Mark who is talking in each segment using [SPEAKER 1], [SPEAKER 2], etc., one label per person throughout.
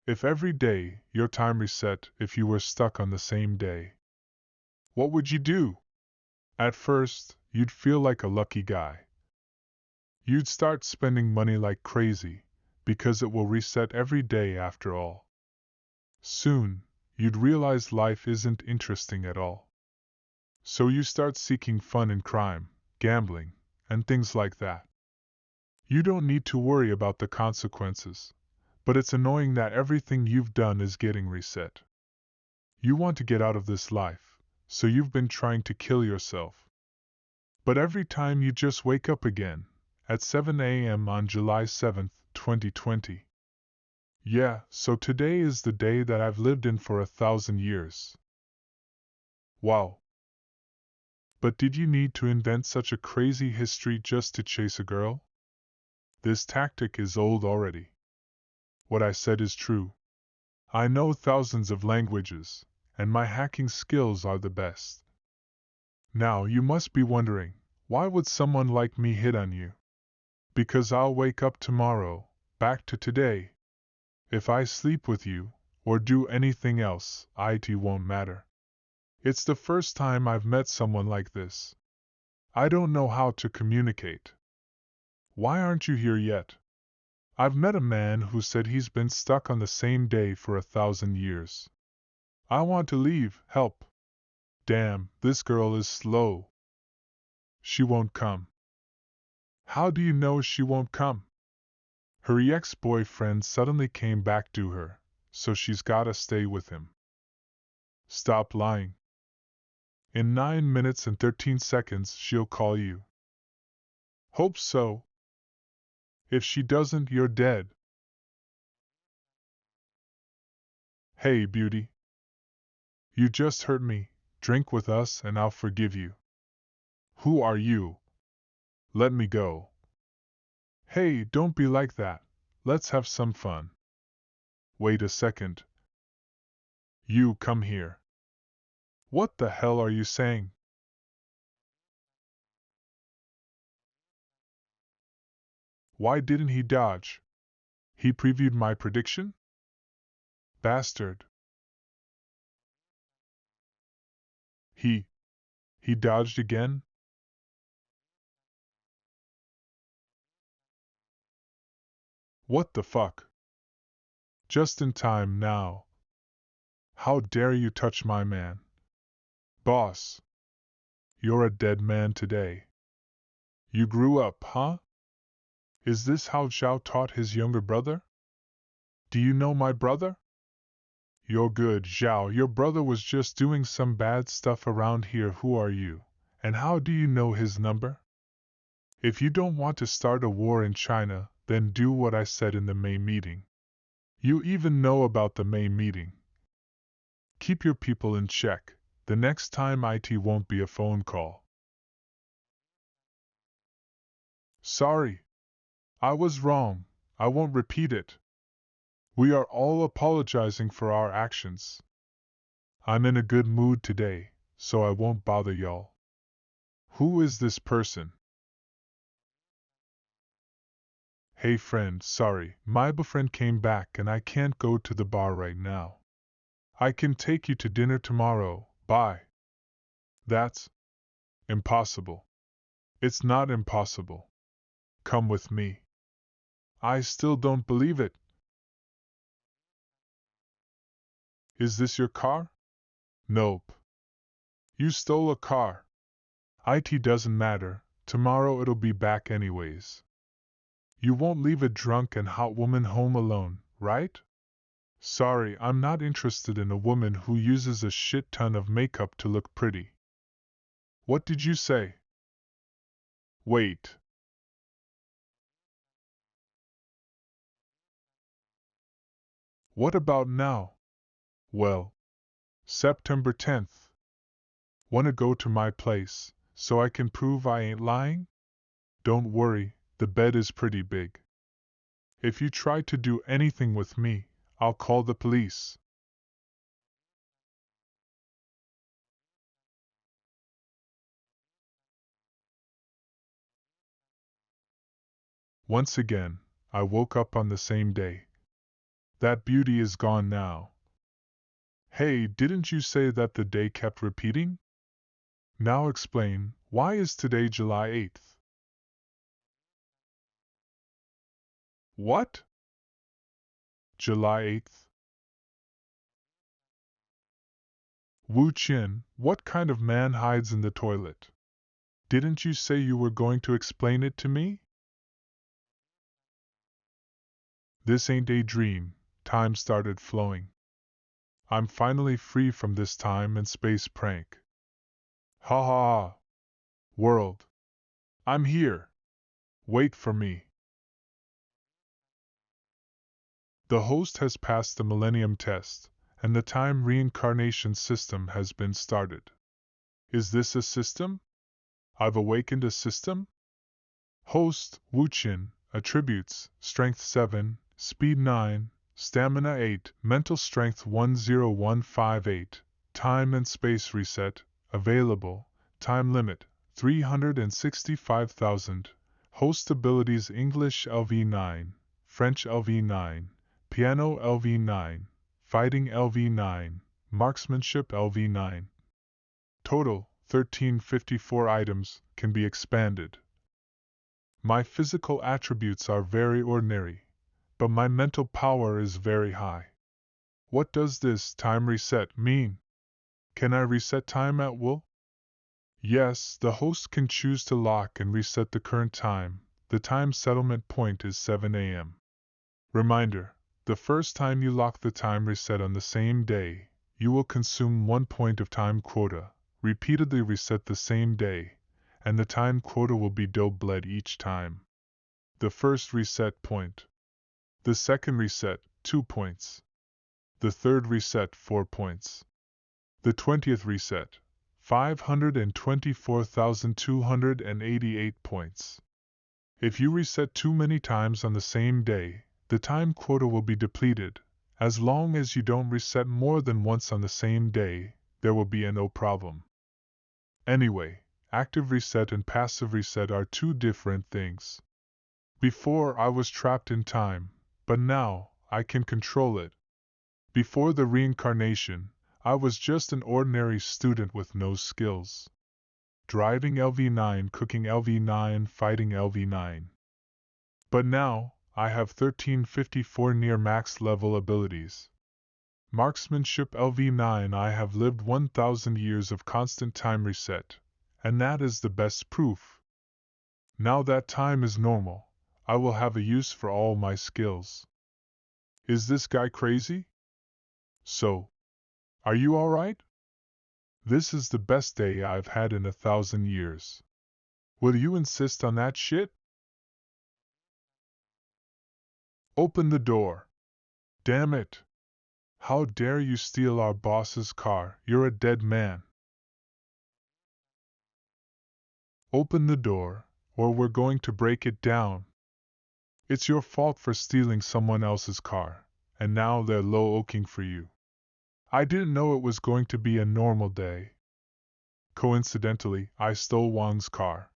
[SPEAKER 1] If every day your time reset, if you were stuck on the same day, what would you do? At first, you'd feel like a lucky guy. You'd start spending money like crazy, because it will reset every day after all. Soon, you'd realize life isn't interesting at all. So you start seeking fun in crime, gambling, and things like that. You don't need to worry about the consequences, but it's annoying that everything you've done is getting reset. You want to get out of this life, so you've been trying to kill yourself. But every time you just wake up again, at 7 a.m. on July 7th, 2020. Yeah, so today is the day that I've lived in for 1,000 years. Wow. But did you need to invent such a crazy history just to chase a girl? This tactic is old already. What I said is true. I know thousands of languages, and my hacking skills are the best. Now you must be wondering, why would someone like me hit on you? Because I'll wake up tomorrow, back to today. If I sleep with you, or do anything else, it won't matter. It's the first time I've met someone like this. I don't know how to communicate. Why aren't you here yet? I've met a man who said he's been stuck on the same day for 1,000 years. I want to leave, help. Damn, this girl is slow. She won't come. How do you know she won't come? Her ex-boyfriend suddenly came back to her, so she's gotta stay with him. Stop lying. In 9 minutes and 13 seconds she'll call you. Hope so. If she doesn't, you're dead. Hey, beauty. You just hurt me. Drink with us and I'll forgive you. Who are you? Let me go. Hey, don't be like that. Let's have some fun. Wait a second. You come here. What the hell are you saying? Why didn't he dodge? He previewed my prediction? Bastard. He dodged again? What the fuck? Just in time now. How dare you touch my man? Boss. You're a dead man today. You grew up, huh? Is this how Zhao taught his younger brother? Do you know my brother? You're good, Zhao. Your brother was just doing some bad stuff around here. Who are you? And how do you know his number? If you don't want to start a war in China, then do what I said in the May meeting. You even know about the May meeting. Keep your people in check. The next time it won't be a phone call. Sorry. I was wrong. I won't repeat it. We are all apologizing for our actions. I'm in a good mood today, so I won't bother y'all. Who is this person? Hey friend, sorry, my boyfriend came back and I can't go to the bar right now. I can take you to dinner tomorrow, bye. That's impossible. It's not impossible. Come with me. I still don't believe it. Is this your car? Nope. You stole a car. It doesn't matter, tomorrow it'll be back anyways. You won't leave a drunk and hot woman home alone, right? Sorry, I'm not interested in a woman who uses a shit ton of makeup to look pretty. What did you say? Wait. What about now? Well, September 10th. Wanna go to my place, so I can prove I ain't lying? Don't worry, the bed is pretty big. If you try to do anything with me, I'll call the police. Once again, I woke up on the same day. That beauty is gone now. Hey, didn't you say that the day kept repeating? Now explain, why is today July 8th? What? July 8th? Wu Qin, what kind of man hides in the toilet? Didn't you say you were going to explain it to me? This ain't a dream, time started flowing. I'm finally free from this time and space prank. Ha ha ha. World. I'm here. Wait for me. The host has passed the Millennium Test, and the time reincarnation system has been started. Is this a system? I've awakened a system? Host, Wuchin, attributes, strength 7, speed 9, stamina 8, mental strength 10158, time and space reset, available, time limit, 365,000, host abilities English LV9, French LV9, piano LV9, fighting LV9, marksmanship LV9. Total, 1354 items, can be expanded. My physical attributes are very ordinary, but my mental power is very high. What does this time reset mean? Can I reset time at will? Yes, the host can choose to lock and reset the current time. The time settlement point is 7 a.m. Reminder, the first time you lock the time reset on the same day, you will consume 1 point of time quota, repeatedly reset the same day, and the time quota will be doubled each time. The first reset point. The second reset, 2 points. The third reset, 4 points. The 20th reset, 524,288 points. If you reset too many times on the same day, the time quota will be depleted. As long as you don't reset more than once on the same day, there will be no problem. Anyway, active reset and passive reset are two different things. Before I was trapped in time, but now I can control it. Before the reincarnation, I was just an ordinary student with no skills. Driving LV9, cooking LV9, fighting LV9. But now, I have 1354 near max level abilities. Marksmanship LV9, I have lived 1000 years of constant time reset, and that is the best proof. Now that time is normal, I will have a use for all my skills. Is this guy crazy? So, are you alright? This is the best day I've had in 1000 years. Will you insist on that shit? Open the door. Damn it. How dare you steal our boss's car? You're a dead man. Open the door, or we're going to break it down. It's your fault for stealing someone else's car, and now they're low-oaking for you. I didn't know it was going to be a normal day. Coincidentally, I stole Wang's car.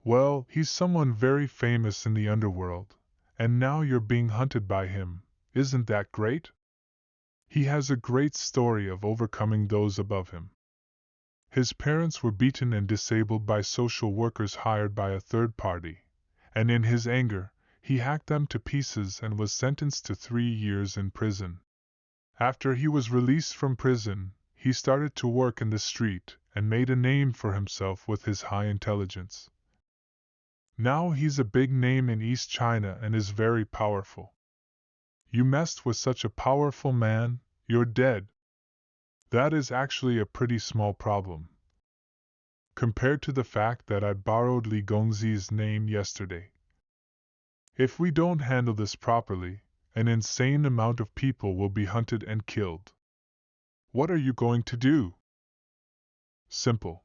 [SPEAKER 1] Well, he's someone very famous in the underworld, and now you're being hunted by him. Isn't that great? He has a great story of overcoming those above him. His parents were beaten and disabled by social workers hired by a third party, and in his anger, he hacked them to pieces and was sentenced to 3 years in prison. After he was released from prison, he started to work in the street and made a name for himself with his high intelligence. Now he's a big name in East China and is very powerful. You messed with such a powerful man, you're dead. That is actually a pretty small problem, compared to the fact that I borrowed Li Gongzi's name yesterday. If we don't handle this properly, an insane amount of people will be hunted and killed. What are you going to do? Simple.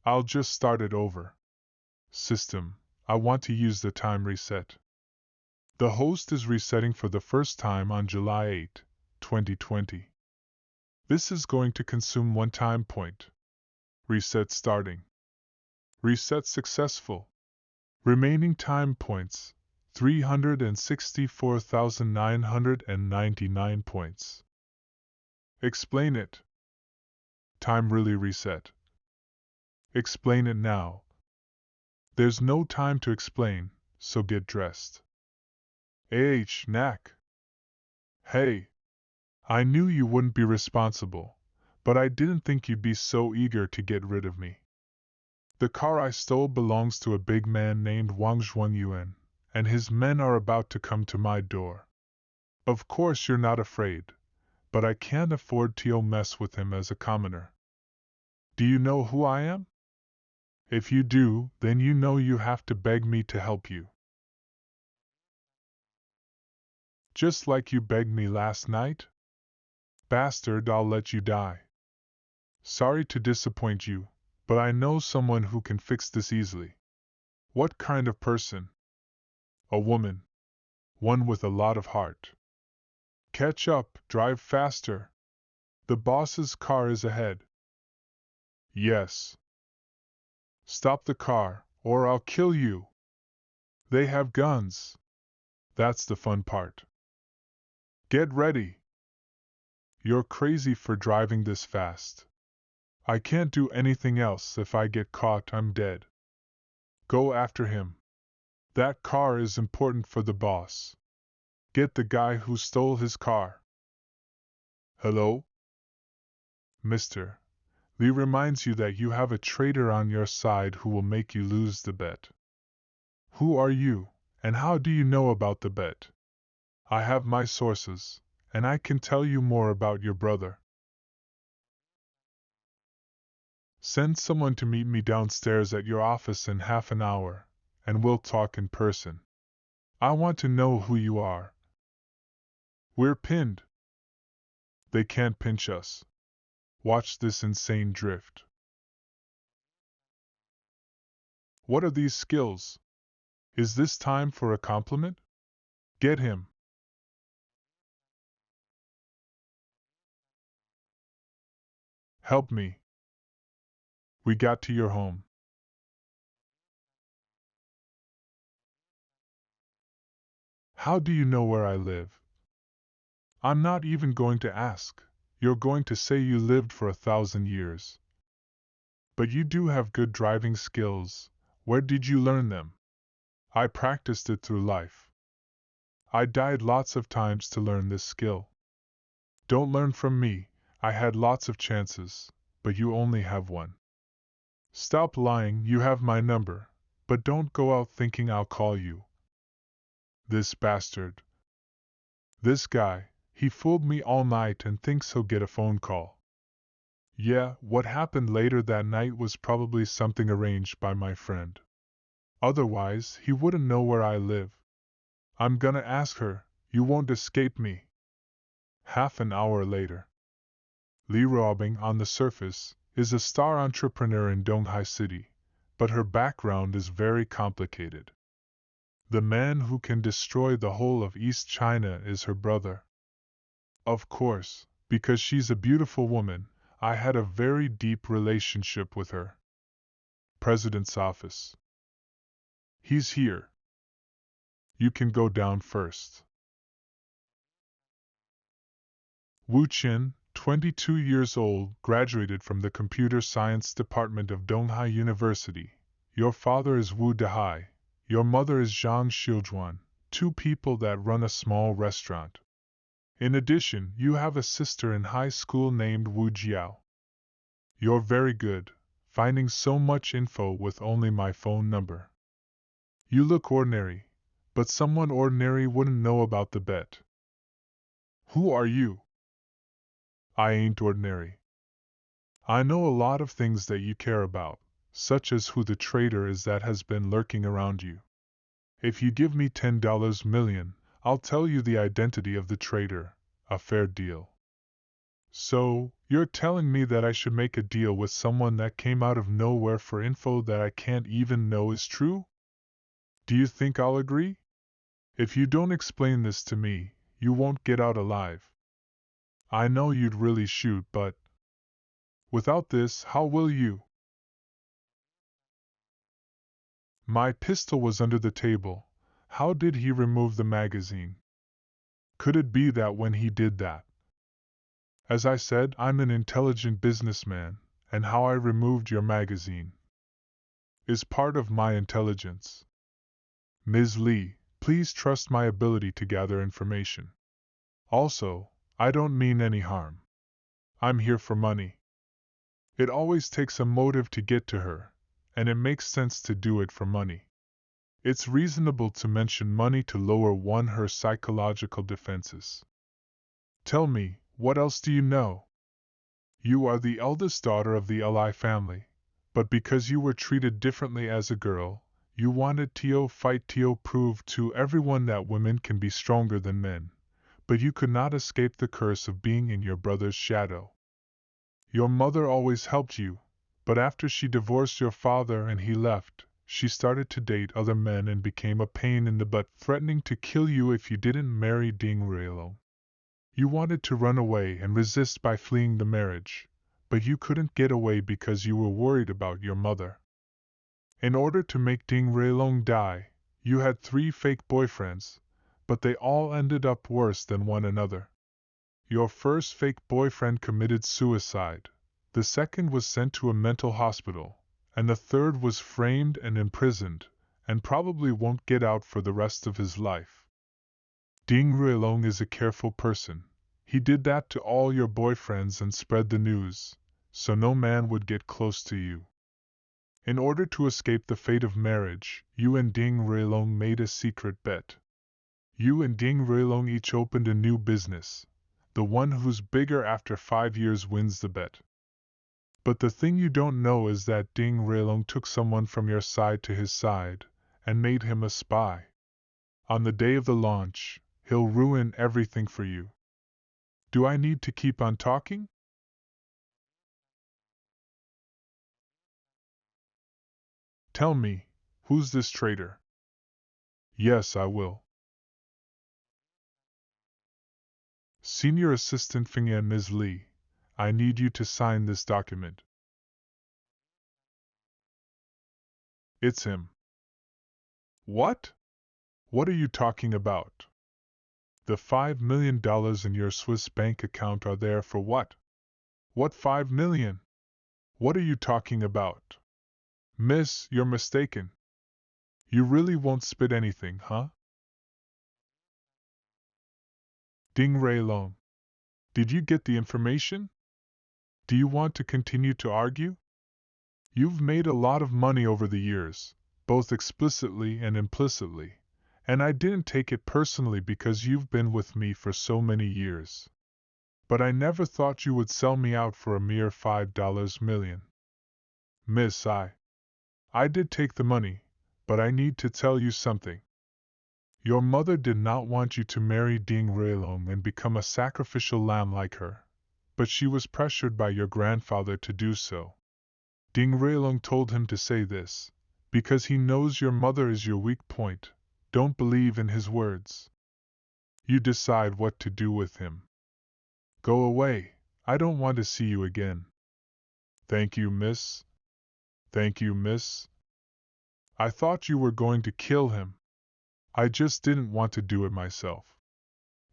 [SPEAKER 1] I'll just start it over. System, I want to use the time reset. The host is resetting for the first time on July 8, 2020. This is going to consume 1 time point. Reset starting. Reset successful. Remaining time points, 364,999 points. Explain it. Time really reset. Explain it now. There's no time to explain, so get dressed. Knack. Hey. I knew you wouldn't be responsible, but I didn't think you'd be so eager to get rid of me. The car I stole belongs to a big man named Wang Zhuangyuan, and his men are about to come to my door. Of course you're not afraid, but I can't afford to mess with him as a commoner. Do you know who I am? If you do, then you know you have to beg me to help you. Just like you begged me last night? Bastard, I'll let you die. Sorry to disappoint you, but I know someone who can fix this easily. What kind of person? A woman. One with a lot of heart. Catch up, drive faster. The boss's car is ahead. Yes. Stop the car, or I'll kill you. They have guns. That's the fun part. Get ready. You're crazy for driving this fast. I can't do anything else. If I get caught, I'm dead. Go after him. That car is important for the boss. Get the guy who stole his car. Hello? Mister, Lee reminds you that you have a traitor on your side who will make you lose the bet. Who are you, and how do you know about the bet? I have my sources, and I can tell you more about your brother. Send someone to meet me downstairs at your office in half an hour, and we'll talk in person. I want to know who you are. We're pinned. They can't pinch us. Watch this insane drift. What are these skills? Is this time for a compliment? Get him. Help me. We got to your home. How do you know where I live? I'm not even going to ask. You're going to say you lived for 1,000 years. But you do have good driving skills. Where did you learn them? I practiced it through life. I died lots of times to learn this skill. Don't learn from me. I had lots of chances, but you only have one. Stop lying, you have my number, but don't go out thinking I'll call you. This bastard. This guy, he fooled me all night and thinks he'll get a phone call. Yeah, what happened later that night was probably something arranged by my friend. Otherwise, he wouldn't know where I live. I'm gonna ask her, you won't escape me. Half an hour later. Li Robing, on the surface, is a star entrepreneur in Donghai City, but her background is very complicated. The man who can destroy the whole of East China is her brother. Of course, because she's a beautiful woman, I had a very deep relationship with her. President's office. He's here. You can go down first. Wu Qin, 22 years old, graduated from the Computer Science Department of Donghai University. Your father is Wu Dehai. Your mother is Zhang Xiujuan, two people that run a small restaurant. In addition, you have a sister in high school named Wu Jiao. You're very good, finding so much info with only my phone number. You look ordinary, but someone ordinary wouldn't know about the bet. Who are you? I ain't ordinary. I know a lot of things that you care about, such as who the traitor is that has been lurking around you. If you give me $10 million, I'll tell you the identity of the traitor, a fair deal. So, you're telling me that I should make a deal with someone that came out of nowhere for info that I can't even know is true? Do you think I'll agree? If you don't explain this to me, you won't get out alive. I know you'd really shoot, but without this, how will you? My pistol was under the table, How did he remove the magazine? Could it be that when he did that? As I said, I'm an intelligent businessman, and how I removed your magazine is part of my intelligence. Ms. Lee, please trust my ability to gather information. Also, I don't mean any harm. I'm here for money. It always takes a motive to get to her, and it makes sense to do it for money. It's reasonable to mention money to lower her psychological defenses. Tell me, what else do you know? You are the eldest daughter of the Li family, but because you were treated differently as a girl, you wanted to fight to prove to everyone that women can be stronger than men, but you could not escape the curse of being in your brother's shadow. Your mother always helped you, but after she divorced your father and he left, she started to date other men and became a pain in the butt, threatening to kill you if you didn't marry Ding Ruilong. You wanted to run away and resist by fleeing the marriage, but you couldn't get away because you were worried about your mother. In order to make Ding Ruilong die, you had 3 fake boyfriends, but they all ended up worse than one another. Your first fake boyfriend committed suicide, the second was sent to a mental hospital, and the third was framed and imprisoned, and probably won't get out for the rest of his life. Ding Ruilong is a careful person. He did that to all your boyfriends and spread the news, so no man would get close to you. In order to escape the fate of marriage, you and Ding Ruilong made a secret bet. You and Ding Ruilong each opened a new business. The one who's bigger after 5 years wins the bet. But the thing you don't know is that Ding Ruilong took someone from your side to his side, and made him a spy. On the day of the launch, he'll ruin everything for you. Do I need to keep on talking? Tell me, who's this traitor? Yes, I will. Senior Assistant Fing and Ms. Lee, I need you to sign this document. It's him. What? What are you talking about? The $5 million in your Swiss bank account are there for what? What 5 million? What are you talking about? Miss, you're mistaken. You really won't spit anything, huh? Ding Ruilong. Did you get the information? Do you want to continue to argue? You've made a lot of money over the years, both explicitly and implicitly, and I didn't take it personally because you've been with me for so many years. But I never thought you would sell me out for a mere $5 million. Miss, I did take the money, but I need to tell you something. Your mother did not want you to marry Ding Ruilong and become a sacrificial lamb like her, but she was pressured by your grandfather to do so. Ding Ruilong told him to say this, because he knows your mother is your weak point. Don't believe in his words. You decide what to do with him. Go away, I don't want to see you again. Thank you, miss. Thank you, miss. I thought you were going to kill him. I just didn't want to do it myself.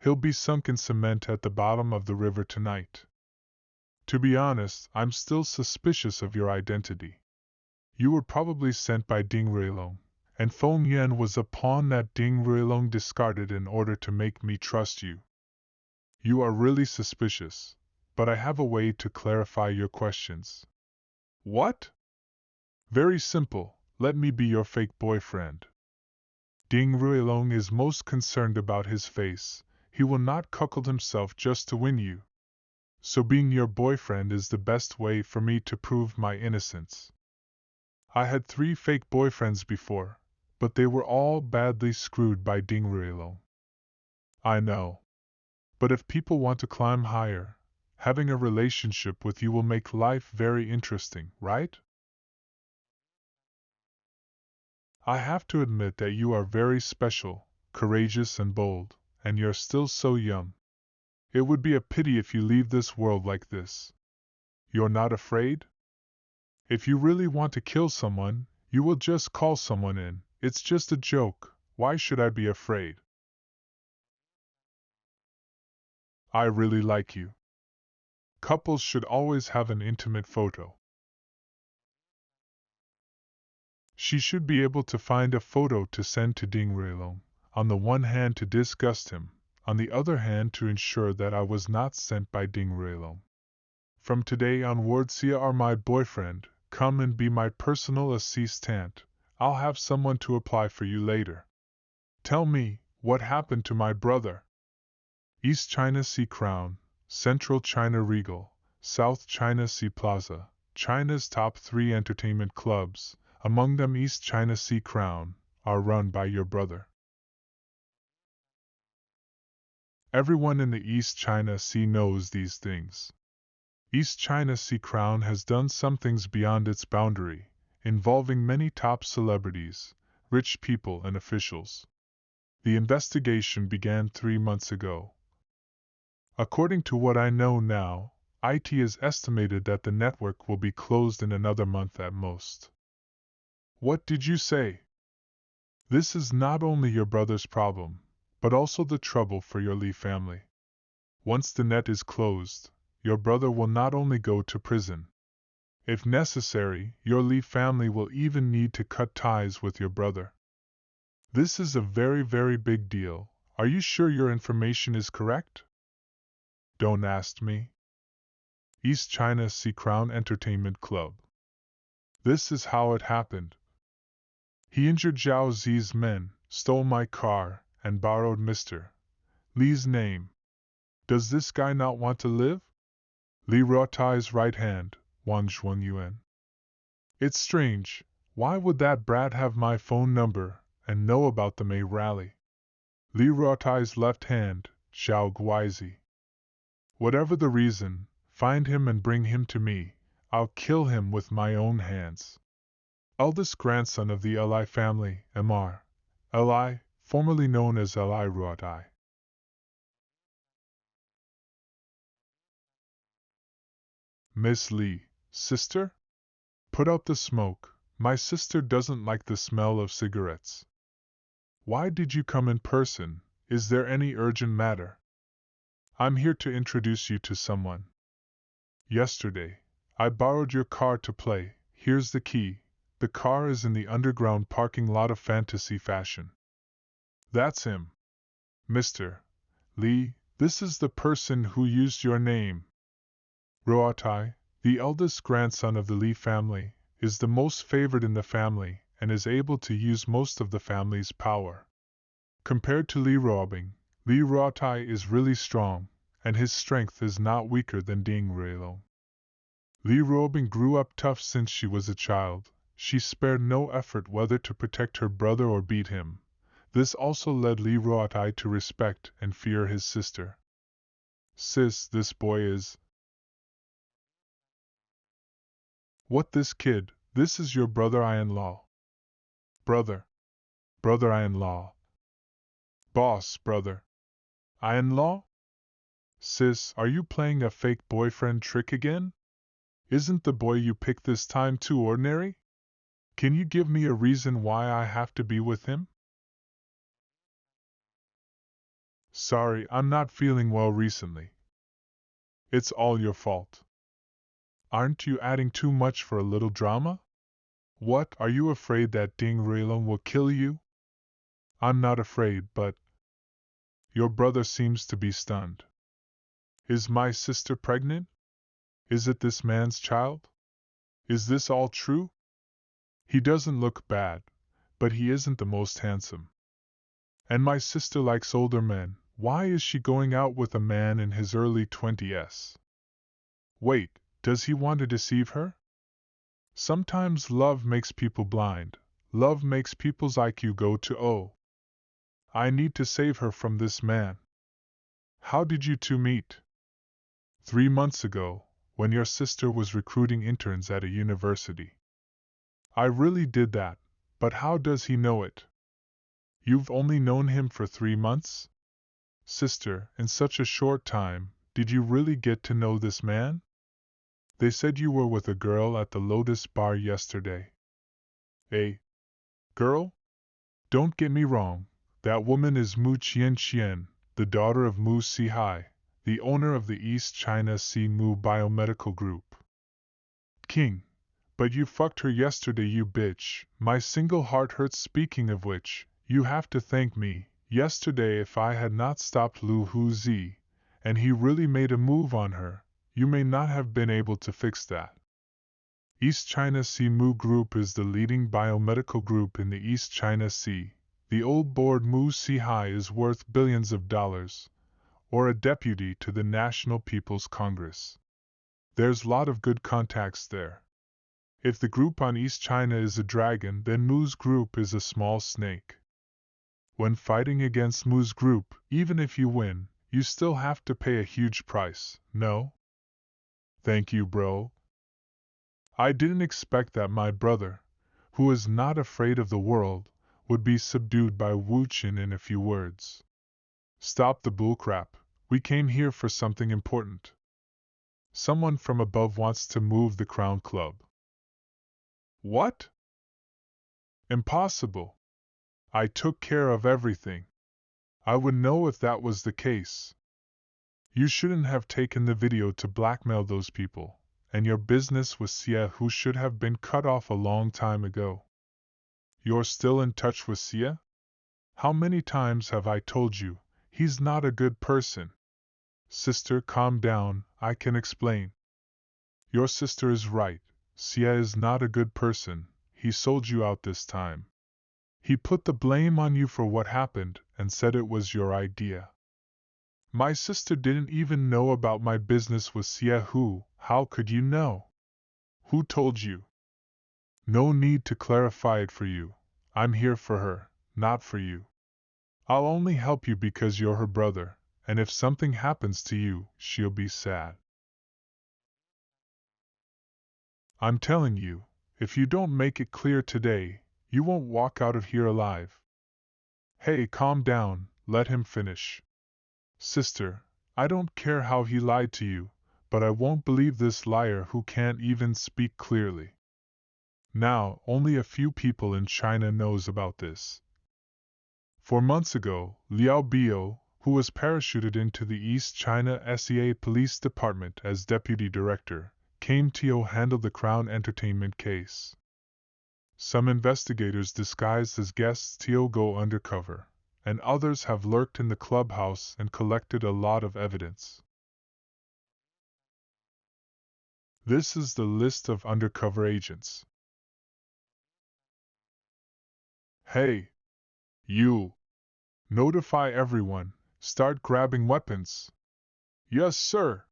[SPEAKER 1] He'll be sunk in cement at the bottom of the river tonight. To be honest, I'm still suspicious of your identity. You were probably sent by Ding Ruilong, and Feng Yan was a pawn that Ding Ruilong discarded in order to make me trust you. You are really suspicious, but I have a way to clarify your questions. What? Very simple, let me be your fake boyfriend. Ding Ruilong is most concerned about his face. He will not cuckold himself just to win you. So being your boyfriend is the best way for me to prove my innocence. I had 3 fake boyfriends before, but they were all badly screwed by Ding Ruilong. I know. But if people want to climb higher, having a relationship with you will make life very interesting, right? I have to admit that you are very special, courageous and bold, and you're still so young. It would be a pity if you leave this world like this. You're not afraid? If you really want to kill someone, you will just call someone in. It's just a joke, Why should I be afraid? I really like you. Couples should always have an intimate photo. She should be able to find a photo to send to Ding Ruilong, on the one hand to disgust him, on the other hand to ensure that I was not sent by Ding Ruilong. From today onwards you are my boyfriend, come and be my personal assistant. I'll have someone to apply for you later. Tell me, what happened to my brother? East China Sea Crown, Central China Regal, South China Sea Plaza, China's top 3 entertainment clubs, among them East China Sea Crown, are run by your brother. Everyone in the East China Sea knows these things. East China Sea Crown has done some things beyond its boundary, involving many top celebrities, rich people and officials. The investigation began 3 months ago. According to what I know now, IT has estimated that the network will be closed in another month at most. What did you say? This is not only your brother's problem, but also the trouble for your Lee family. Once the net is closed, your brother will not only go to prison. If necessary, your Lee family will even need to cut ties with your brother. This is a very, very big deal. Are you sure your information is correct? Don't ask me. East China Sea Crown Entertainment Club. This is how it happened. He injured Zhao Zi's men, stole my car, and borrowed Mr. Li's name. Does this guy not want to live? Li Ruotai's right hand, Wang Zhuangyuan. It's strange, why would that brat have my phone number and know about the May rally? Li Ruotai's left hand, Zhao Guizi. Whatever the reason, find him and bring him to me. I'll kill him with my own hands. Eldest grandson of the Li family, Mr. Li, formerly known as Li Ruotai. Miss Li, sister? Put out the smoke. My sister doesn't like the smell of cigarettes. Why did you come in person? Is there any urgent matter? I'm here to introduce you to someone. Yesterday, I borrowed your car to play. Here's the key. The car is in the underground parking lot of Fantasy Fashion. That's him. Mr. Li, this is the person who used your name. Ruotai, the eldest grandson of the Li family, is the most favored in the family and is able to use most of the family's power. Compared to Li Ruobing, Li Ruotai is really strong, and his strength is not weaker than Ding Ruilong. Li Ruobing grew up tough since she was a child. She spared no effort whether to protect her brother or beat him. This also led Li Ruotai to respect and fear his sister. Sis, this boy is... What this kid? This is your brother-in-law. Brother. Brother-in-law. Boss, brother. In-law? Sis, are you playing a fake boyfriend trick again? Isn't the boy you picked this time too ordinary? Can you give me a reason why I have to be with him? Sorry, I'm not feeling well recently. It's all your fault. Aren't you adding too much for a little drama? What, are you afraid that Ding Ruilong will kill you? I'm not afraid, but... Your brother seems to be stunned. Is my sister pregnant? Is it this man's child? Is this all true? He doesn't look bad, but he isn't the most handsome. And my sister likes older men. Why is she going out with a man in his early 20s? Wait, does he want to deceive her? Sometimes love makes people blind. Love makes people's IQ go to O. I need to save her from this man. How did you two meet? 3 months ago, when your sister was recruiting interns at a university. I really did that, but how does he know it? You've only known him for 3 months? Sister, in such a short time, did you really get to know this man? They said you were with a girl at the Lotus Bar yesterday. A girl? Don't get me wrong, that woman is Mu Qianqian, the daughter of Mu Sihai, the owner of the East China Sea Mu Biomedical Group. King, but you fucked her yesterday, you bitch. My single heart hurts. Speaking of which, you have to thank me. Yesterday, if I had not stopped Lu Huzi, and he really made a move on her, you may not have been able to fix that. East China Sea Mu Group is the leading biomedical group in the East China Sea. The old board Mu Sihai is worth billions of dollars, or a deputy to the National People's Congress. There's lot of good contacts there. If the group on East China is a dragon, then Mu's group is a small snake. When fighting against Mu's group, even if you win, you still have to pay a huge price, no? Thank you, bro. I didn't expect that my brother, who is not afraid of the world, would be subdued by Wu Qin in a few words. Stop the bullcrap. We came here for something important. Someone from above wants to move the Crown Club. What? Impossible. I took care of everything. I would know if that was the case. You shouldn't have taken the video to blackmail those people, and your business with Xie Hu should have been cut off a long time ago. You're still in touch with Xie? How many times have I told you, he's not a good person? Sister, calm down, I can explain. Your sister is right, Xie is not a good person, he sold you out this time. He put the blame on you for what happened and said it was your idea. My sister didn't even know about my business with Xie Hu. How could you know? Who told you? No need to clarify it for you. I'm here for her, not for you. I'll only help you because you're her brother, and if something happens to you, she'll be sad. I'm telling you, if you don't make it clear today, you won't walk out of here alive. Hey, calm down, let him finish. Sister, I don't care how he lied to you, but I won't believe this liar who can't even speak clearly. Now, only a few people in China knows about this. 4 months ago, Liao Bio, who was parachuted into the East China SEA Police Department as deputy director, came to handle the Crown Entertainment case. Some investigators disguised as guests go undercover, and others have lurked in the clubhouse and collected a lot of evidence. This is the list of undercover agents. Hey! You! Notify everyone, start grabbing weapons. Yes, sir.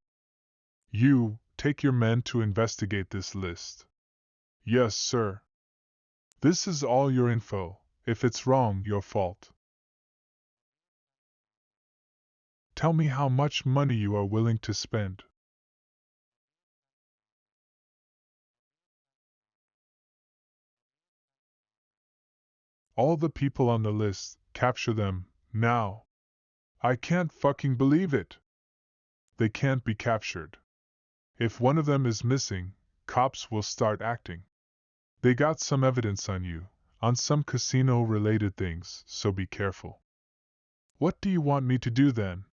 [SPEAKER 1] You, take your men to investigate this list. Yes, sir. This is all your info. If it's wrong, your fault. Tell me how much money you are willing to spend. All the people on the list, capture them, now. I can't fucking believe it. They can't be captured. If one of them is missing, cops will start acting. They got some evidence on you, on some casino-related things, so be careful. What do you want me to do then?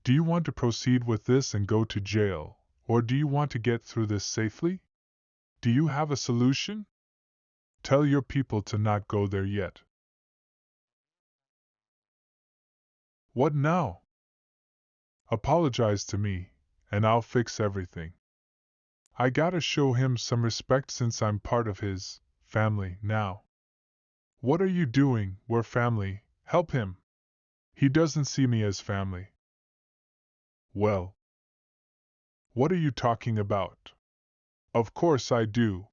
[SPEAKER 1] Do you want to proceed with this and go to jail, or do you want to get through this safely? Do you have a solution? Tell your people to not go there yet. What now? Apologize to me, and I'll fix everything. I gotta show him some respect since I'm part of his family now. What are you doing? We're family. Help him. He doesn't see me as family. Well, what are you talking about? Of course I do.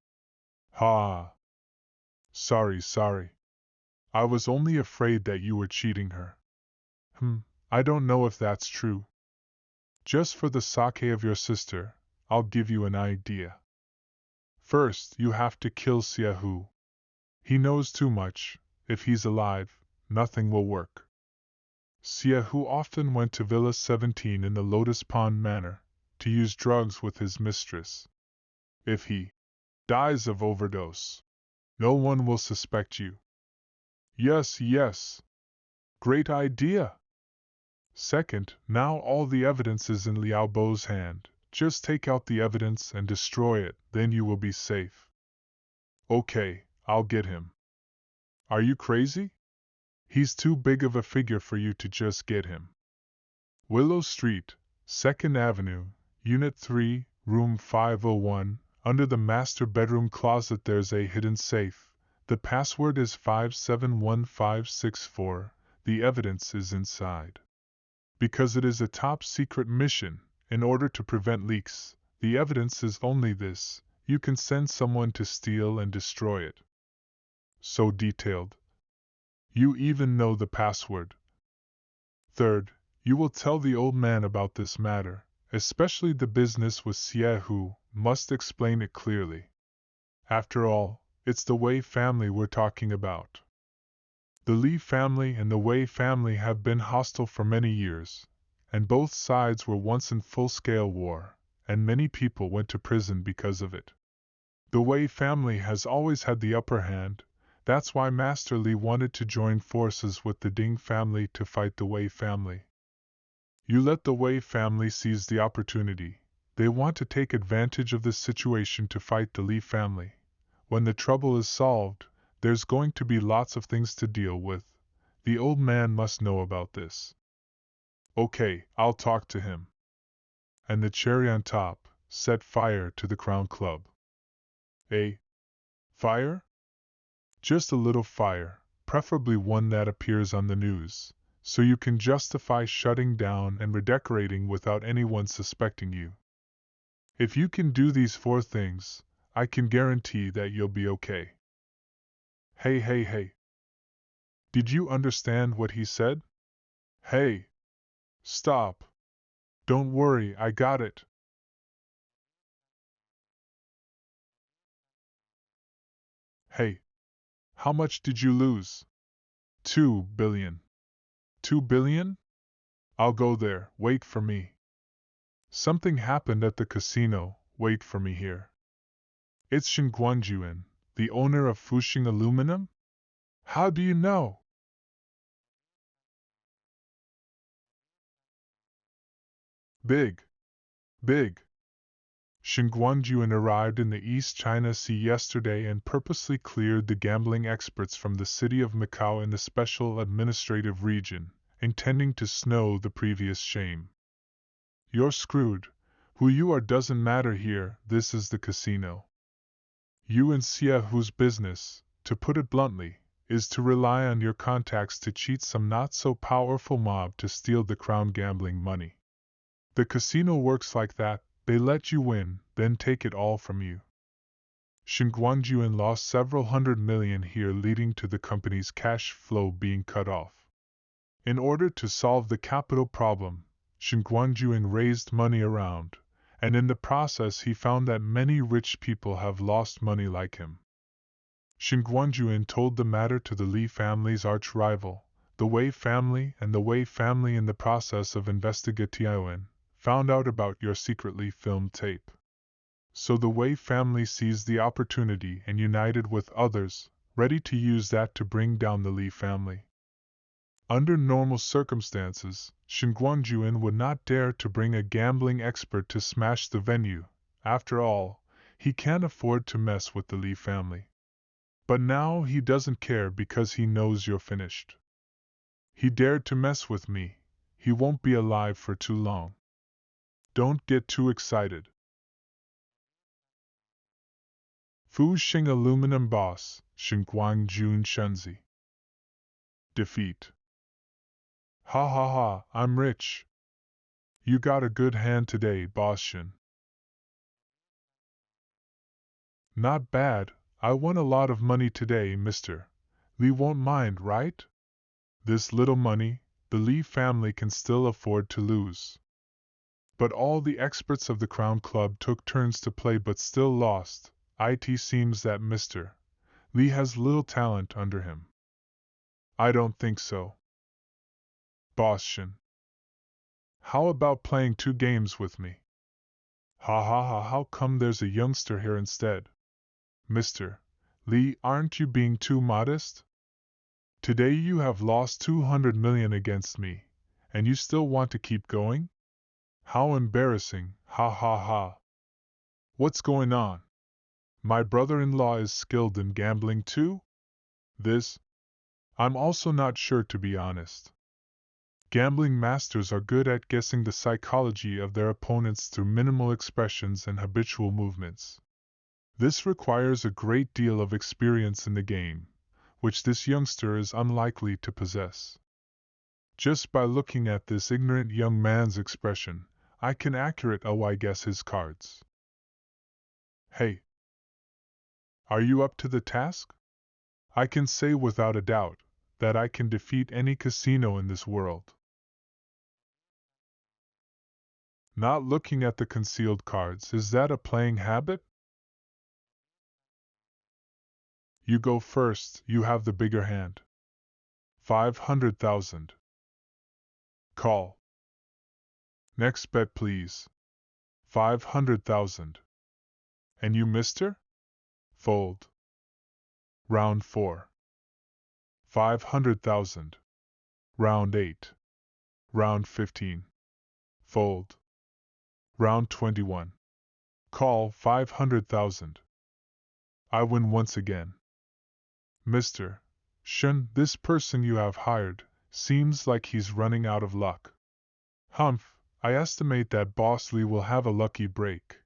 [SPEAKER 1] Ha. Sorry. I was only afraid that you were cheating her. I don't know if that's true. Just for the sake of your sister, I'll give you an idea. First, you have to kill Xie Hu. He knows too much. If he's alive, nothing will work. Xie Hu often went to Villa 17 in the Lotus Pond Manor to use drugs with his mistress. If he dies of overdose, no one will suspect you. Yes, yes. Great idea. Second, now all the evidence is in Liao Bo's hand. Just take out the evidence and destroy it, then you will be safe. Okay, I'll get him. Are you crazy? He's too big of a figure for you to just get him. Willow Street, 2nd Avenue, Unit 3, Room 501. Under the master bedroom closet there's a hidden safe. The password is 571564. The evidence is inside. Because it is a top secret mission, in order to prevent leaks, the evidence is only this: you can send someone to steal and destroy it. So detailed. You even know the password. Third, you will tell the old man about this matter, especially the business with Xie, who must explain it clearly. After all, it's the Wei family we're talking about. The Li family and the Wei family have been hostile for many years, and both sides were once in full-scale war, and many people went to prison because of it. The Wei family has always had the upper hand. That's why Master Li wanted to join forces with the Ding family to fight the Wei family. You let the Wei family seize the opportunity. They want to take advantage of this situation to fight the Li family. When the trouble is solved, there's going to be lots of things to deal with. The old man must know about this. Okay, I'll talk to him. And the cherry on top, set fire to the Crown Club. Fire? Just a little fire, preferably one that appears on the news, so you can justify shutting down and redecorating without anyone suspecting you. If you can do these 4 things, I can guarantee that you'll be okay. Hey. Did you understand what he said? Hey! Stop! Don't worry, I got it. Hey! How much did you lose? 2 billion. 2 billion? I'll go there, wait for me. Something happened at the casino, wait for me here. It's Shin Guanjuan, the owner of Fuxing Aluminum? How do you know? Big. Shin Guanjuan arrived in the East China Sea yesterday and purposely cleared the gambling experts from the city of Macau in the Special Administrative Region, intending to snow the previous shame. You're screwed. Who you are doesn't matter here, this is the casino. You and Xie, whose business, to put it bluntly, is to rely on your contacts to cheat some not-so-powerful mob to steal the crown gambling money. The casino works like that, they let you win, then take it all from you. Shin Guanjuan lost several hundred million here, leading to the company's cash flow being cut off. In order to solve the capital problem, Shin Guanjuan raised money around, and in the process he found that many rich people have lost money like him. Shin Guanjuan told the matter to the Li family's arch-rival, the Wei family, and the Wei family in the process of investigation found out about your secretly filmed tape. So the Wei family seized the opportunity and united with others, ready to use that to bring down the Li family. Under normal circumstances, Shin Guanjuan would not dare to bring a gambling expert to smash the venue. After all, he can't afford to mess with the Li family. But now he doesn't care because he knows you're finished. He dared to mess with me. He won't be alive for too long. Don't get too excited. Fuxing Aluminum Boss, Shin Guangjun Shunzi. Defeat. Ha, I'm rich. You got a good hand today, Boss Shin. Not bad, I won a lot of money today, mister. Li won't mind, right? This little money, the Li family can still afford to lose. But all the experts of the Crown Club took turns to play but still lost. It seems that Mr. Li has little talent under him. I don't think so. Boss Shin. How about playing 2 games with me? Ha, how come there's a youngster here instead? Mr. Li, aren't you being too modest? Today you have lost 200 million against me, and you still want to keep going? How embarrassing, ha ha ha. What's going on? My brother-in-law is skilled in gambling too? This? I'm also not sure, to be honest. Gambling masters are good at guessing the psychology of their opponents through minimal expressions and habitual movements. This requires a great deal of experience in the game, which this youngster is unlikely to possess. Just by looking at this ignorant young man's expression, I can accurately guess his cards. Hey! Are you up to the task? I can say without a doubt that I can defeat any casino in this world. Not looking at the concealed cards, is that a playing habit? You go first, you have the bigger hand. 500,000. Call. Next bet please. 500,000. And you, mister? Fold. Round 4. 500,000. Round 8. Round 15. Fold. Round 21. Call 500,000. I win once again. Mr. Shun, this person you have hired seems like he's running out of luck. Humph, I estimate that Boss Lee will have a lucky break.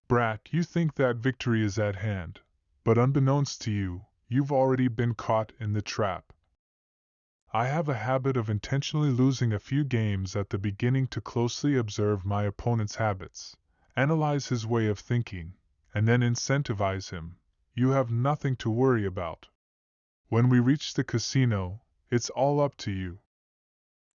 [SPEAKER 1] Brat, you think that victory is at hand, but unbeknownst to you, you've already been caught in the trap. I have a habit of intentionally losing a few games at the beginning to closely observe my opponent's habits, analyze his way of thinking, and then incentivize him. You have nothing to worry about. When we reach the casino, it's all up to you.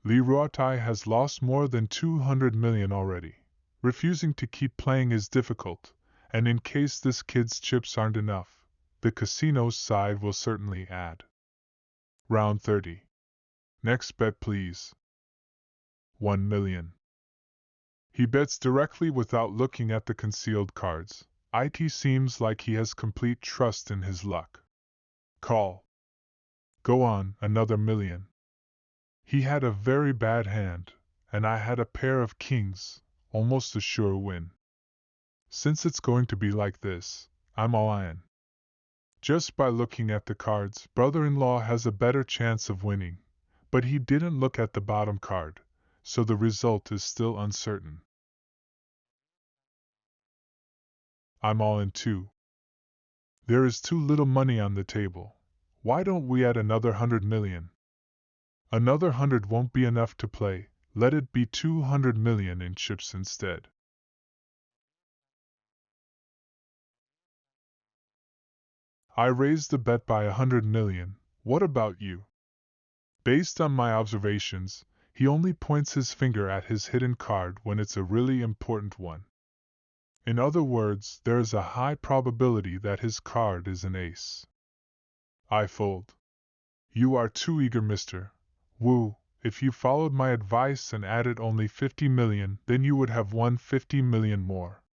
[SPEAKER 1] Leroy has lost more than 200 million already. Refusing to keep playing is difficult, and in case this kid's chips aren't enough, the casino's side will certainly add. Round 30. Next bet please. 1 million. He bets directly without looking at the concealed cards. It seems like he has complete trust in his luck. Call. Go on, another million. He had a very bad hand, and I had a pair of kings, almost a sure win. Since it's going to be like this, I'm all in. Just by looking at the cards, brother-in-law has a better chance of winning, but he didn't look at the bottom card, so the result is still uncertain. I'm all in too. There is too little money on the table. Why don't we add another 100 million? Another 100 won't be enough to play, let it be 200 million in chips instead. I raised the bet by 100 million, what about you? Based on my observations, he only points his finger at his hidden card when it's a really important one. In other words, there is a high probability that his card is an ace. I fold. You are too eager, Mr. Wu. If you followed my advice and added only 50 million, then you would have won 50 million more.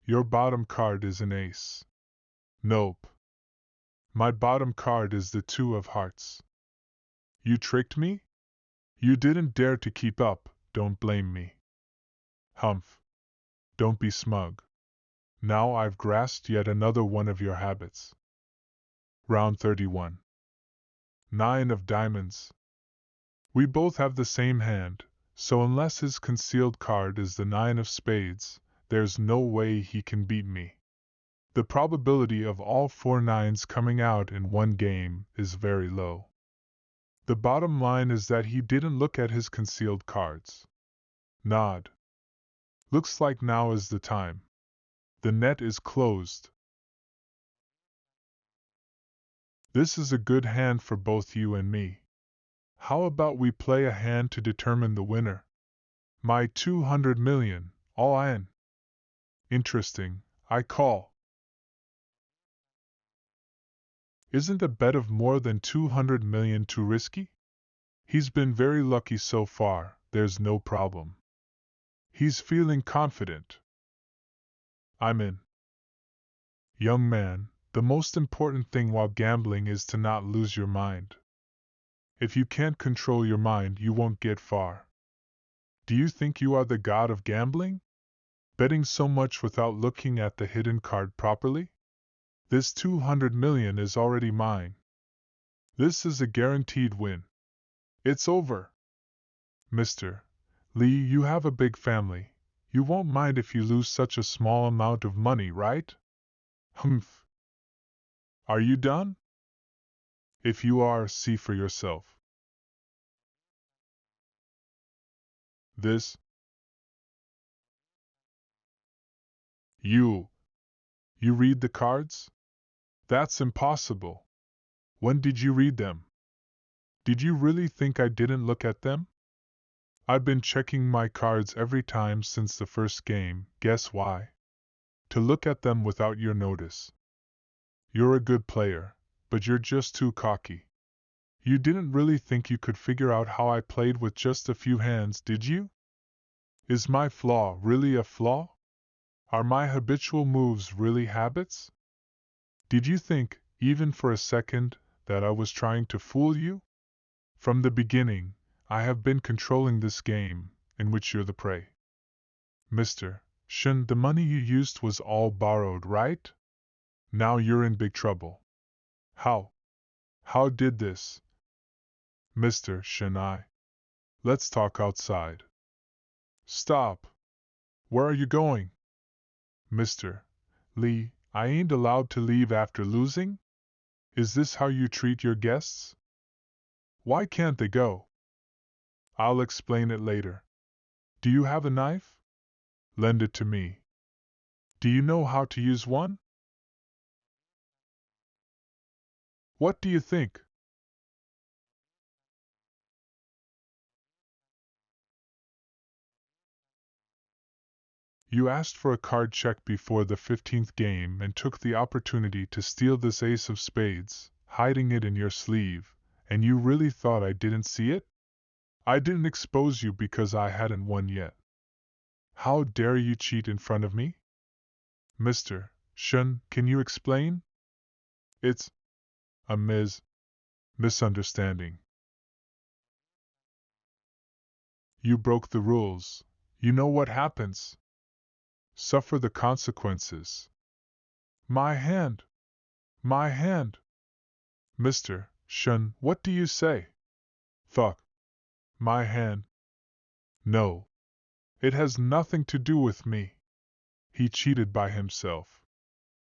[SPEAKER 1] Your bottom card is an ace. Nope. My bottom card is the 2 of hearts. You tricked me? You didn't dare to keep up, don't blame me. Humph. Don't be smug. Now I've grasped yet another one of your habits. Round 31. 9 of diamonds. We both have the same hand, so unless his concealed card is the 9 of spades, there's no way he can beat me. The probability of all 4 nines coming out in one game is very low. The bottom line is that he didn't look at his concealed cards. Nod. Looks like now is the time. The net is closed. This is a good hand for both you and me. How about we play a hand to determine the winner? My 200 million, all in. Interesting, I call. Isn't a bet of more than 200 million too risky? He's been very lucky so far, there's no problem. He's feeling confident. I'm in. Young man, the most important thing while gambling is to not lose your mind. If you can't control your mind, you won't get far. Do you think you are the god of gambling? Betting so much without looking at the hidden card properly? This 200 million is already mine. This is a guaranteed win. It's over. Mr. Lee, you have a big family. You won't mind if you lose such a small amount of money, right? Humph. Are you done? If you are, see for yourself. This. You read the cards? That's impossible. When did you read them? Did you really think I didn't look at them? I've been checking my cards every time since the first game. Guess why? To look at them without your notice. You're a good player, but you're just too cocky. You didn't really think you could figure out how I played with just a few hands, did you? Is my flaw really a flaw? Are my habitual moves really habits? Did you think, even for a second, that I was trying to fool you? From the beginning, I have been controlling this game, in which you're the prey. Mr. Shen, the money you used was all borrowed, right? Now you're in big trouble. How? How did this? Mr. Shen, let's talk outside. Stop. Where are you going? Mr. Lee, I ain't allowed to leave after losing? Is this how you treat your guests? Why can't they go? I'll explain it later. Do you have a knife? Lend it to me. Do you know how to use one? What do you think? You asked for a card check before the 15th game and took the opportunity to steal this ace of spades, hiding it in your sleeve, and you really thought I didn't see it? I didn't expose you because I hadn't won yet. How dare you cheat in front of me? Mr. Shen, can you explain? It's a misunderstanding. You broke the rules. You know what happens. Suffer the consequences. My hand! My hand! Mr. Shen, what do you say? Fuck. My hand. No. It has nothing to do with me. He cheated by himself.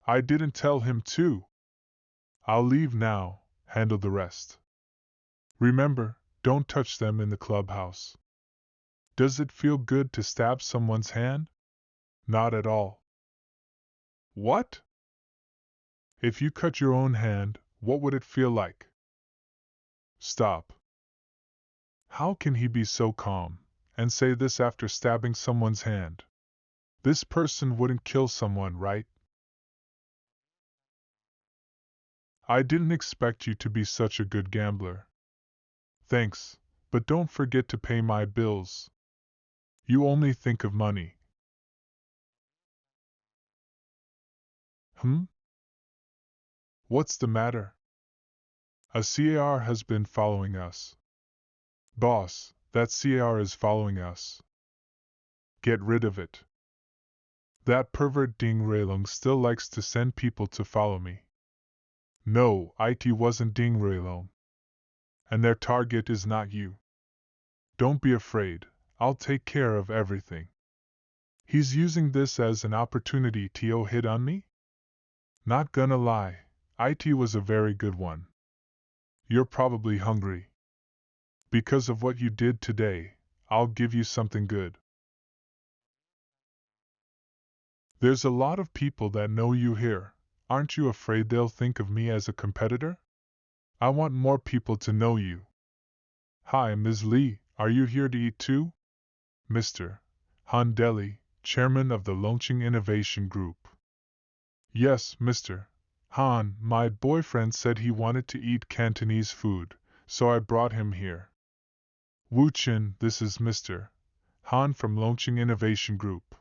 [SPEAKER 1] I didn't tell him to. I'll leave now, handle the rest. Remember, don't touch them in the clubhouse. Does it feel good to stab someone's hand? Not at all. What? If you cut your own hand, what would it feel like? Stop. How can he be so calm, and say this after stabbing someone's hand? This person wouldn't kill someone, right? I didn't expect you to be such a good gambler. Thanks, but don't forget to pay my bills. You only think of money. What's the matter? A CAR has been following us. Boss, that CAR is following us. Get rid of it. That pervert Ding Railong still likes to send people to follow me. No, it wasn't Ding Railong. And their target is not you. Don't be afraid, I'll take care of everything. He's using this as an opportunity to hit on me? Not gonna lie, it was a very good one. You're probably hungry. Because of what you did today, I'll give you something good. There's a lot of people that know you here. Aren't you afraid they'll think of me as a competitor? I want more people to know you. Hi, Ms. Lee, are you here to eat too? Mr. Han Deli, chairman of the Launching Innovation Group. Yes, Mr. Han, my boyfriend said he wanted to eat Cantonese food, so I brought him here. Wu Chin, this is Mr. Han from Launching Innovation Group.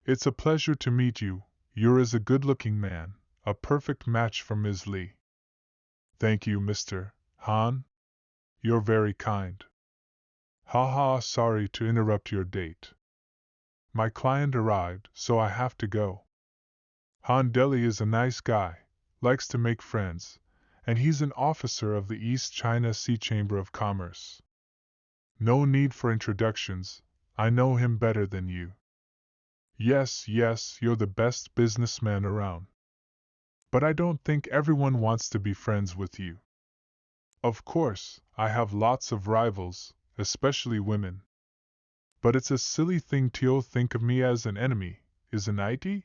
[SPEAKER 1] It's a pleasure to meet you. You're a good-looking man, a perfect match for Ms. Lee. Thank you, Mr. Han. You're very kind. Ha ha, sorry to interrupt your date. My client arrived, so I have to go. Han Deli is a nice guy, likes to make friends, and he's an officer of the East China Sea Chamber of Commerce. No need for introductions, I know him better than you. Yes, you're the best businessman around. But I don't think everyone wants to be friends with you. Of course, I have lots of rivals, especially women. But it's a silly thing to think of me as an enemy, isn't it?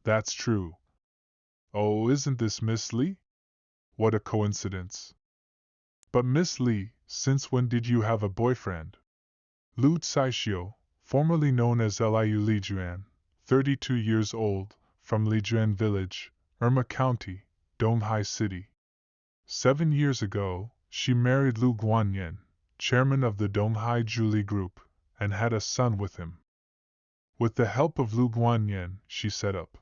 [SPEAKER 1] That's true. Oh, isn't this Miss Lee? What a coincidence. But Miss Lee, since when did you have a boyfriend? Lu Tsaishio, formerly known as Liu Lijuan, 32 years old, from Lijuan Village, Irma County, Donghai City. 7 years ago, she married Lu Guanyin, chairman of the Donghai Julie Group, and had a son with him. With the help of Lu Guanyin, she set up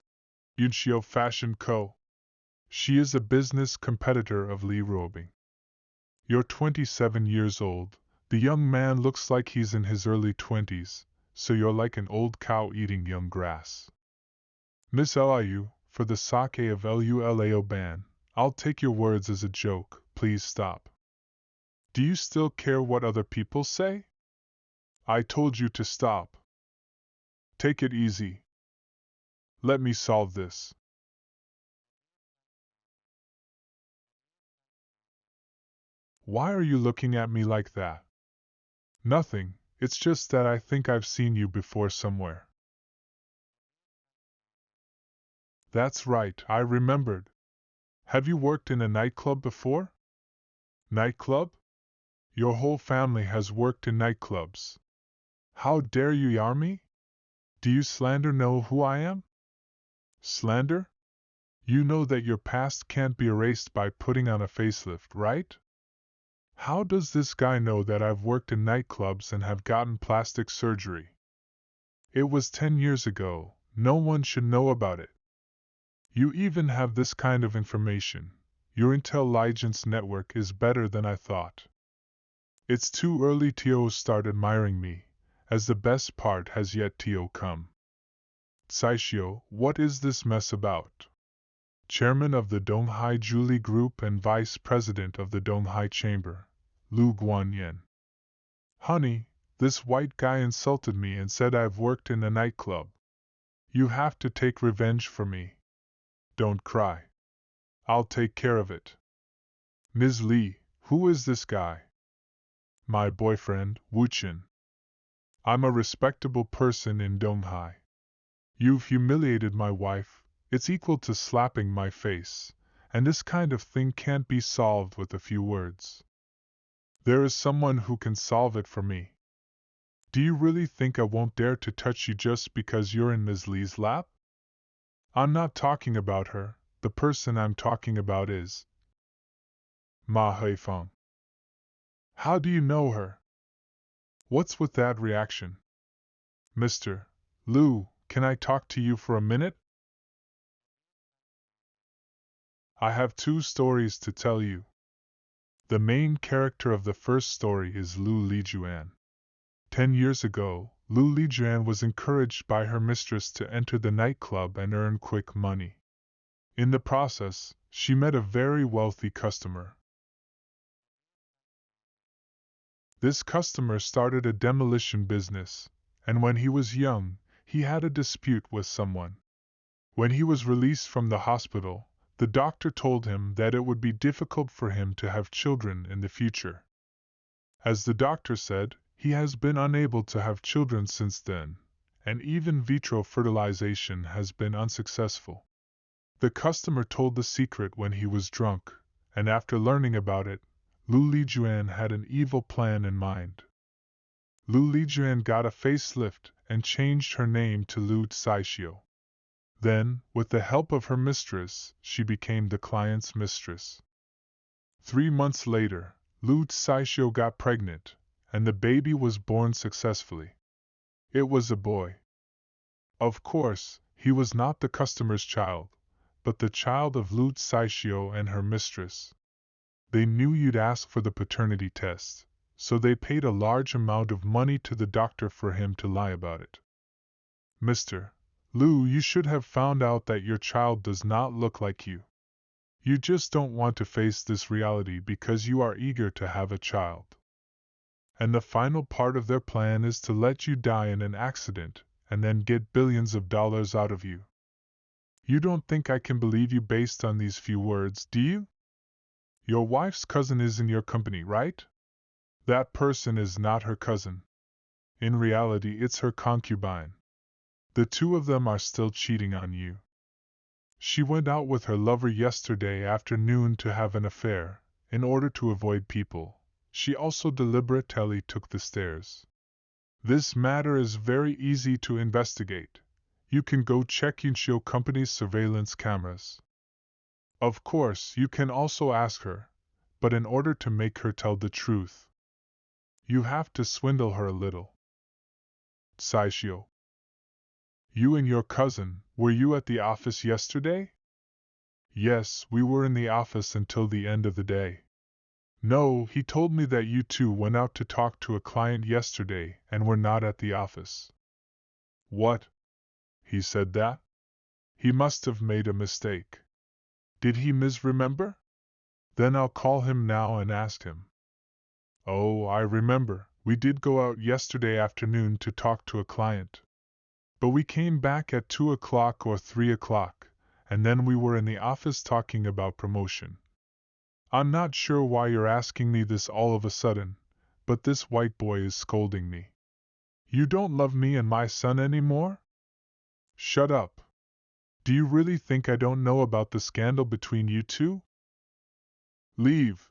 [SPEAKER 1] Yunxiu Fashion Co. She is a business competitor of Li Ruobing. You're 27 years old. The young man looks like he's in his early 20s, so you're like an old cow eating young grass. Miss Liu, for the sake of Lulao ban, I'll take your words as a joke, please stop. Do you still care what other people say? I told you to stop. Take it easy. Let me solve this. Why are you looking at me like that? Nothing, it's just that I think I've seen you before somewhere. That's right, I remembered. Have you worked in a nightclub before? Nightclub? Your whole family has worked in nightclubs. How dare you yar me? Do you know who I am? Slander? You know that your past can't be erased by putting on a facelift, right? How does this guy know that I've worked in nightclubs and have gotten plastic surgery? It was 10 years ago, no one should know about it. You even have this kind of information. Your intelligence network is better than I thought. It's too early to start admiring me, as the best part has yet to come. Saishio, what is this mess about? Chairman of the Donghai Julie Group and Vice President of the Donghai Chamber, Lu Guanyin. Honey, this white guy insulted me and said I've worked in a nightclub. You have to take revenge for me. Don't cry. I'll take care of it. Ms. Lee, who is this guy? My boyfriend, Wuchen. I'm a respectable person in Donghai. You've humiliated my wife, it's equal to slapping my face, and this kind of thing can't be solved with a few words. There is someone who can solve it for me. Do you really think I won't dare to touch you just because you're in Ms. Lee's lap? I'm not talking about her, the person I'm talking about is Ma Heifeng. How do you know her? What's with that reaction? Mr. Lu, can I talk to you for a minute? I have 2 stories to tell you. The main character of the first story is Lu Lijuan. 10 years ago, Lu Lijuan was encouraged by her mistress to enter the nightclub and earn quick money. In the process, she met a very wealthy customer. This customer started a demolition business, and when he was young, he had a dispute with someone. When he was released from the hospital, the doctor told him that it would be difficult for him to have children in the future. As the doctor said, he has been unable to have children since then, and even vitro fertilization has been unsuccessful. The customer told the secret when he was drunk, and after learning about it, Lu Lijuan had an evil plan in mind. Lu Lijuan got a facelift and changed her name to Lu Tsaishio. Then, with the help of her mistress, she became the client's mistress. 3 months later, Lu Tsaishio got pregnant, and the baby was born successfully. It was a boy. Of course, he was not the customer's child, but the child of Lu Tsaishio and her mistress. They knew you'd ask for the paternity test, so they paid a large amount of money to the doctor for him to lie about it. Mr. Liu, you should have found out that your child does not look like you. You just don't want to face this reality because you are eager to have a child. And the final part of their plan is to let you die in an accident and then get billions of dollars out of you. You don't think I can believe you based on these few words, do you? Your wife's cousin is in your company, right? That person is not her cousin. In reality, it's her concubine. The two of them are still cheating on you. She went out with her lover yesterday afternoon to have an affair. In order to avoid people, she also deliberately took the stairs. This matter is very easy to investigate. You can go check Yunshio Company's surveillance cameras. Of course, you can also ask her, but in order to make her tell the truth, you have to swindle her a little. Saishio. You and your cousin, were you at the office yesterday? Yes, we were in the office until the end of the day. No, he told me that you two went out to talk to a client yesterday and were not at the office. What? He said that? He must have made a mistake. Did he misremember? Then I'll call him now and ask him. Oh, I remember, we did go out yesterday afternoon to talk to a client. But we came back at 2 o'clock or 3 o'clock, and then we were in the office talking about promotion. I'm not sure why you're asking me this all of a sudden, but this white boy is scolding me. You don't love me and my son anymore? Shut up. Do you really think I don't know about the scandal between you two? Leave.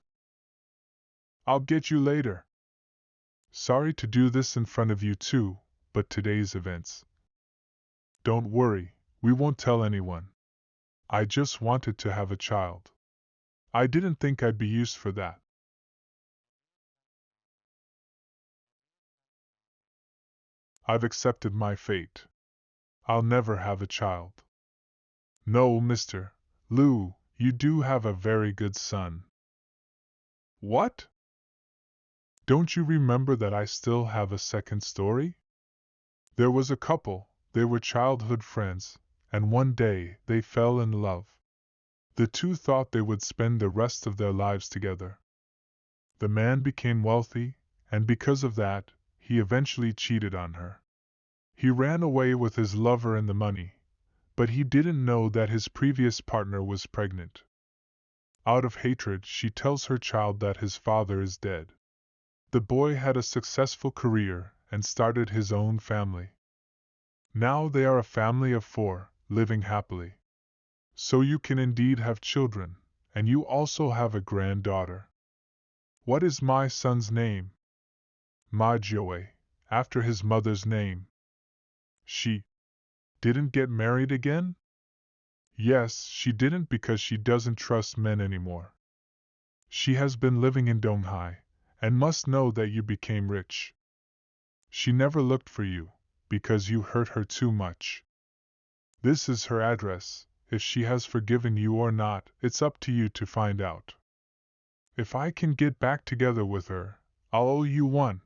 [SPEAKER 1] I'll get you later. Sorry to do this in front of you too, but today's events. Don't worry, we won't tell anyone. I just wanted to have a child. I didn't think I'd be used for that. I've accepted my fate. I'll never have a child. No, Mr. Liu, you do have a very good son. What? Don't you remember that I still have a second story? There was a couple, they were childhood friends, and one day they fell in love. The two thought they would spend the rest of their lives together. The man became wealthy, and because of that, he eventually cheated on her. He ran away with his lover and the money, but he didn't know that his previous partner was pregnant. Out of hatred, she tells her child that his father is dead. The boy had a successful career and started his own family. Now they are a family of 4, living happily. So you can indeed have children, and you also have a granddaughter. What is my son's name? Majioe, after his mother's name. She didn't get married again? Yes, she didn't because she doesn't trust men anymore. She has been living in Donghai, and must know that you became rich. She never looked for you, because you hurt her too much. This is her address. If she has forgiven you or not, it's up to you to find out. If I can get back together with her, I'll owe you one.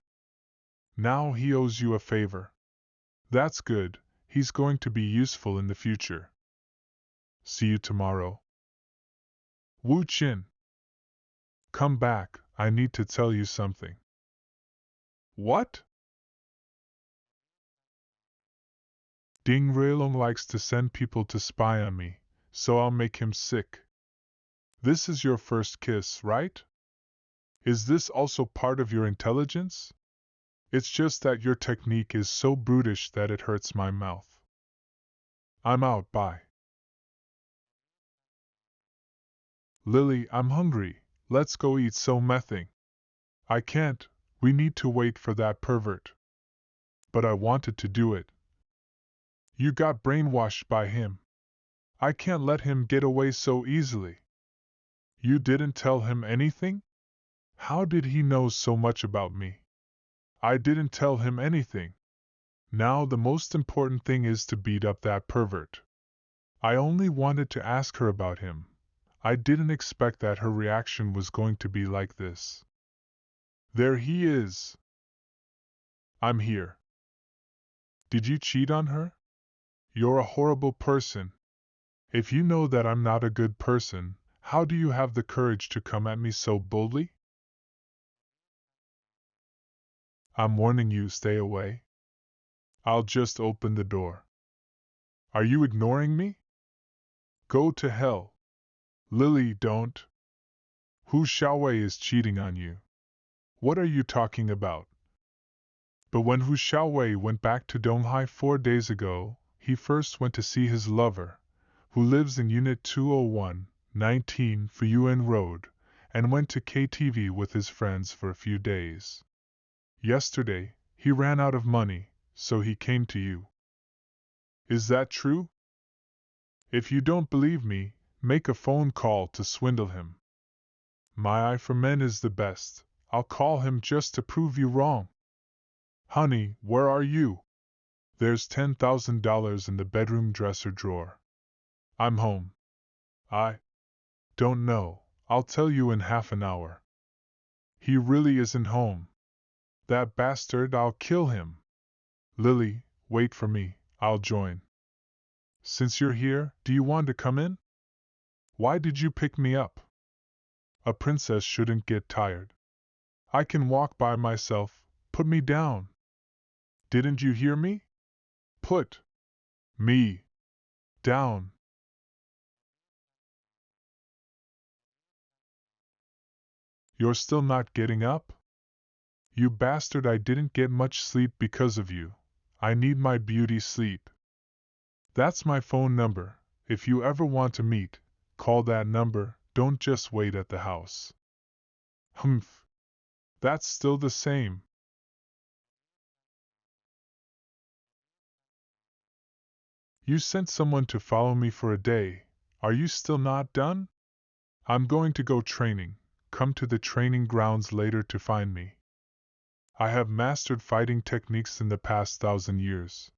[SPEAKER 1] Now he owes you a favor. That's good, he's going to be useful in the future. See you tomorrow. Wu Qin. Come back, I need to tell you something. What? Ding Ruilong likes to send people to spy on me, so I'll make him sick. This is your first kiss, right? Is this also part of your intelligence? It's just that your technique is so brutish that it hurts my mouth. I'm out, bye. Lily, I'm hungry, let's go eat something. I can't, we need to wait for that pervert. But I wanted to do it. You got brainwashed by him. I can't let him get away so easily. You didn't tell him anything? How did he know so much about me? I didn't tell him anything. Now the most important thing is to beat up that pervert. I only wanted to ask her about him. I didn't expect that her reaction was going to be like this. There he is. I'm here. Did you cheat on her? You're a horrible person. If you know that I'm not a good person, how do you have the courage to come at me so boldly? I'm warning you, stay away. I'll just open the door. Are you ignoring me? Go to hell. Lily, don't. Hu Xiaowei is cheating on you. What are you talking about? But when Hu Xiaowei went back to Donghai 4 days ago, he first went to see his lover, who lives in Unit 201, 19 Fuyuan Road, and went to KTV with his friends for a few days. Yesterday, he ran out of money, so he came to you. Is that true? If you don't believe me, make a phone call to swindle him. My eye for men is the best. I'll call him just to prove you wrong. Honey, where are you? There's $10,000 in the bedroom dresser drawer. I'm home. I don't know. I'll tell you in half an hour. He really isn't home. That bastard, I'll kill him. Lily, wait for me, I'll join. Since you're here, do you want to come in? Why did you pick me up? A princess shouldn't get tired. I can walk by myself. Put me down. Didn't you hear me? Put me down. You're still not getting up? You bastard, I didn't get much sleep because of you. I need my beauty sleep. That's my phone number. If you ever want to meet, call that number, don't just wait at the house. Humph. That's still the same. You sent someone to follow me for a day. Are you still not done? I'm going to go training. Come to the training grounds later to find me. I have mastered fighting techniques in the past 1,000 years.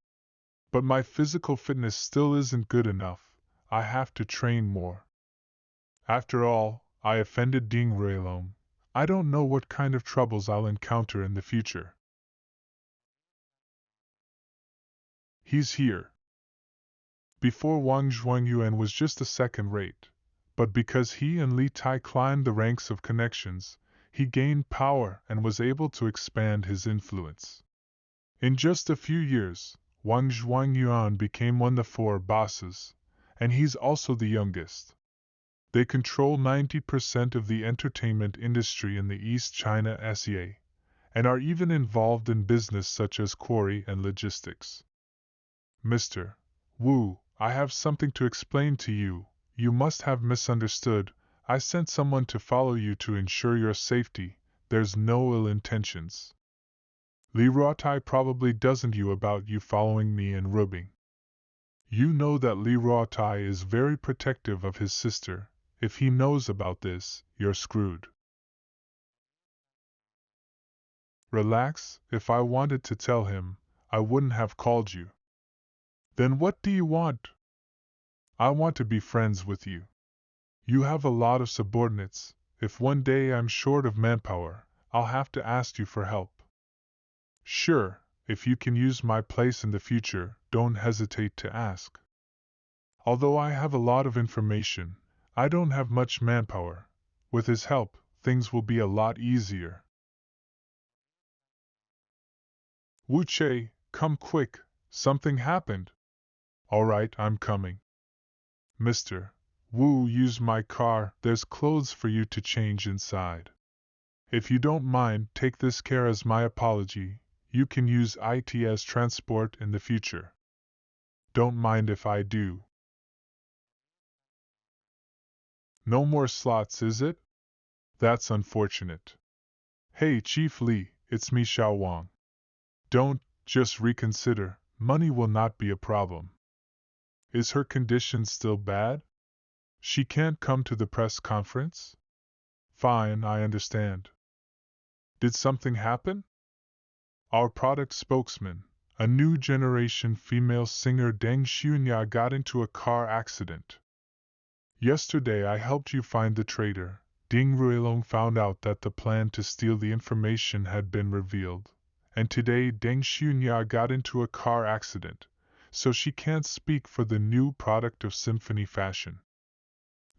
[SPEAKER 1] But my physical fitness still isn't good enough. I have to train more. After all, I offended Ding Ruilong. I don't know what kind of troubles I'll encounter in the future. He's here. Before Wang Zhuangyuan was just a second rate, but because he and Li Tai climbed the ranks of connections, he gained power and was able to expand his influence. In just a few years, Wang Zhuangyuan became one of the 4 bosses, and he's also the youngest. They control 90% of the entertainment industry in the East China SEA, and are even involved in business such as quarry and logistics. Mr. Wu, I have something to explain to you. You must have misunderstood. I sent someone to follow you to ensure your safety. There's no ill intentions. Li Ruotai probably doesn't know about you following me and rubbing. You know that Li Ruotai is very protective of his sister. If he knows about this, you're screwed. Relax, if I wanted to tell him, I wouldn't have called you. Then what do you want? I want to be friends with you. You have a lot of subordinates. If one day I'm short of manpower, I'll have to ask you for help. Sure, if you can use my place in the future, don't hesitate to ask. Although I have a lot of information, I don't have much manpower. With his help, things will be a lot easier. Wu Che, come quick, something happened. Alright, I'm coming. Mr. Wu, use my car, there's clothes for you to change inside. If you don't mind, take this care as my apology. You can use it as transport in the future. Don't mind if I do. No more slots, is it? That's unfortunate. Hey, Chief Li, it's me, Xiao Wang. Don't, just reconsider, money will not be a problem. Is her condition still bad? She can't come to the press conference? Fine, I understand. Did something happen? Our product spokesman, a new generation female singer Deng Xunya, got into a car accident. Yesterday I helped you find the traitor. Ding Ruilong found out that the plan to steal the information had been revealed. And today Deng Xunya got into a car accident, so she can't speak for the new product of Symphony Fashion.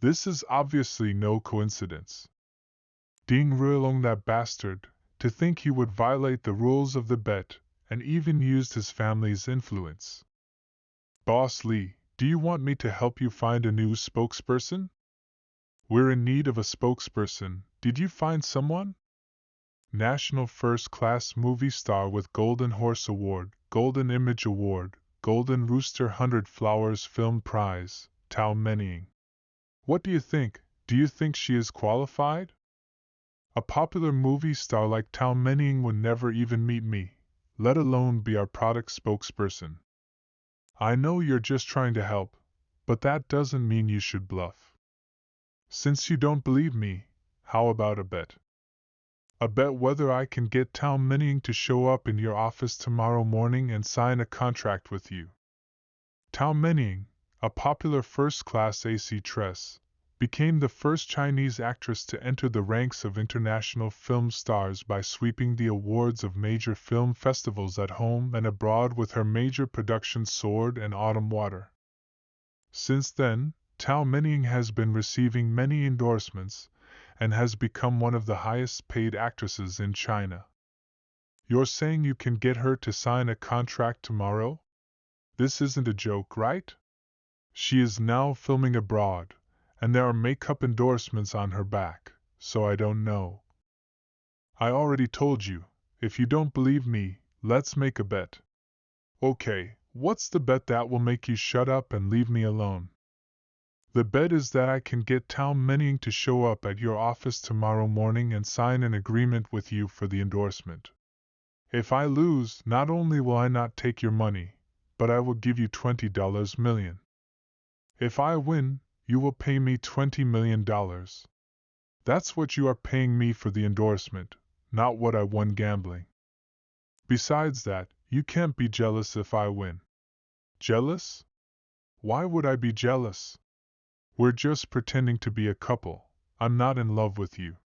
[SPEAKER 1] This is obviously no coincidence. Ding Ruilong, that bastard, to think he would violate the rules of the bet, and even used his family's influence. Boss Lee, do you want me to help you find a new spokesperson? We're in need of a spokesperson. Did you find someone? National First Class Movie Star with Golden Horse Award, Golden Image Award, Golden Rooster 100 Flowers Film Prize, Tao Menying. What do you think? Do you think she is qualified? A popular movie star like Tao Menying would never even meet me, let alone be our product spokesperson. I know you're just trying to help, but that doesn't mean you should bluff. Since you don't believe me, how about a bet? A bet whether I can get Tao Menying to show up in your office tomorrow morning and sign a contract with you. Tao Menying, a popular first-class actress, became the first Chinese actress to enter the ranks of international film stars by sweeping the awards of major film festivals at home and abroad with her major productions Sword and Autumn Water. Since then, Tao Menying has been receiving many endorsements and has become one of the highest-paid actresses in China. You're saying you can get her to sign a contract tomorrow? This isn't a joke, right? She is now filming abroad, and there are makeup endorsements on her back, so I don't know. I already told you, if you don't believe me, let's make a bet. Okay, what's the bet that will make you shut up and leave me alone? The bet is that I can get Tao Menying to show up at your office tomorrow morning and sign an agreement with you for the endorsement. If I lose, not only will I not take your money, but I will give you $20 million. If I win, you will pay me $20 million. That's what you are paying me for the endorsement, not what I won gambling. Besides that, you can't be jealous if I win. Jealous? Why would I be jealous? We're just pretending to be a couple. I'm not in love with you.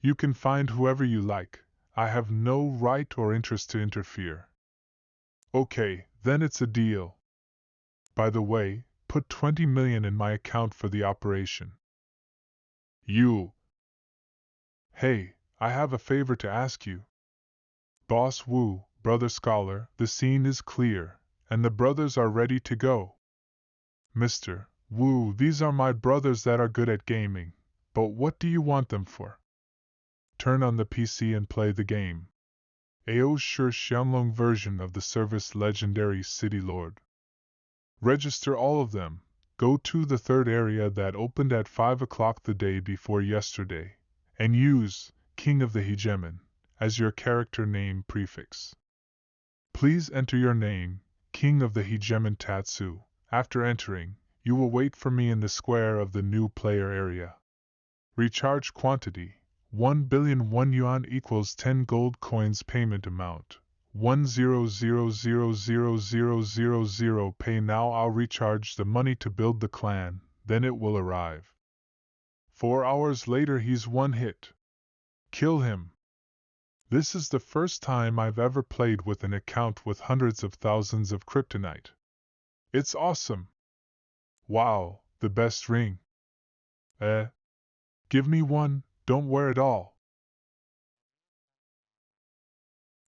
[SPEAKER 1] You can find whoever you like. I have no right or interest to interfere. Okay, then it's a deal. By the way, put 20 million in my account for the operation. You. Hey, I have a favor to ask you. Boss Wu, brother scholar, the scene is clear, and the brothers are ready to go. Mr. Wu, these are my brothers that are good at gaming, but what do you want them for? Turn on the PC and play the game. AO Shi Xianglong version of the service Legendary City Lord. Register all of them. Go to the third area that opened at 5 o'clock the day before yesterday, and use King of the Hegemon as your character name prefix. Please enter your name, King of the Hegemon Tatsu. After entering, you will wait for me in the square of the new player area. Recharge quantity, 1 billion yuan equals 10 gold coins. Payment amount, 1000000. Pay now. I'll recharge the money to build the clan, then it will arrive. 4 hours later he's one hit. Kill him. This is the first time I've ever played with an account with hundreds of thousands of kryptonite. It's awesome. Wow, the best ring. Give me one, don't wear it all.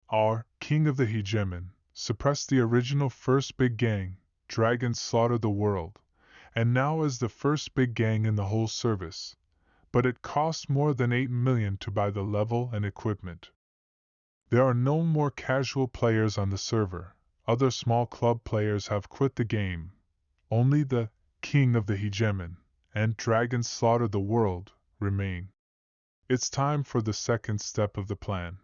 [SPEAKER 1] Our King of the Hegemon suppressed the original first big gang, Dragons slaughtered the world, and now is the first big gang in the whole service, but it costs more than 8 million to buy the level and equipment. There are no more casual players on the server, other small club players have quit the game, only the King of the Hegemon and Dragons slaughtered the world remain. It's time for the second step of the plan.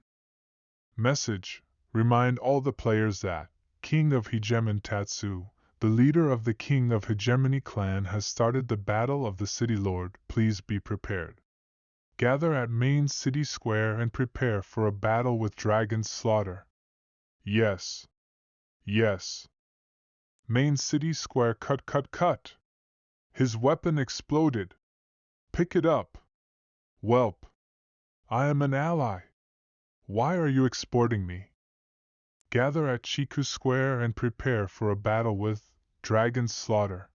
[SPEAKER 1] Message: remind all the players that King of Hegemon Tatsu, the leader of the King of Hegemony clan, has started the Battle of the City Lord. Please be prepared. Gather at Main City Square and prepare for a battle with Dragon's Slaughter. Yes. Yes. Main City Square. Cut. His weapon exploded. Pick it up. Whelp. I am an ally. Why are you exporting me? Gather at Chiku Square and prepare for a battle with Dragon Slaughter.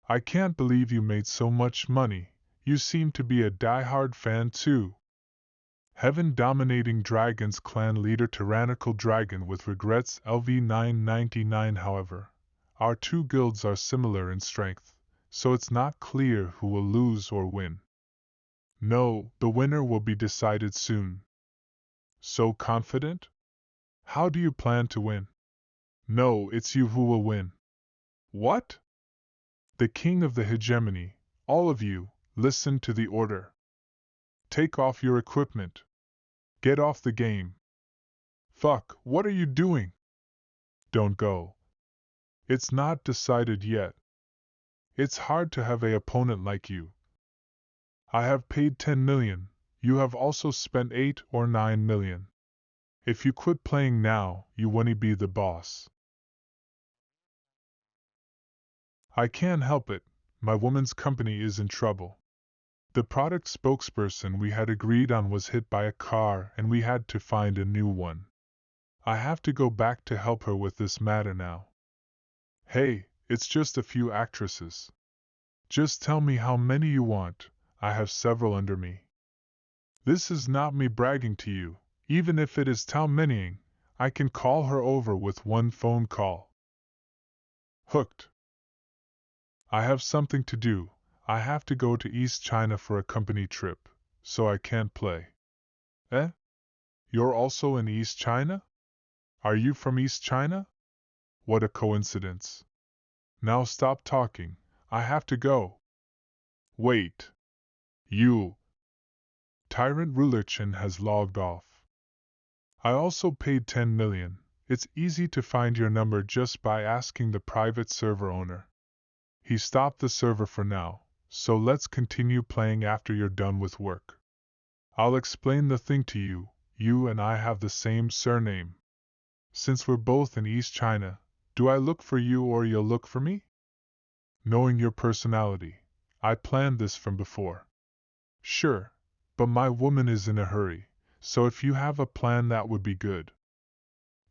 [SPEAKER 1] I can't believe you made so much money. You seem to be a die-hard fan too. Heaven-dominating Dragons clan leader Tyrannical Dragon with regrets LV999. However, our two guilds are similar in strength, so it's not clear who will lose or win. No, the winner will be decided soon. So confident? How do you plan to win? No, it's you who will win. What? The king of the hegemony, all of you, listen to the order. Take off your equipment. Get off the game. Fuck, what are you doing? Don't go. It's not decided yet. It's hard to have an opponent like you. I have paid 10 million, you have also spent 8 or 9 million. If you quit playing now, you won't be the boss. I can't help it, my woman's company is in trouble. The product spokesperson we had agreed on was hit by a car and we had to find a new one. I have to go back to help her with this matter now. Hey, it's just a few actresses. Just tell me how many you want, I have several under me. This is not me bragging to you, even if it is Tao manying, I can call her over with one phone call. Hooked. I have something to do, I have to go to East China for a company trip, so I can't play. Eh? You're also in East China? Are you from East China? What a coincidence. Now stop talking, I have to go. Wait. You. Tyrant Ruler Chen has logged off. I also paid 10 million. It's easy to find your number just by asking the private server owner. He stopped the server for now, so let's continue playing after you're done with work. I'll explain the thing to you, you and I have the same surname. Since we're both in East China, do I look for you or you'll look for me? Knowing your personality, I planned this from before. Sure, but my woman is in a hurry, so if you have a plan that would be good.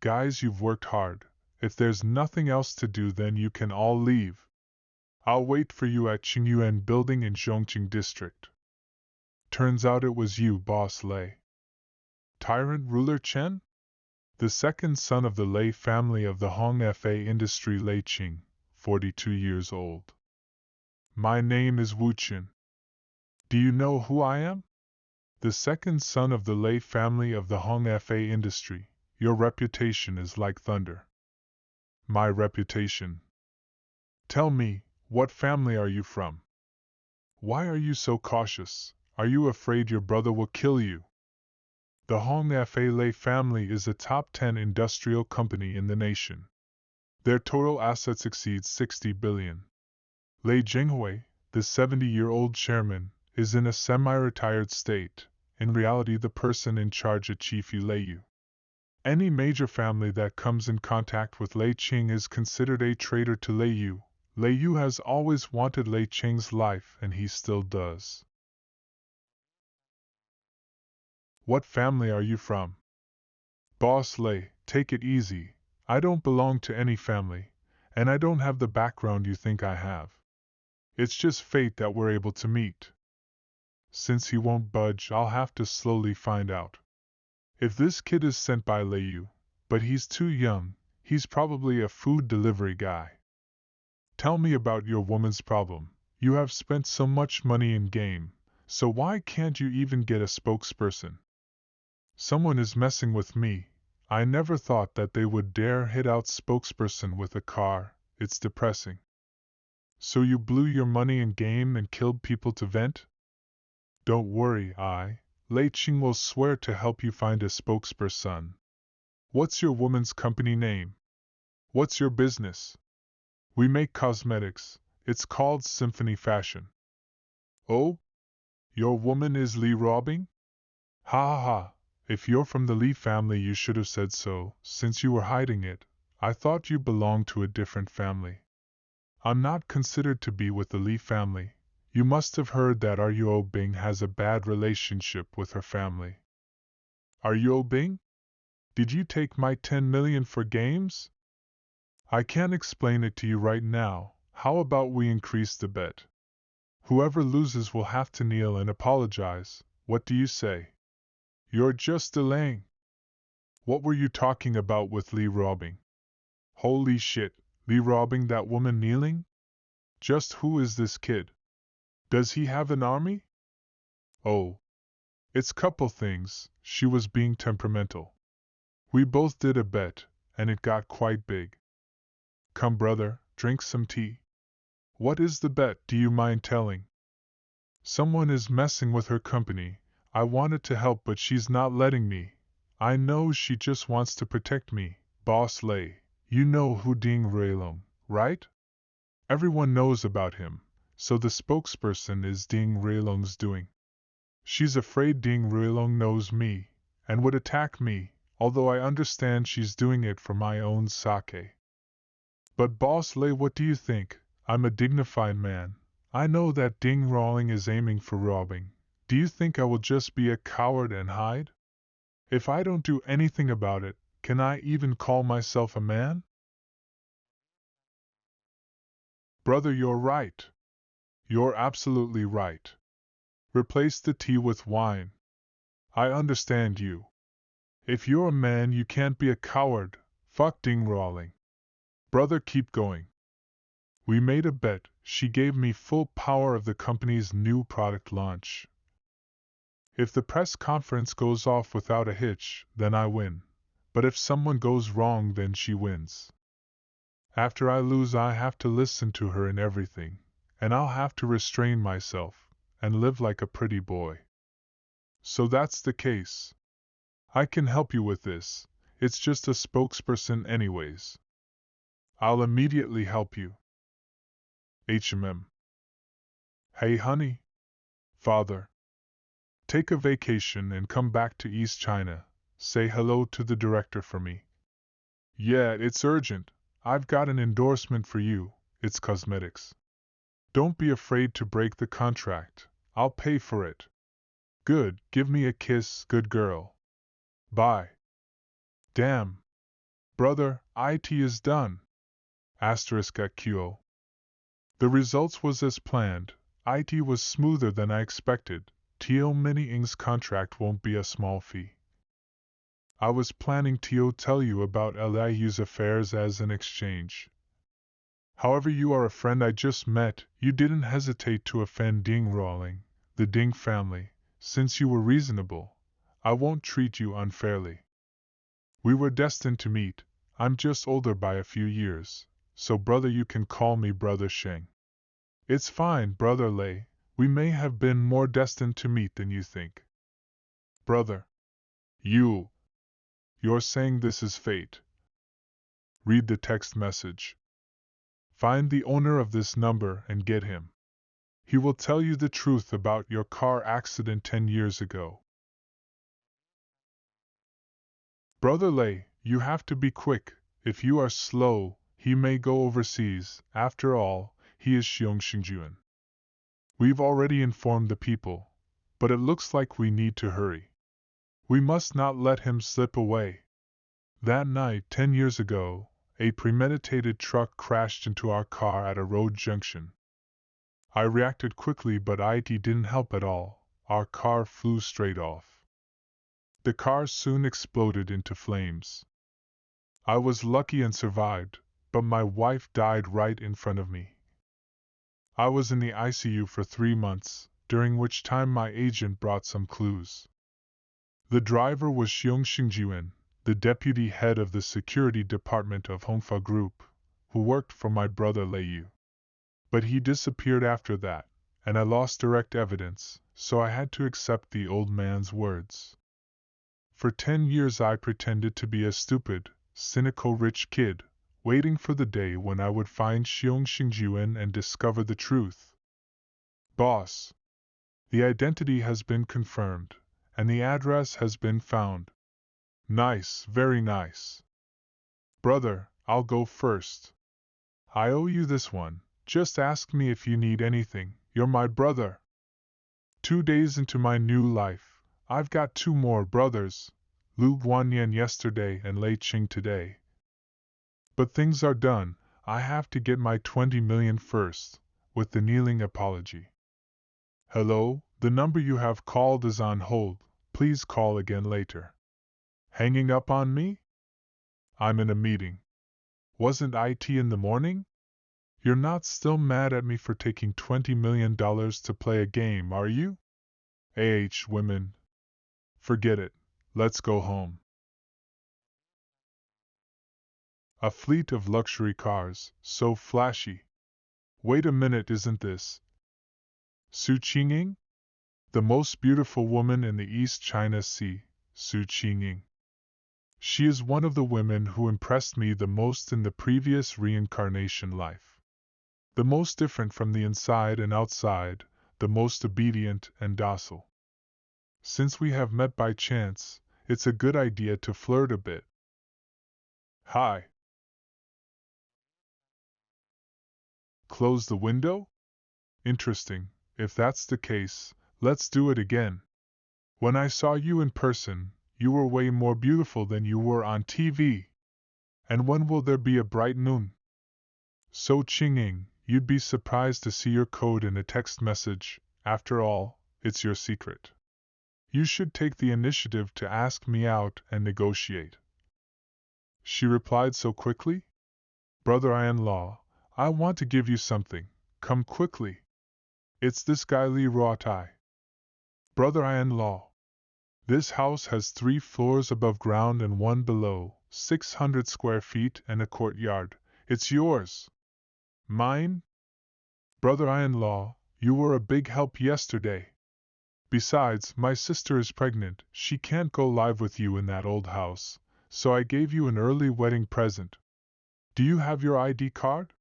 [SPEAKER 1] Guys, you've worked hard. If there's nothing else to do, then you can all leave. I'll wait for you at Qingyuan Building in Zhongqing District. Turns out it was you, Boss Lei. Tyrant Ruler Chen? The second son of the Lei family of the Hong Fa industry, Lei Qing, 42 years old. My name is Wu Qin. Do you know who I am? The second son of the Lei family of the Hong Fa industry. Your reputation is like thunder. My reputation. Tell me, what family are you from? Why are you so cautious? Are you afraid your brother will kill you? The Hong Fa Lei family is a top 10 industrial company in the nation. Their total assets exceed 60 billion. Lei Jinghui, the 70-year-old chairman, is in a semi-retired state, in reality the person in charge of Chief Leiyu. Any major family that comes in contact with Lei Qing is considered a traitor to Leiyu. Leiyu has always wanted Lei Qing's life and he still does. What family are you from? Boss Lei, take it easy. I don't belong to any family, and I don't have the background you think I have. It's just fate that we're able to meet. Since he won't budge, I'll have to slowly find out. If this kid is sent by Leiyu, but he's too young, he's probably a food delivery guy. Tell me about your woman's problem. You have spent so much money in game, so why can't you even get a spokesperson? Someone is messing with me. I never thought that they would dare hit out spokesperson with a car. It's depressing. So you blew your money in game and killed people to vent? Don't worry, Lei Qing will swear to help you find a spokesperson. What's your woman's company name? What's your business? We make cosmetics. It's called Symphony Fashion. Oh? Your woman is Li robbing? Ha ha ha. If you're from the Li family you should have said so, since you were hiding it. I thought you belonged to a different family. I'm not considered to be with the Li family. You must have heard that Aryo Bing has a bad relationship with her family. Aryo Bing? Did you take my 10 million for games? I can't explain it to you right now. How about we increase the bet? Whoever loses will have to kneel and apologize. What do you say? You're just delaying. What were you talking about with Lee robbing? Holy shit, Lee robbing that woman kneeling? Just who is this kid? Does he have an army? Oh, it's couple things. She was being temperamental. We both did a bet, and it got quite big. Come brother, drink some tea. What is the bet, do you mind telling? Someone is messing with her company. I wanted to help but she's not letting me. I know she just wants to protect me. Boss Lei, you know who Ding Ruilong, right? Everyone knows about him, so the spokesperson is Ding Ruilong's doing. She's afraid Ding Ruilong knows me, and would attack me, although I understand she's doing it for my own sake. But Boss Lei, what do you think? I'm a dignified man. I know that Ding Ruilong is aiming for robbing. Do you think I will just be a coward and hide? If I don't do anything about it, can I even call myself a man? Brother, you're right. You're absolutely right. Replace the tea with wine. I understand you. If you're a man, you can't be a coward. Fuck Ding Ruilong. Brother, keep going. We made a bet. She gave me full power of the company's new product launch. If the press conference goes off without a hitch, then I win. But if someone goes wrong, then she wins. After I lose, I have to listen to her in everything, and I'll have to restrain myself, and live like a pretty boy. So that's the case. I can help you with this, it's just a spokesperson anyways. I'll immediately help you. Hey honey. Father. Take a vacation and come back to East China. Say hello to the director for me. Yeah, it's urgent. I've got an endorsement for you. It's cosmetics. Don't be afraid to break the contract. I'll pay for it. Good, give me a kiss, good girl. Bye. Damn. Brother, IT is done. Asterisk at QO. The results was as planned. IT was smoother than I expected. Tio Mini Ing's contract won't be a small fee. I was planning to tell you about LIU's affairs as an exchange. However, you are a friend I just met. You didn't hesitate to offend Ding Ruilong, the Ding family. Since you were reasonable, I won't treat you unfairly. We were destined to meet. I'm just older by a few years, so brother, you can call me Brother Sheng. It's fine, Brother Lei. We may have been more destined to meet than you think. Brother. You're saying this is fate. Read the text message. Find the owner of this number and get him. He will tell you the truth about your car accident 10 years ago. Brother Lei, you have to be quick. If you are slow, he may go overseas. After all, he is Xiong Xingjuan. We've already informed the people, but it looks like we need to hurry. We must not let him slip away. That night, 10 years ago, a premeditated truck crashed into our car at a road junction. I reacted quickly, but it didn't help at all. Our car flew straight off. The car soon exploded into flames. I was lucky and survived, but my wife died right in front of me. I was in the ICU for 3 months, during which time my agent brought some clues. The driver was Xiong Xingjuan, the deputy head of the security department of Hongfa Group, who worked for my brother Leiyu. But he disappeared after that, and I lost direct evidence, so I had to accept the old man's words. For 10 years I pretended to be a stupid, cynical rich kid, waiting for the day when I would find Xiong Xingjuan and discover the truth. Boss. The identity has been confirmed, and the address has been found. Nice, very nice. Brother, I'll go first. I owe you this one. Just ask me if you need anything, you're my brother. 2 days into my new life, I've got two more brothers, Lu Guanyan yesterday and Lei Qing today. But things are done, I have to get my 20 million first, with the kneeling apology. Hello, the number you have called is on hold, please call again later. Hanging up on me? I'm in a meeting. Wasn't IT in the morning? You're not still mad at me for taking $20 million to play a game, are you? Women. Forget it, let's go home. A fleet of luxury cars, so flashy. Wait a minute, isn't this Su Qingying? The most beautiful woman in the East China Sea, Su Qingying. She is one of the women who impressed me the most in the previous reincarnation life. The most different from the inside and outside, the most obedient and docile. Since we have met by chance, it's a good idea to flirt a bit. Hi. Close the window? Interesting. If that's the case, let's do it again. When I saw you in person, you were way more beautiful than you were on TV. And when will there be a bright noon? So Qingying, you'd be surprised to see your code in a text message. After all, it's your secret. You should take the initiative to ask me out and negotiate. She replied so quickly. Brother-in-law, I want to give you something. Come quickly. It's this guy Li Ruotai. Brother-in-law. This house has 3 floors above ground and 1 below, 600 square feet and a courtyard. It's yours. Mine? Brother-in-law, you were a big help yesterday. Besides, my sister is pregnant, she can't go live with you in that old house, so I gave you an early wedding present. Do you have your ID card?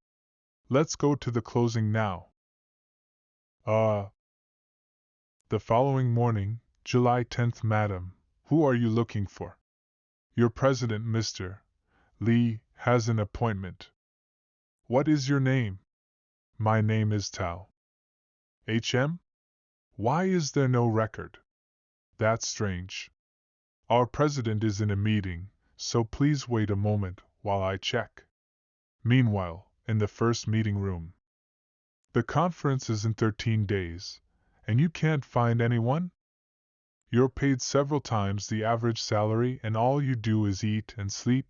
[SPEAKER 1] Let's go to the closing now. The following morning, July 10th, Madam, who are you looking for? Your president, Mr. Li, has an appointment. What is your name? My name is Tao. HM? Why is there no record? That's strange. Our president is in a meeting, so please wait a moment while I check. Meanwhile, in the first meeting room. The conference is in 13 days, and you can't find anyone? You're paid several times the average salary and all you do is eat and sleep?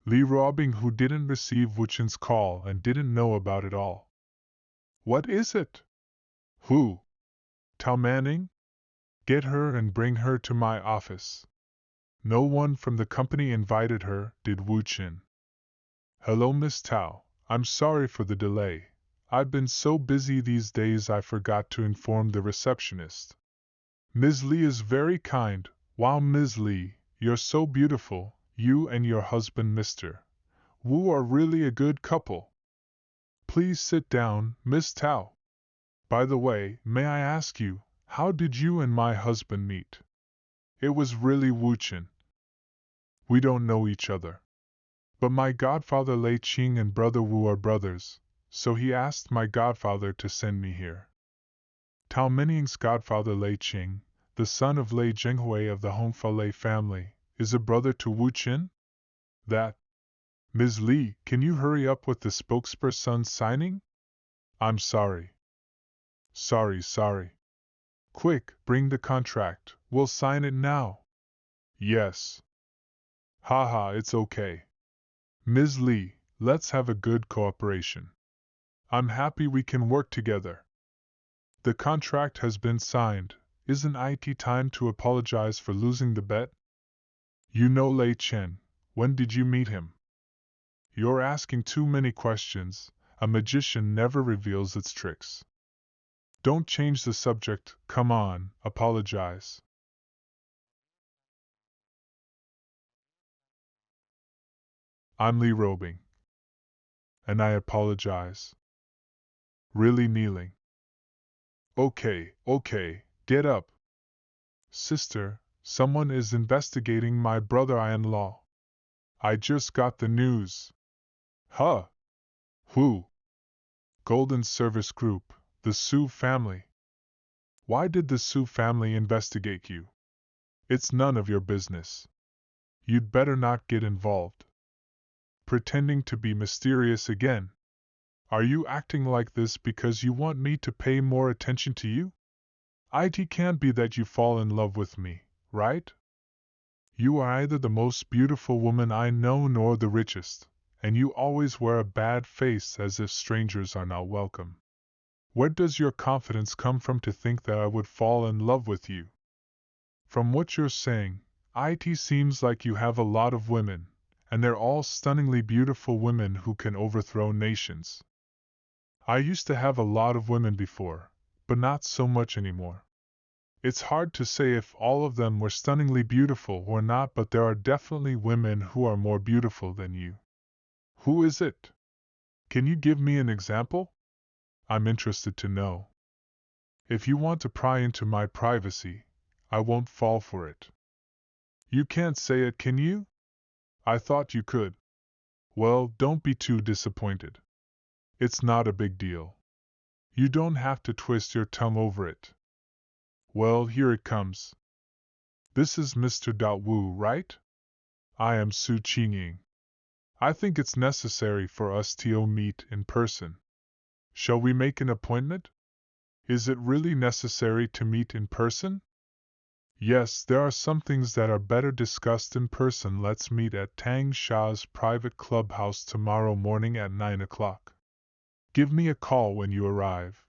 [SPEAKER 1] Li Ruobing, who didn't receive Wu Chen's call and didn't know about it all. What is it? Who? Tao Manning? Get her and bring her to my office. No one from the company invited her, did Wu Chen. Hello, Miss Tao. I'm sorry for the delay. I've been so busy these days I forgot to inform the receptionist. Ms. Li is very kind. Wow, Ms. Li, you're so beautiful. You and your husband, Mr. Wu, are really a good couple. Please sit down, Miss Tao. By the way, may I ask you, how did you and my husband meet? It was really Wu Chen. We don't know each other. But my godfather Lei Qing and brother Wu are brothers, so he asked my godfather to send me here. Tao Mening's godfather Lei Qing, the son of Lei Zhenghui of the Hongfa Lei family, is a brother to Wu Chen? That. Ms. Li, can you hurry up with the spokesperson signing? I'm sorry. Sorry. Quick, bring the contract, we'll sign it now. Yes. Haha, it's okay. Ms. Li, let's have a good cooperation. I'm happy we can work together. The contract has been signed. Isn't it time to apologize for losing the bet? You know Lei Chen. When did you meet him? You're asking too many questions. A magician never reveals its tricks. Don't change the subject, come on, apologize. I'm Li Ruobing. And I apologize. Really kneeling. Okay, get up. Sister, someone is investigating my brother-in-law. I just got the news. Huh? Who? Golden Service Group, the Su family. Why did the Su family investigate you? It's none of your business. You'd better not get involved. Pretending to be mysterious again. Are you acting like this because you want me to pay more attention to you? It can't be that you fall in love with me, right? You are either the most beautiful woman I know nor the richest, and you always wear a bad face as if strangers are not welcome. Where does your confidence come from to think that I would fall in love with you? From what you're saying, it seems like you have a lot of women, and they're all stunningly beautiful women who can overthrow nations. I used to have a lot of women before, but not so much anymore. It's hard to say if all of them were stunningly beautiful or not, but there are definitely women who are more beautiful than you. Who is it? Can you give me an example? I'm interested to know. If you want to pry into my privacy, I won't fall for it. You can't say it, can you? I thought you could. Well, don't be too disappointed. It's not a big deal. You don't have to twist your tongue over it. Well, here it comes. This is Mr. Wu, right? I am Su Qingying. I think it's necessary for us to meet in person. Shall we make an appointment? Is it really necessary to meet in person? Yes, there are some things that are better discussed in person. Let's meet at Tang Sha's private clubhouse tomorrow morning at 9 o'clock. Give me a call when you arrive.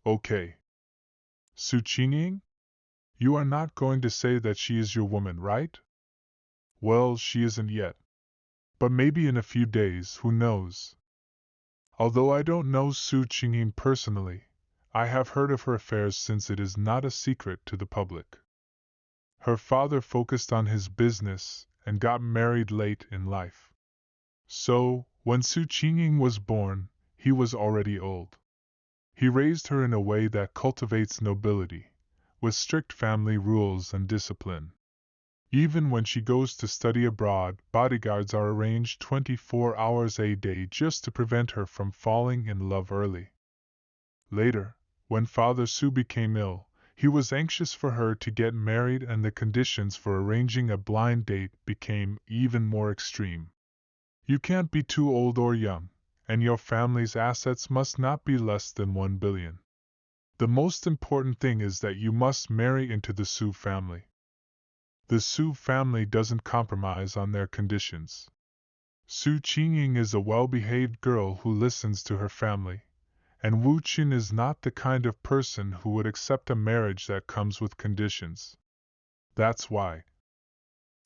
[SPEAKER 1] Okay. Su Qingying? You are not going to say that she is your woman, right? Well, she isn't yet. But maybe in a few days, who knows? Although I don't know Su Qingying personally, I have heard of her affairs since it is not a secret to the public. Her father focused on his business and got married late in life. So, when Su Qingying was born, he was already old. He raised her in a way that cultivates nobility, with strict family rules and discipline. Even when she goes to study abroad, bodyguards are arranged 24 hours a day just to prevent her from falling in love early. Later, when Father Su became ill, he was anxious for her to get married, and the conditions for arranging a blind date became even more extreme. You can't be too old or young, and your family's assets must not be less than 1 billion. The most important thing is that you must marry into the Su family. The Su family doesn't compromise on their conditions. Su Qingying is a well-behaved girl who listens to her family, and Wu Qin is not the kind of person who would accept a marriage that comes with conditions. That's why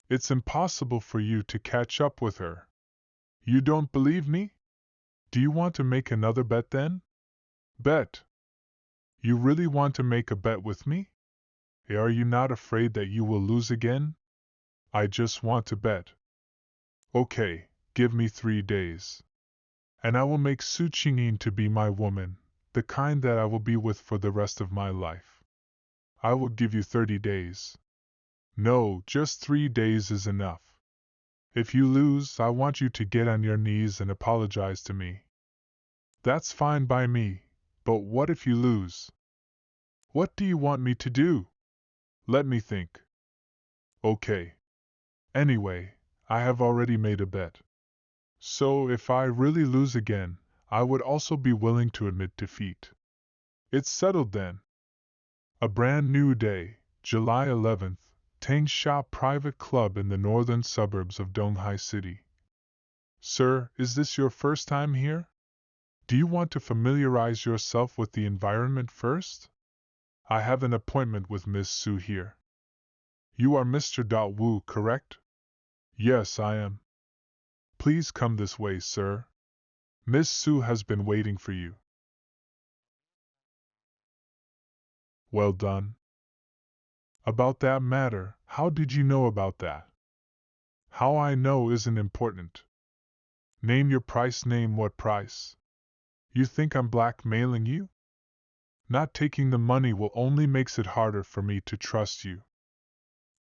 [SPEAKER 1] it's impossible for you to catch up with her. You don't believe me? Do you want to make another bet then? Bet? You really want to make a bet with me? Are you not afraid that you will lose again? I just want to bet. Okay, give me 3 days. And I will make Su Qingying to be my woman, the kind that I will be with for the rest of my life. I will give you 30 days. No, just 3 days is enough. If you lose, I want you to get on your knees and apologize to me. That's fine by me, but what if you lose? What do you want me to do? Let me think. Okay. Anyway, I have already made a bet. So if I really lose again, I would also be willing to admit defeat. It's settled then. A brand new day, July 11th, Tangsha Private Club in the northern suburbs of Donghai City. Sir, is this your first time here? Do you want to familiarize yourself with the environment first? I have an appointment with Miss Su here. You are Mr. Wu, correct? Yes, I am. Please come this way, sir. Miss Su has been waiting for you. Well done. About that matter, how did you know about that? How I know isn't important. Name your price, name what price. You think I'm blackmailing you? Not taking the money will only makes it harder for me to trust you.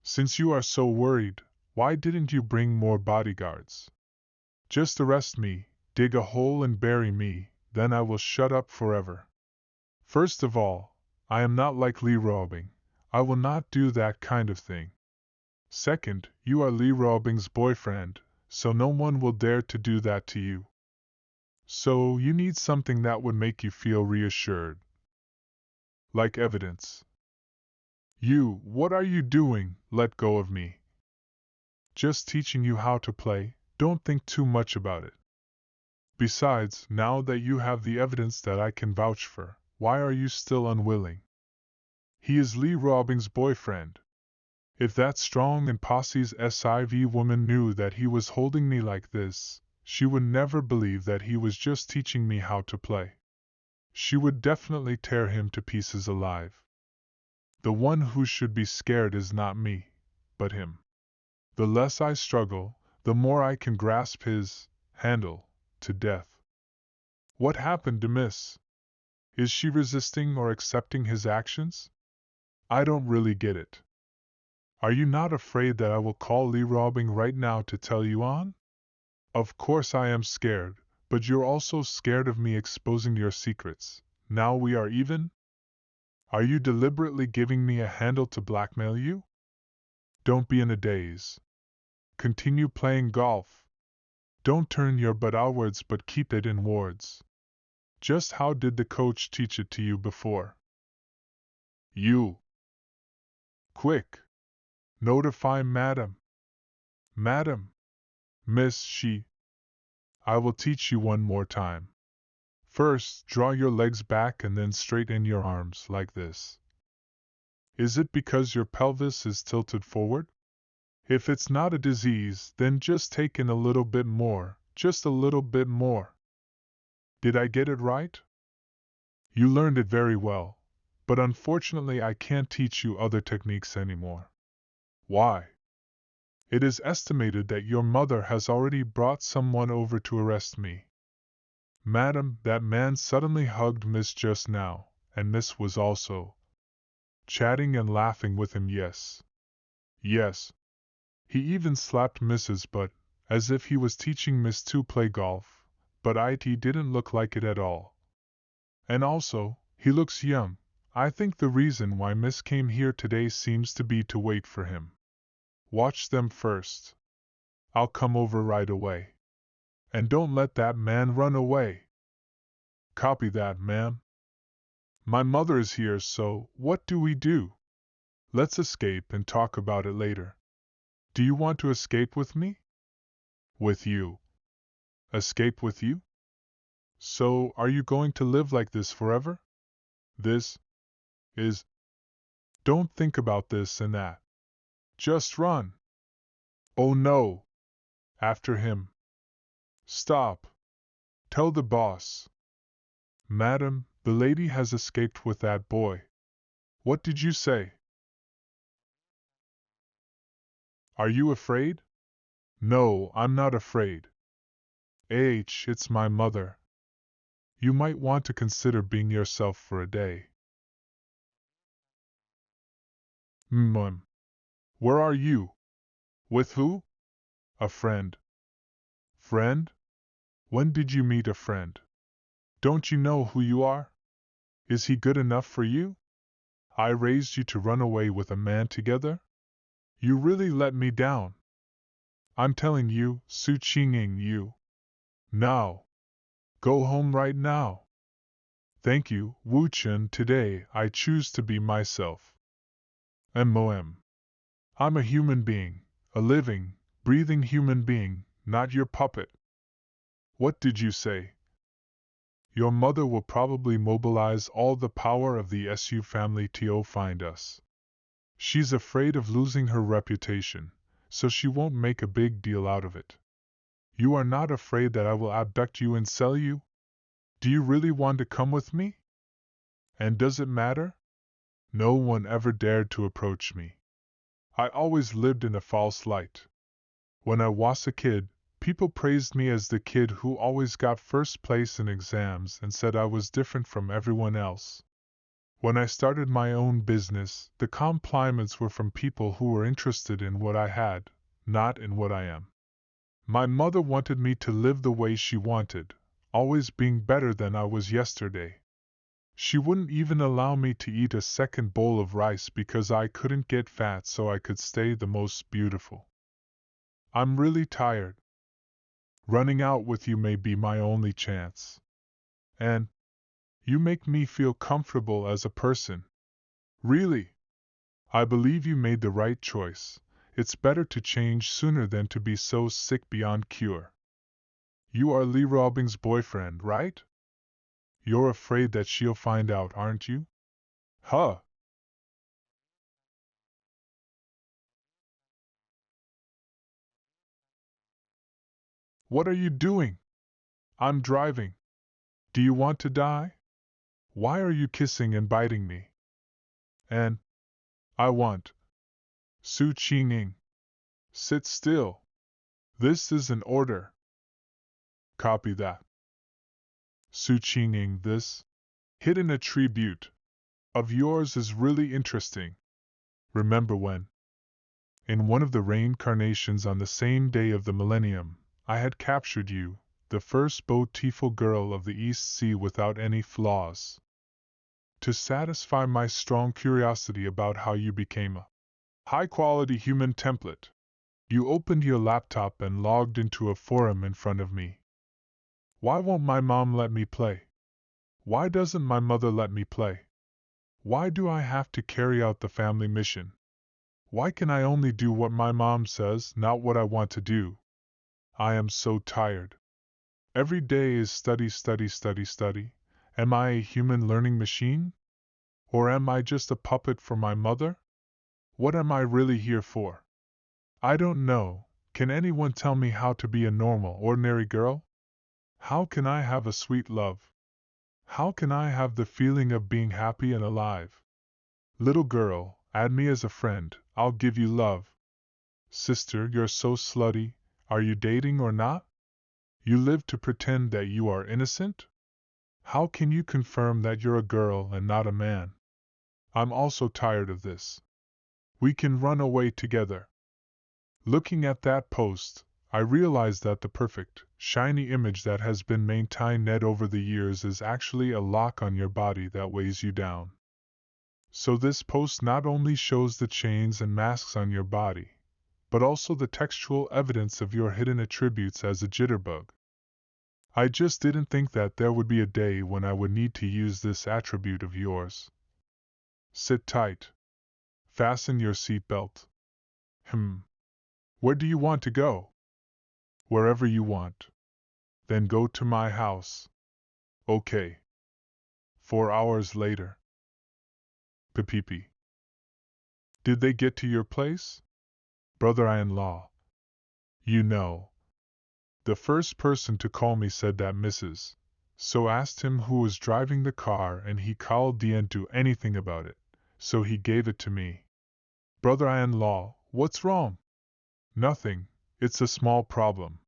[SPEAKER 1] Since you are so worried, why didn't you bring more bodyguards? Just arrest me, dig a hole and bury me, then I will shut up forever. First of all, I am not like Lee Robing. I will not do that kind of thing. Second, you are Lee Robing's boyfriend, so no one will dare to do that to you. So you need something that would make you feel reassured. Like evidence. What are you doing? Let go of me. Just teaching you how to play, don't think too much about it. Besides, now that you have the evidence that I can vouch for, why are you still unwilling? He is Lee Robing's boyfriend. If that strong and posse's SIV woman knew that he was holding me like this, she would never believe that he was just teaching me how to play. She would definitely tear him to pieces alive. The one who should be scared is not me, but him. The less I struggle, the more I can grasp his handle to death. What happened to Miss? Is she resisting or accepting his actions? I don't really get it. Are you not afraid that I will call Lee Robing right now to tell you on? Of course I am scared, but you're also scared of me exposing your secrets. Now we are even? Are you deliberately giving me a handle to blackmail you? Don't be in a daze. Continue playing golf. Don't turn your butt outwards but keep it inwards. Just how did the coach teach it to you before? You. Quick. Notify Madam. Madam. Miss she. I will teach you one more time. First, draw your legs back and then straighten your arms like this. Is it because your pelvis is tilted forward? If it's not a disease, then just take in a little bit more, just a little bit more. Did I get it right? You learned it very well, but unfortunately I can't teach you other techniques anymore. Why? It is estimated that your mother has already brought someone over to arrest me. Madam, that man suddenly hugged Miss just now, and Miss was also chatting and laughing with him. Yes. Yes. He even slapped Mrs. Butt, as if he was teaching Miss to play golf, but it didn't look like it at all. And also, he looks young. I think the reason why Miss came here today seems to be to wait for him. Watch them first. I'll come over right away. And don't let that man run away. Copy that, ma'am. My mother is here, so what do we do? Let's escape and talk about it later. Do you want to escape with me? With you. Escape with you? So, are you going to live like this forever? This is. Don't think about this and that. Just run. Oh no. After him. Stop. Tell the boss. Madam, the lady has escaped with that boy. What did you say? Are you afraid? No, I'm not afraid. It's my mother. You might want to consider being yourself for a day. Where are you? With who? A friend. Friend? When did you meet a friend? Don't you know who you are? Is he good enough for you? I raised you to run away with a man together? You really let me down. I'm telling you, Su Chinging you. Now. Go home right now. Thank you, Wu Chen. Today I choose to be myself. MOM. I'm a human being, a living, breathing human being, not your puppet. What did you say? Your mother will probably mobilize all the power of the SU family to find us. She's afraid of losing her reputation, so she won't make a big deal out of it. You are not afraid that I will abduct you and sell you? Do you really want to come with me? And does it matter? No one ever dared to approach me. I always lived in a false light. When I was a kid, people praised me as the kid who always got first place in exams and said I was different from everyone else. When I started my own business, the compliments were from people who were interested in what I had, not in what I am. My mother wanted me to live the way she wanted, always being better than I was yesterday. She wouldn't even allow me to eat a second bowl of rice because I couldn't get fat so I could stay the most beautiful. I'm really tired. Running out with you may be my only chance. And you make me feel comfortable as a person. Really? I believe you made the right choice. It's better to change sooner than to be so sick beyond cure. You are Lee Robing's boyfriend, right? You're afraid that she'll find out, aren't you? Huh? What are you doing? I'm driving. Do you want to die? Why are you kissing and biting me? And I want. Su Qinging. Sit still. This is an order. Copy that. Su Qinging, this hidden attribute of yours is really interesting. Remember when, in one of the reincarnations on the same day of the millennium, I had captured you, the first beautiful girl of the East Sea without any flaws. To satisfy my strong curiosity about how you became a high-quality human template, you opened your laptop and logged into a forum in front of me. Why won't my mom let me play? Why doesn't my mother let me play? Why do I have to carry out the family mission? Why can I only do what my mom says, not what I want to do? I am so tired. Every day is study, study, study, study. Am I a human learning machine? Or am I just a puppet for my mother? What am I really here for? I don't know. Can anyone tell me how to be a normal, ordinary girl? How can I have a sweet love? How can I have the feeling of being happy and alive? Little girl, add me as a friend, I'll give you love. Sister, you're so slutty, are you dating or not? You live to pretend that you are innocent? How can you confirm that you're a girl and not a man? I'm also tired of this. We can run away together. Looking at that post, I realized that the perfect, shiny image that has been maintained over the years is actually a lock on your body that weighs you down. So this post not only shows the chains and masks on your body, but also the textual evidence of your hidden attributes as a jitterbug. I just didn't think that there would be a day when I would need to use this attribute of yours. Sit tight. Fasten your seatbelt. Where do you want to go? Wherever you want. Then go to my house. Okay. 4 hours later. Pepepe. Did they get to your place? Brother-in-law. You know. The first person to call me said that Mrs. So asked him who was driving the car and he called didn't do anything about it, so he gave it to me. Brother-in-law, what's wrong? Nothing, it's a small problem.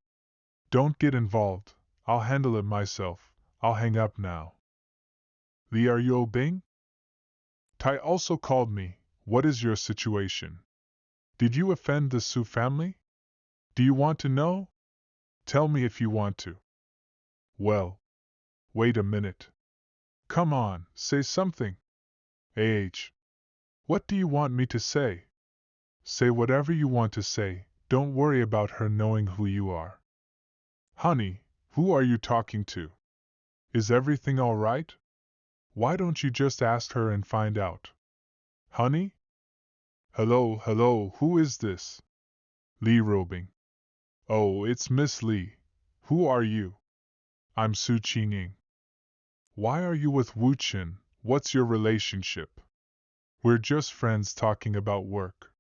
[SPEAKER 1] Don't get involved, I'll handle it myself, I'll hang up now. Li, are you obeying? Tai also called me, what is your situation? Did you offend the Su family? Do you want to know? Tell me if you want to. Well, wait a minute. Come on, say something. What do you want me to say? Say whatever you want to say, don't worry about her knowing who you are. Honey, who are you talking to? Is everything all right? Why don't you just ask her and find out? Honey? Hello, who is this? Lee Robing. Oh, it's Miss Lee. Who are you? I'm Su Qinging. Why are you with Wu Chen? What's your relationship? We're just friends talking about work.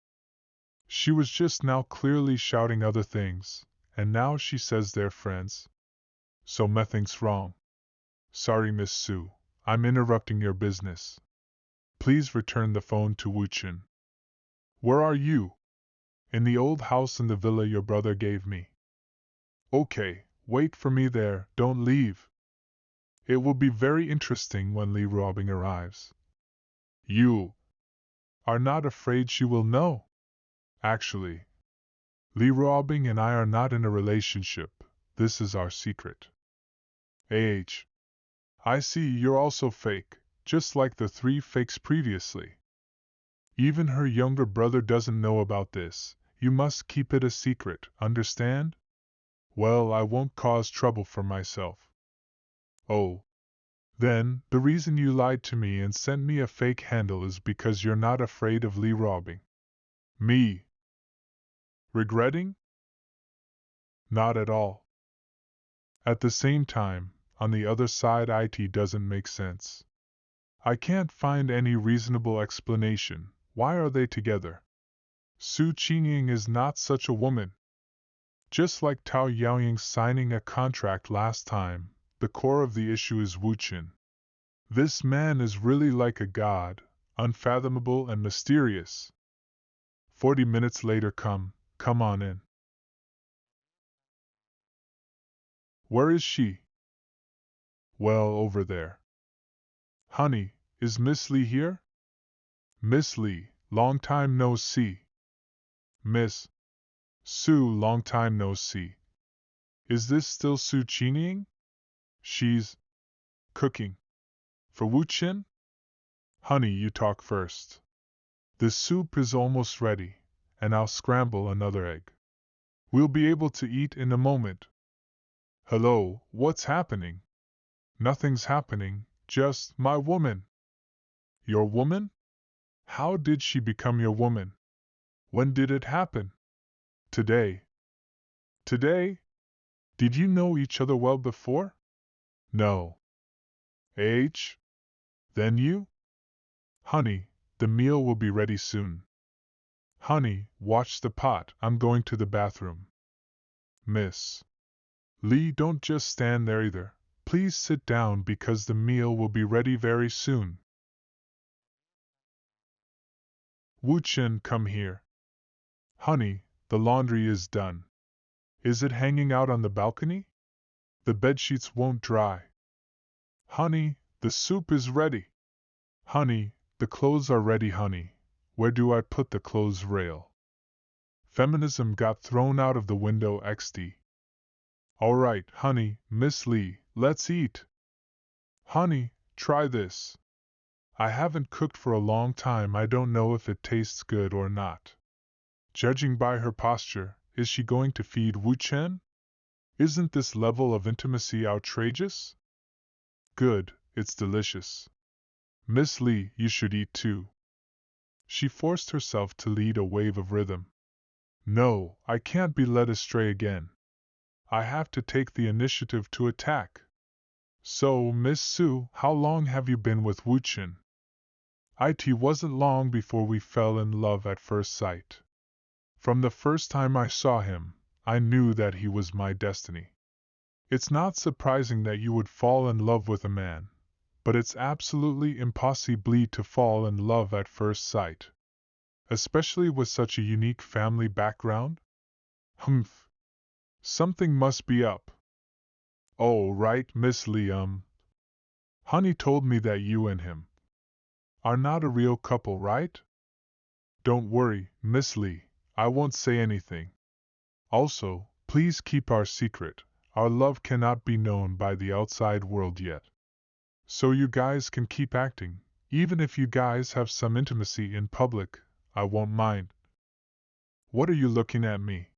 [SPEAKER 1] She was just now clearly shouting other things, and now she says they're friends. So nothing's wrong. Sorry, Miss Su, I'm interrupting your business. Please return the phone to Wu Chen. Where are you? In the old house in the villa your brother gave me. Okay, wait for me there, don't leave. It will be very interesting when Lee Robing arrives. You are not afraid she will know? Actually, Lee Robing and I are not in a relationship, this is our secret. I see you're also fake, just like the 3 fakes previously. Even her younger brother doesn't know about this. You must keep it a secret, understand? Well, I won't cause trouble for myself. Oh. Then, the reason you lied to me and sent me a fake handle is because you're not afraid of Lee robbing me. Regretting? Not at all. At the same time, on the other side, it doesn't make sense. I can't find any reasonable explanation. Why are they together? Su Qingying is not such a woman. Just like Tao Yaoying signing a contract last time, the core of the issue is Wu Qin. This man is really like a god, unfathomable and mysterious. 40 minutes later, come on in. Where is she? Well, over there. Honey, is Miss Lee here? Miss Lee, long time no see. Miss Su, long time no see. Is this still Su Qingying? She's cooking. For Wu Qin? Honey, you talk first. The soup is almost ready, and I'll scramble another egg. We'll be able to eat in a moment. Hello, what's happening? Nothing's happening, just my woman. Your woman? How did she become your woman? When did it happen? Today. Today? Did you know each other well before? No. Then you? Honey, the meal will be ready soon. Honey, watch the pot, I'm going to the bathroom. Miss Lee, don't just stand there either. Please sit down because the meal will be ready very soon. Wu Qin, come here. Honey, the laundry is done. Is it hanging out on the balcony? The bedsheets won't dry. Honey, the soup is ready. Honey, the clothes are ready. Honey, where do I put the clothes rail? Feminism got thrown out of the window. XD. Alright, honey, Miss Lee, let's eat. Honey, try this. I haven't cooked for a long time. I don't know if it tastes good or not. Judging by her posture, is she going to feed Wu Chen? Isn't this level of intimacy outrageous? Good, it's delicious. Miss Lee, you should eat too. She forced herself to lead a wave of rhythm. No, I can't be led astray again. I have to take the initiative to attack. So, Miss Su, how long have you been with Wu Chen? It wasn't long before we fell in love at first sight. From the first time I saw him, I knew that he was my destiny. It's not surprising that you would fall in love with a man, but it's absolutely impossible to fall in love at first sight. Especially with such a unique family background? Humph. Something must be up. Oh, right, Miss Liam. Honey told me that you and him are not a real couple, right? Don't worry, Miss Lee, I won't say anything. Also, please keep our secret. Our love cannot be known by the outside world yet. So you guys can keep acting. Even if you guys have some intimacy in public, I won't mind. What are you looking at me?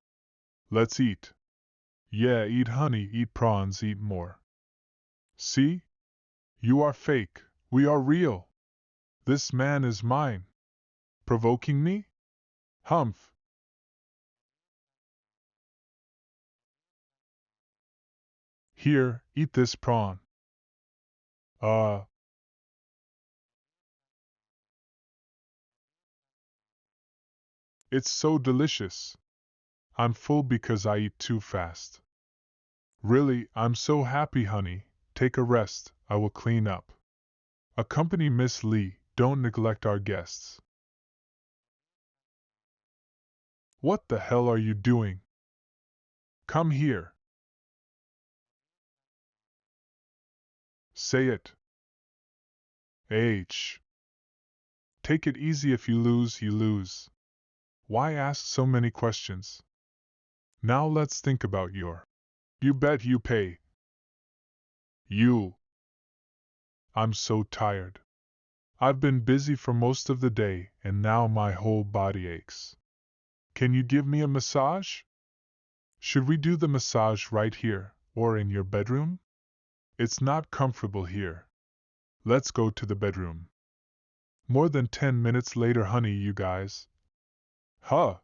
[SPEAKER 1] Let's eat. Yeah, eat honey, eat prawns, eat more. See? You are fake, we are real. This man is mine. Provoking me? Humph. Here, eat this prawn. It's so delicious. I'm full because I eat too fast. Really, I'm so happy, honey. Take a rest, I will clean up. Accompany Miss Lee, don't neglect our guests. What the hell are you doing? Come here. Say it. Take it easy, if you lose, you lose. Why ask so many questions? Now let's think about your. You bet you pay. You. I'm so tired. I've been busy for most of the day and now my whole body aches. Can you give me a massage? Should we do the massage right here, or in your bedroom? It's not comfortable here. Let's go to the bedroom. More than 10 minutes later, honey, you guys. Huh?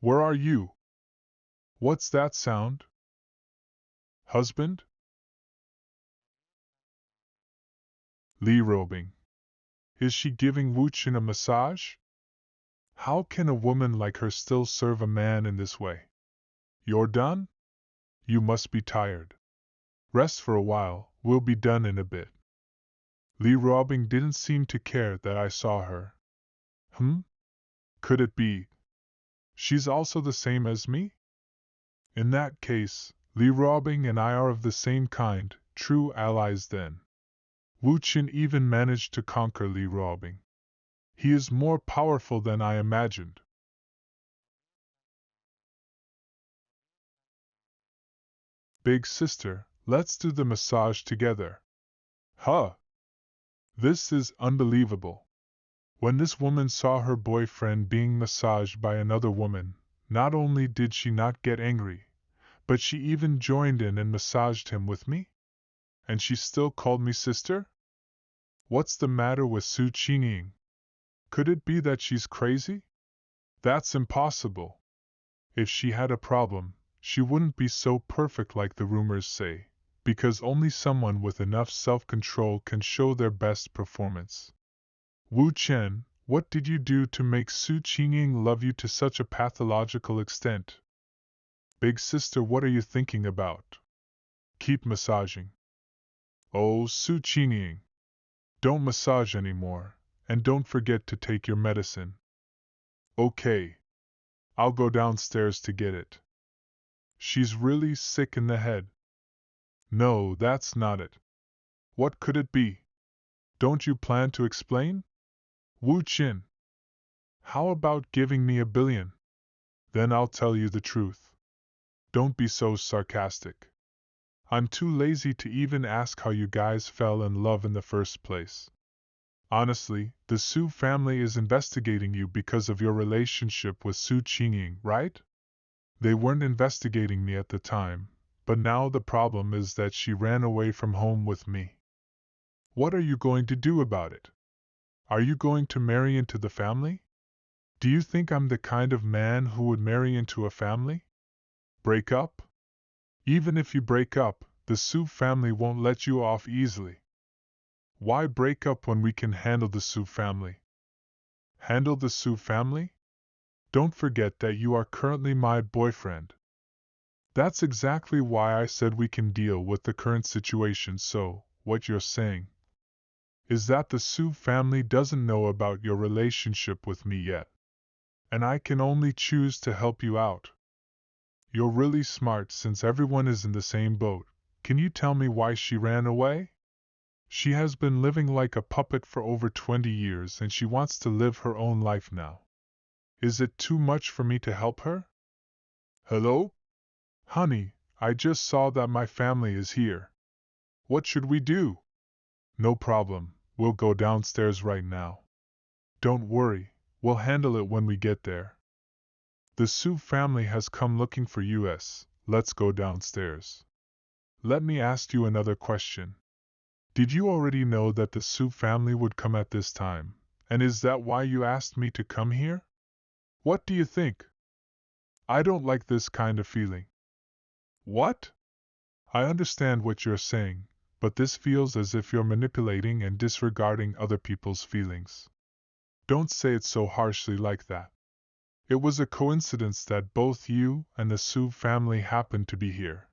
[SPEAKER 1] Where are you? What's that sound? Husband? Lee robing. Is she giving Wuchen a massage? How can a woman like her still serve a man in this way? You're done? You must be tired. Rest for a while, we'll be done in a bit. Lee Robing didn't seem to care that I saw her. Could it be? She's also the same as me? In that case, Lee Robing and I are of the same kind, true allies then. Wu Qin even managed to conquer Lee Robing. He is more powerful than I imagined. Big sister, let's do the massage together. Huh! This is unbelievable. When this woman saw her boyfriend being massaged by another woman, not only did she not get angry, but she even joined in and massaged him with me? And she still called me sister? What's the matter with Su Qingying? Could it be that she's crazy? That's impossible. If she had a problem, she wouldn't be so perfect like the rumors say, because only someone with enough self-control can show their best performance. Wu Chen, what did you do to make Su Qingying love you to such a pathological extent? Big sister, what are you thinking about? Keep massaging. Oh, Su Qingying. Don't massage anymore, and don't forget to take your medicine. Okay. I'll go downstairs to get it. She's really sick in the head. No, that's not it. What could it be? Don't you plan to explain? Wu Qin. How about giving me $1 billion? Then I'll tell you the truth. Don't be so sarcastic. I'm too lazy to even ask how you guys fell in love in the first place. Honestly, the Su family is investigating you because of your relationship with Su Qingying, right? They weren't investigating me at the time, but now the problem is that she ran away from home with me. What are you going to do about it? Are you going to marry into the family? Do you think I'm the kind of man who would marry into a family? Break up? Even if you break up, the Su family won't let you off easily. Why break up when we can handle the Su family? Handle the Su family? Don't forget that you are currently my boyfriend. That's exactly why I said we can deal with the current situation. So, what you're saying is that the Su family doesn't know about your relationship with me yet, and I can only choose to help you out. You're really smart since everyone is in the same boat. Can you tell me why she ran away? She has been living like a puppet for over 20 years and she wants to live her own life now. Is it too much for me to help her? Hello? Honey, I just saw that my family is here. What should we do? No problem, we'll go downstairs right now. Don't worry, we'll handle it when we get there. The Su family has come looking for us. Let's go downstairs. Let me ask you another question. Did you already know that the Su family would come at this time, and is that why you asked me to come here? What do you think? I don't like this kind of feeling. What? I understand what you're saying, but this feels as if you're manipulating and disregarding other people's feelings. Don't say it so harshly like that. It was a coincidence that both you and the Su family happened to be here.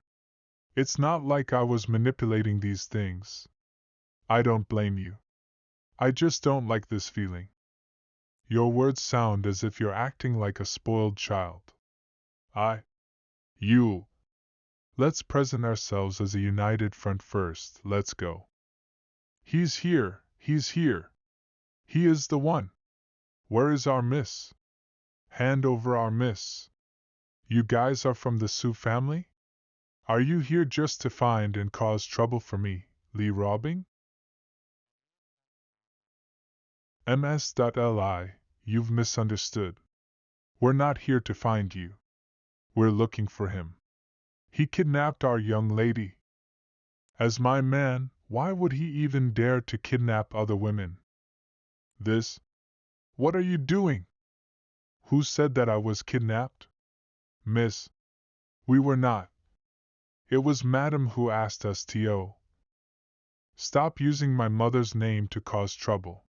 [SPEAKER 1] It's not like I was manipulating these things. I don't blame you. I just don't like this feeling. Your words sound as if you're acting like a spoiled child. You. Let's present ourselves as a united front first. Let's go. He's here, he's here. He is the one. Where is our miss? Hand over our miss. You guys are from the Su family? Are you here just to find and cause trouble for me, Lee robbing? ms.li, you've misunderstood. We're not here to find you. We're looking for him. He kidnapped our young lady. As my man, why would he even dare to kidnap other women? What are you doing? Who said that I was kidnapped? Miss, we were not. It was Madam who asked us to. Stop using my mother's name to cause trouble.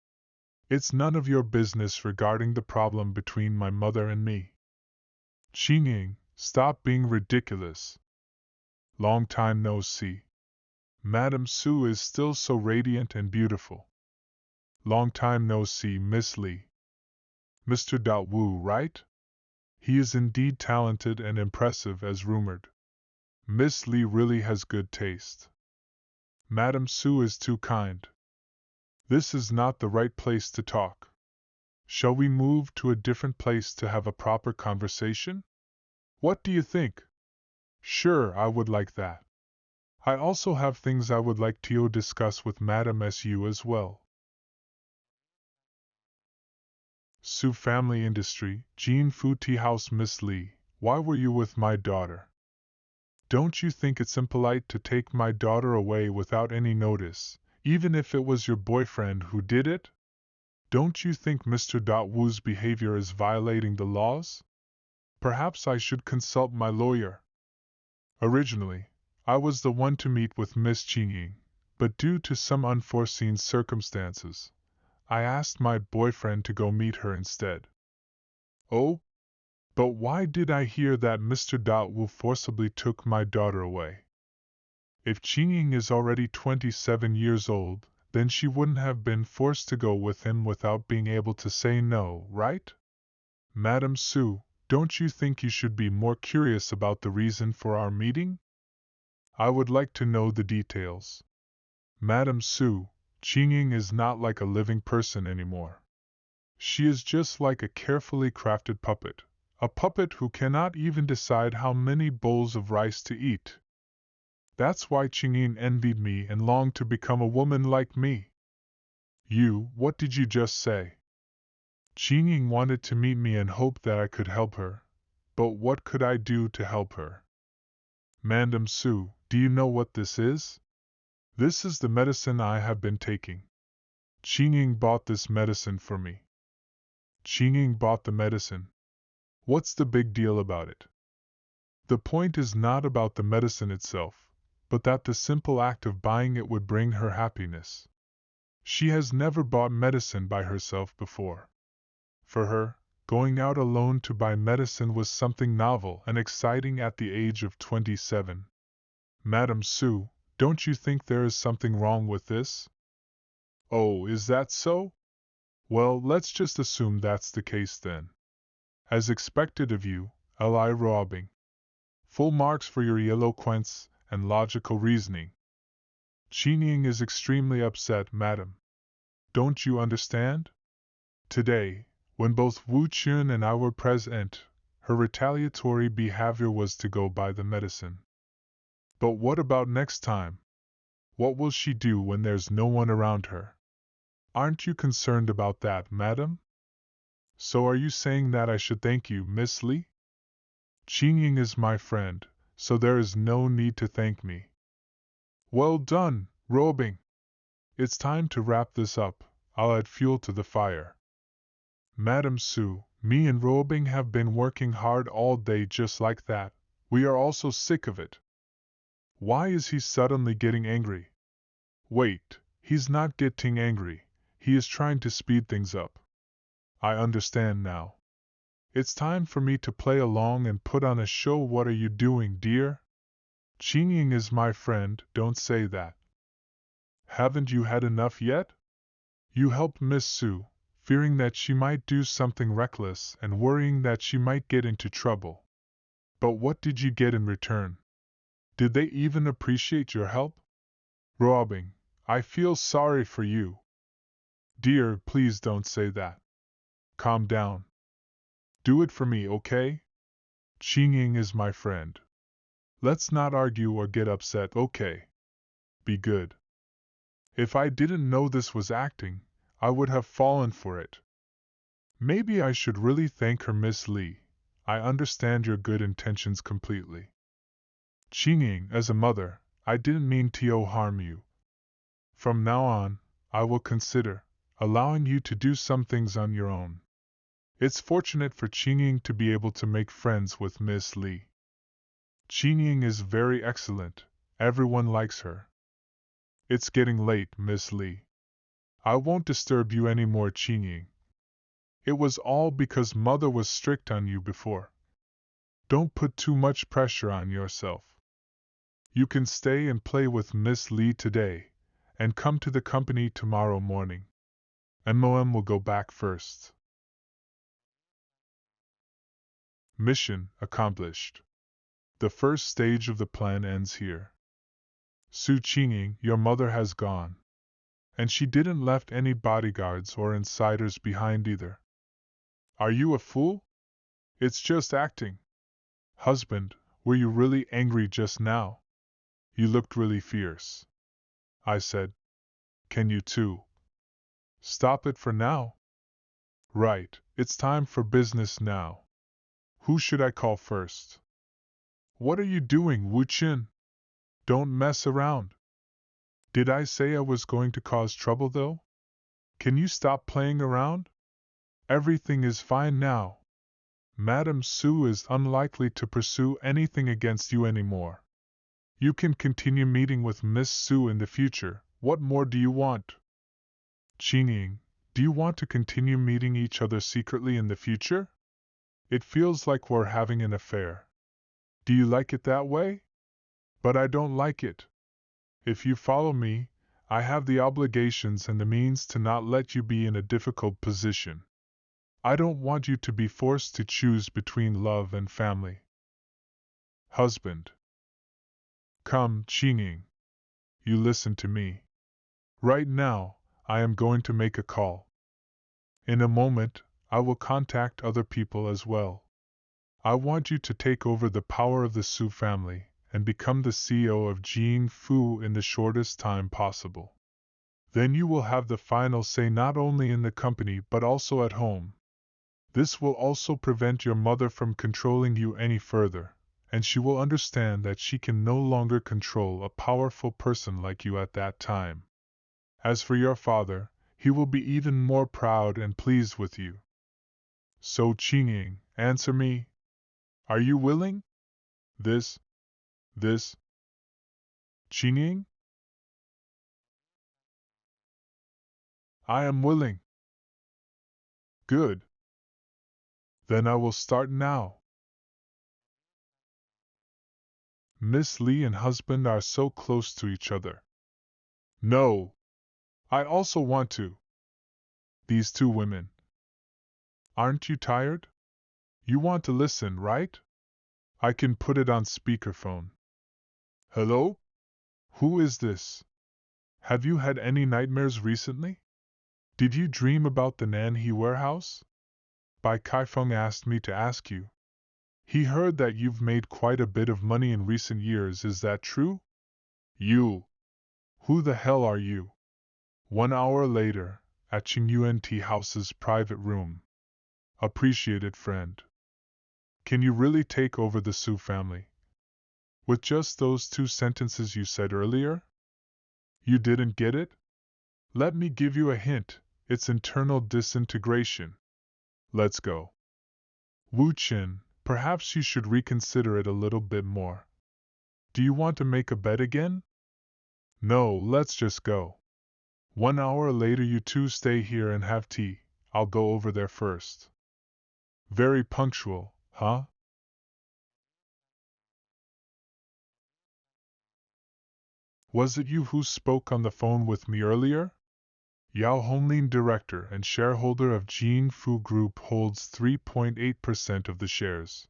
[SPEAKER 1] It's none of your business regarding the problem between my mother and me. Qingying, stop being ridiculous. Long time no see. Madam Su is still so radiant and beautiful. Long time no see, Miss Li. Mr. Wu, right? He is indeed talented and impressive as rumored. Miss Li really has good taste. Madam Su is too kind. This is not the right place to talk. Shall we move to a different place to have a proper conversation? What do you think? Sure, I would like that. I also have things I would like to discuss with Madam Su as well. Su Family Industry, Jean Fu Tea House. Miss Li, why were you with my daughter? Don't you think it's impolite to take my daughter away without any notice, even if it was your boyfriend who did it? Don't you think Mr. Wu's behavior is violating the laws? Perhaps I should consult my lawyer. Originally, I was the one to meet with Miss Qingying, but due to some unforeseen circumstances, I asked my boyfriend to go meet her instead. Oh? But why did I hear that Mr. Wu forcibly took my daughter away? If Qingying is already 27 years old, then she wouldn't have been forced to go with him without being able to say no, right? Madam Su, don't you think you should be more curious about the reason for our meeting? I would like to know the details. Madam Su, Qingying is not like a living person anymore. She is just like a carefully crafted puppet, a puppet who cannot even decide how many bowls of rice to eat. That's why Qingying envied me and longed to become a woman like me. What did you just say? Qingying wanted to meet me and hoped that I could help her. But what could I do to help her? Madam Su, do you know what this is? This is the medicine I have been taking. Qingying bought this medicine for me. Qingying bought the medicine. What's the big deal about it? The point is not about the medicine itself, but that the simple act of buying it would bring her happiness. She has never bought medicine by herself before. For her, going out alone to buy medicine was something novel and exciting at the age of 27. Madam Su, don't you think there is something wrong with this? Oh, is that so? Well, let's just assume that's the case then. As expected of you, Li robbing. Full marks for your eloquence and logical reasoning. Qingying is extremely upset, madam. Don't you understand? Today, when both Wu Chun and I were present, her retaliatory behavior was to go buy the medicine. But what about next time? What will she do when there's no one around her? Aren't you concerned about that, madam? So are you saying that I should thank you, Miss Li? Qingying is my friend, so there is no need to thank me. Well done, Robing. It's time to wrap this up. I'll add fuel to the fire. Madam Su, me and Robing have been working hard all day just like that. We are also sick of it. Why is he suddenly getting angry? Wait, he's not getting angry. He is trying to speed things up. I understand now. It's time for me to play along and put on a show. What are you doing, dear? Qingying is my friend, don't say that. Haven't you had enough yet? You helped Miss Su, fearing that she might do something reckless and worrying that she might get into trouble. But what did you get in return? Did they even appreciate your help? Robbing, I feel sorry for you. Dear, please don't say that. Calm down. Do it for me, okay? Qingying is my friend. Let's not argue or get upset, okay? Be good. If I didn't know this was acting, I would have fallen for it. Maybe I should really thank her, Miss Lee. I understand your good intentions completely. Qingying, as a mother, I didn't mean to harm you. From now on, I will consider allowing you to do some things on your own. It's fortunate for Qingying to be able to make friends with Miss Lee. Qingying is very excellent. Everyone likes her. It's getting late, Miss Lee. I won't disturb you any more, Qingying. It was all because Mother was strict on you before. Don't put too much pressure on yourself. You can stay and play with Miss Lee today, and come to the company tomorrow morning. MOM will go back first. Mission accomplished. The first stage of the plan ends here. Su Qingying, your mother has gone. And she didn't left any bodyguards or insiders behind either. Are you a fool? It's just acting. Husband, were you really angry just now? You looked really fierce. I said. Can you too? Stop it for now. Right, it's time for business now. Who should I call first? What are you doing, Wu Qin? Don't mess around. Did I say I was going to cause trouble though? Can you stop playing around? Everything is fine now. Madame Su is unlikely to pursue anything against you anymore. You can continue meeting with Miss Su in the future. What more do you want? Qingying, do you want to continue meeting each other secretly in the future? It feels like we're having an affair. Do you like it that way? But I don't like it. If you follow me, I have the obligations and the means to not let you be in a difficult position. I don't want you to be forced to choose between love and family. Husband. Come, Qingying. You listen to me. Right now, I am going to make a call. In a moment, I will contact other people as well. I want you to take over the power of the Su family and become the CEO of Jing Fu in the shortest time possible. Then you will have the final say not only in the company but also at home. This will also prevent your mother from controlling you any further, and she will understand that she can no longer control a powerful person like you at that time. As for your father, he will be even more proud and pleased with you. So Qingying, answer me. Are you willing? This. Qingying? I am willing. Good. Then I will start now. Miss Lee and husband are so close to each other. No. I also want to. These two women. Aren't you tired? You want to listen, right? I can put it on speakerphone. Hello? Who is this? Have you had any nightmares recently? Did you dream about the Nanhe warehouse? Bai Kaifeng asked me to ask you. He heard that you've made quite a bit of money in recent years, is that true? You. Who the hell are you? 1 hour later, at Qingyuan Tea House's private room. Appreciated friend. Can you really take over the Su family? With just those 2 sentences you said earlier? You didn't get it? Let me give you a hint, it's internal disintegration. Let's go. Wu Qin, perhaps you should reconsider it a little bit more. Do you want to make a bet again? No, let's just go. 1 hour later you two stay here and have tea. I'll go over there first. Very punctual, huh? Was it you who spoke on the phone with me earlier? Yao Honglin, director and shareholder of Jing Fu Group, holds 3.8% of the shares.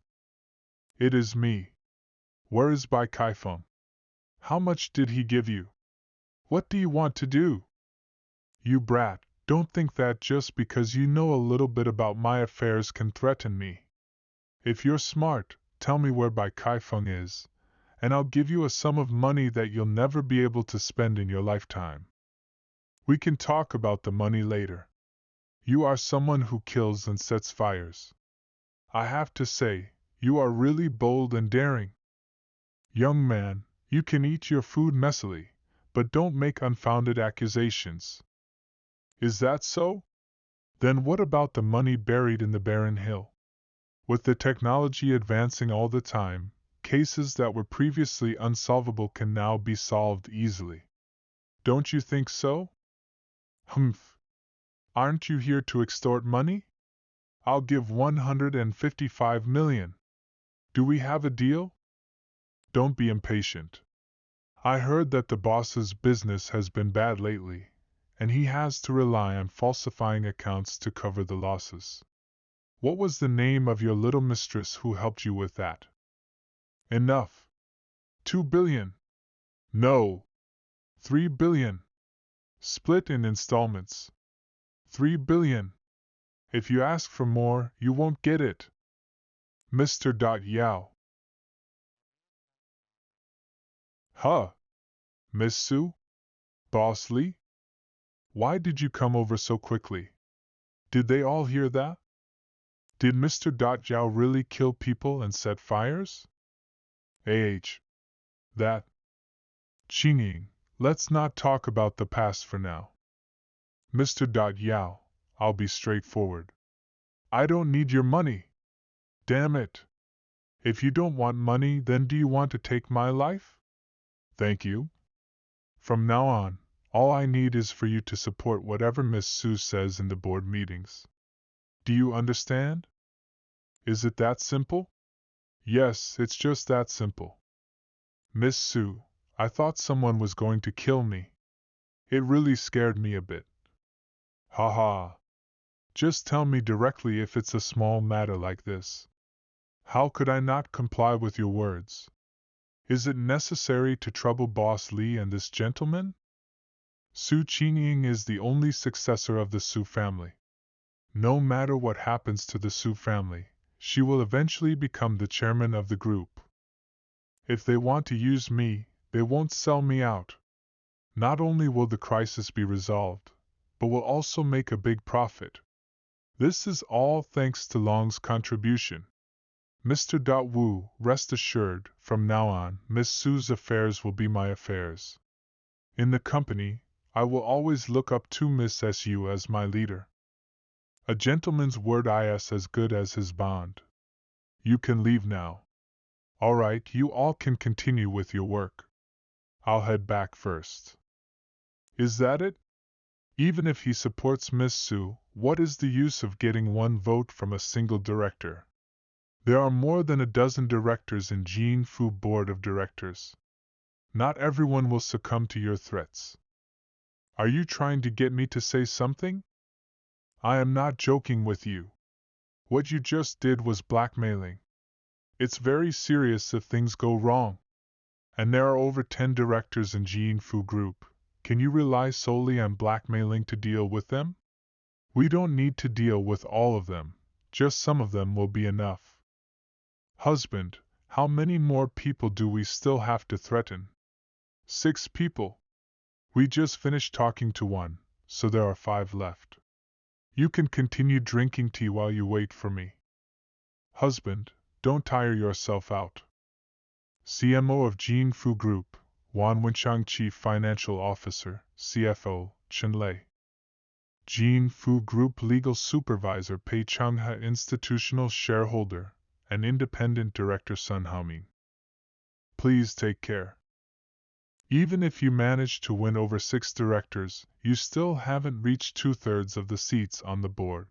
[SPEAKER 1] It is me. Where is Bai Kaifeng? How much did he give you? What do you want to do? You brat, don't think that just because you know a little bit about my affairs can threaten me. If you're smart, tell me where Bai Kaifeng is, and I'll give you a sum of money that you'll never be able to spend in your lifetime. We can talk about the money later. You are someone who kills and sets fires. I have to say, you are really bold and daring. Young man, you can eat your food messily, but don't make unfounded accusations. Is that so? Then what about the money buried in the barren hill? With the technology advancing all the time, cases that were previously unsolvable can now be solved easily. Don't you think so? Humph. Aren't you here to extort money? I'll give 155 million. Do we have a deal? Don't be impatient. I heard that the boss's business has been bad lately, and he has to rely on falsifying accounts to cover the losses. What was the name of your little mistress who helped you with that? Enough. 2 billion. No. 3 billion. Split in installments. 3 billion. If you ask for more, you won't get it. Mr. Yao. Huh? Miss Sue? Boss Lee? Why did you come over so quickly? Did they all hear that? Did Mr. Yao really kill people and set fires? That. Qingying, let's not talk about the past for now. Mr. Yao, I'll be straightforward. I don't need your money. Damn it. If you don't want money, then do you want to take my life? Thank you. From now on, all I need is for you to support whatever Miss Sue says in the board meetings. Do you understand? Is it that simple? Yes, it's just that simple. Miss Sue, I thought someone was going to kill me. It really scared me a bit. Ha ha. Just tell me directly if it's a small matter like this. How could I not comply with your words? Is it necessary to trouble Boss Lee and this gentleman? Su Qingying is the only successor of the Su family. No matter what happens to the Su family, she will eventually become the chairman of the group. If they want to use me, they won't sell me out. Not only will the crisis be resolved, but will also make a big profit. This is all thanks to Long's contribution. Mr. Wu, rest assured, from now on, Miss Sue's affairs will be my affairs. In the company, I will always look up to Miss Su as my leader. A gentleman's word is as good as his bond. You can leave now. All right, you all can continue with your work. I'll head back first. Is that it? Even if he supports Miss Sue, what is the use of getting one vote from a single director? There are more than a dozen directors in Jean Fu Board of Directors. Not everyone will succumb to your threats. Are you trying to get me to say something? I am not joking with you. What you just did was blackmailing. It's very serious if things go wrong. And there are over 10 directors in Jean Fu Group. Can you rely solely on blackmailing to deal with them? We don't need to deal with all of them, just some of them will be enough. Husband, how many more people do we still have to threaten? 6 people. We just finished talking to one, so there are 5 left. You can continue drinking tea while you wait for me. Husband, don't tire yourself out. CMO of Jean Fu Group, Wan Wenchang Chief Financial Officer, CFO, Chen Lei. Jean Fu Group Legal Supervisor Pei Changhe Institutional Shareholder, and Independent Director Sun Haoming. Please take care. Even if you manage to win over 6 directors, you still haven't reached 2/3 of the seats on the board.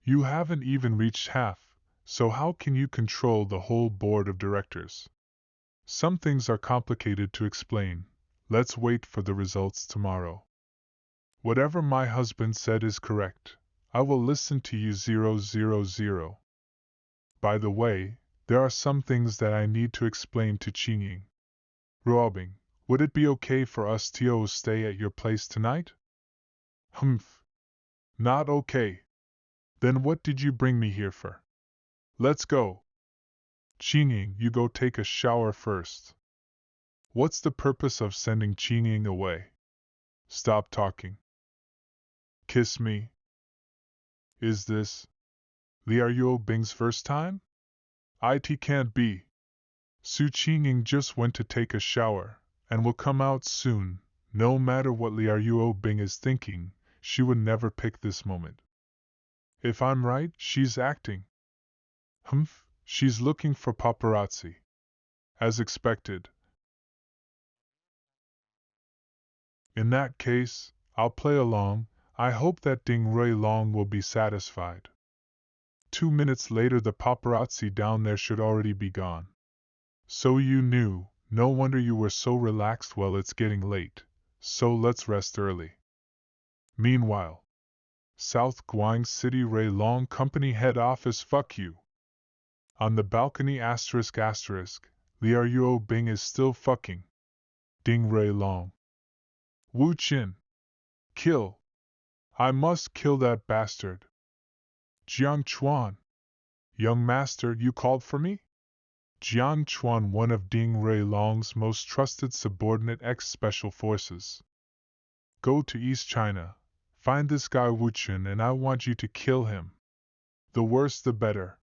[SPEAKER 1] You haven't even reached half, so how can you control the whole board of directors? Some things are complicated to explain. Let's wait for the results tomorrow. Whatever my husband said is correct. I will listen to you 000. By the way, there are some things that I need to explain to Qingying. Ruobing, would it be okay for us to stay at your place tonight? Humph. Not okay. Then what did you bring me here for? Let's go. Qingying, you go take a shower first. What's the purpose of sending Qingying away? Stop talking. Kiss me? Is this Liu Bing's first time? It can't be. Su Qinging just went to take a shower, and will come out soon. No matter what Liu Bing is thinking, she would never pick this moment. If I'm right, she's acting. Humph, she's looking for paparazzi. As expected. In that case, I'll play along. I hope that Ding Rui Long will be satisfied. 2 minutes later, the paparazzi down there should already be gone. So you knew, no wonder you were so relaxed. Well, it's getting late, so let's rest early. Meanwhile, South Guang City Rui Long Company head office. Fuck you. On the balcony ***, Liu Bing is still fucking Ding Rui Long. Wu Qin. Kill. I must kill that bastard. Jiang Chuan. Young master, you called for me? Jiang Chuan, one of Ding Rui Long's most trusted subordinate ex-special forces. Go to East China, find this guy Wu Qin, and I want you to kill him. The worse the better.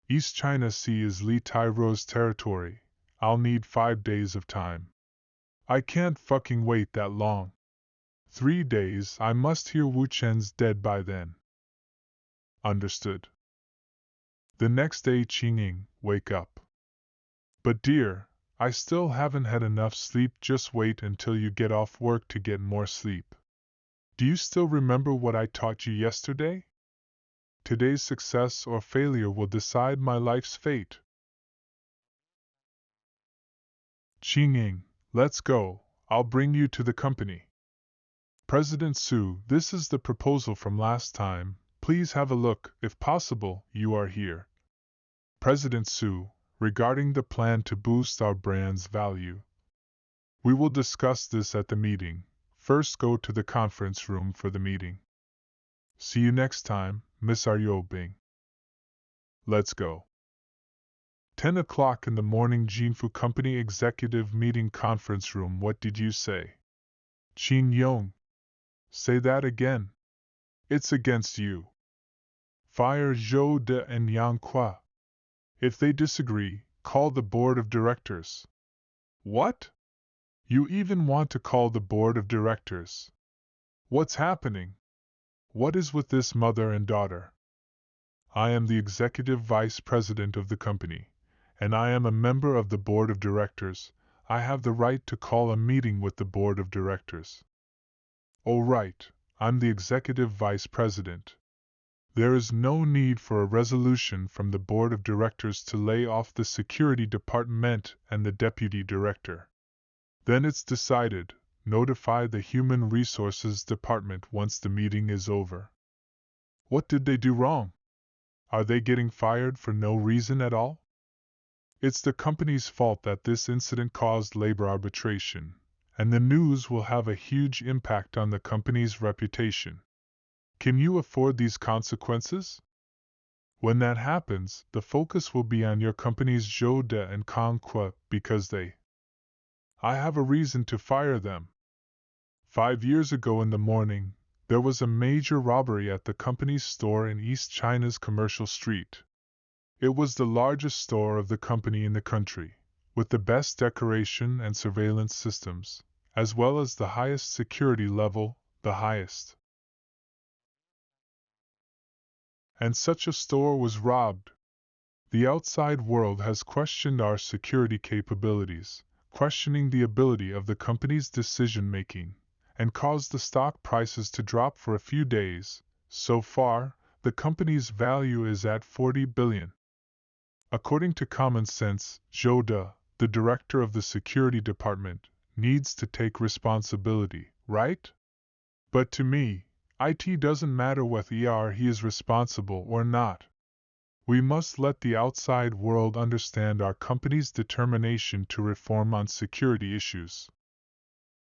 [SPEAKER 1] East China Sea is Li Tairo's territory. I'll need 5 days of time. I can't fucking wait that long. 3 days, I must hear Wu Chen's dead by then. Understood. The next day, Qinging, wake up. But dear, I still haven't had enough sleep. Just wait until you get off work to get more sleep. Do you still remember what I taught you yesterday? Today's success or failure will decide my life's fate. Qinging, let's go. I'll bring you to the company. President Su, this is the proposal from last time. Please have a look. If possible, you are here. President Su, regarding the plan to boost our brand's value. We will discuss this at the meeting. First, go to the conference room for the meeting. See you next time, Miss Liu Bing. Let's go. 10 o'clock in the morning, Jinfu Company Executive Meeting Conference Room. What did you say? Qin Yong. Say that again. It's against you. Fire Zhou De and Yang Qua. If they disagree, call the board of directors. What? You even want to call the board of directors? What's happening? What is with this mother and daughter? I am the executive vice president of the company, and I am a member of the board of directors. I have the right to call a meeting with the board of directors. Oh right, I'm the executive vice president. There is no need for a resolution from the board of directors to lay off the security department and the deputy director. Then it's decided. Notify the human resources department once the meeting is over. What did they do wrong? Are they getting fired for no reason at all? It's the company's fault that this incident caused labor arbitration, and the news will have a huge impact on the company's reputation. Can you afford these consequences? When that happens, the focus will be on your company's Zhou De and Kang Kwa because I have a reason to fire them. 5 years ago in the morning, there was a major robbery at the company's store in East China's Commercial Street. It was the largest store of the company in the country, with the best decoration and surveillance systems, as well as the highest security level, the highest. And such a store was robbed. The outside world has questioned our security capabilities, questioning the ability of the company's decision-making, and caused the stock prices to drop for a few days. So far, the company's value is at 40 billion. According to common sense, Zhou De, the director of the security department, needs to take responsibility, right? But to me, it doesn't matter whether he is responsible or not. We must let the outside world understand our company's determination to reform on security issues.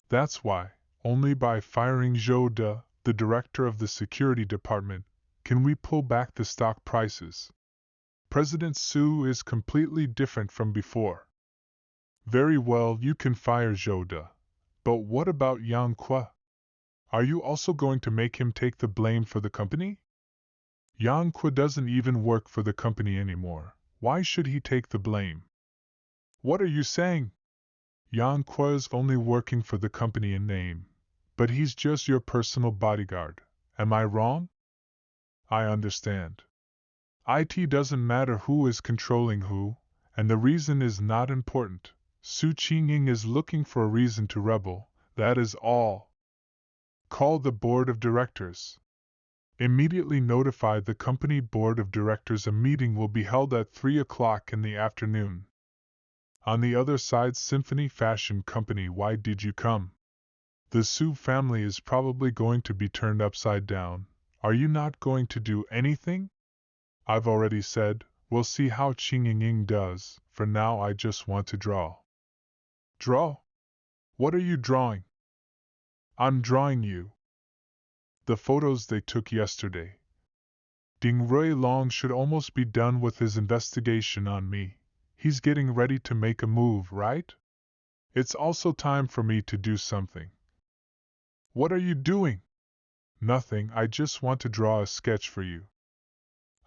[SPEAKER 1] That's why, only by firing Zhou De, the director of the security department, can we pull back the stock prices. President Su is completely different from before. Very well, you can fire Zhou De. But what about Yang Qua? Are you also going to make him take the blame for the company? Yang Kwa doesn't even work for the company anymore. Why should he take the blame? What are you saying? Yang Kwa is only working for the company in name, but he's just your personal bodyguard. Am I wrong? I understand. It doesn't matter who is controlling who, and the reason is not important. Su Qingying is looking for a reason to rebel, that is all. Call the board of directors. Immediately notify the company board of directors a meeting will be held at 3 o'clock in the afternoon. On the other side, Symphony Fashion Company. Why did you come? The Su family is probably going to be turned upside down. Are you not going to do anything? I've already said, we'll see how Qingying does. For now I just want to draw. Draw? What are you drawing? I'm drawing you. The photos they took yesterday. Ding Ruilong should almost be done with his investigation on me. He's getting ready to make a move, right? It's also time for me to do something. What are you doing? Nothing, I just want to draw a sketch for you.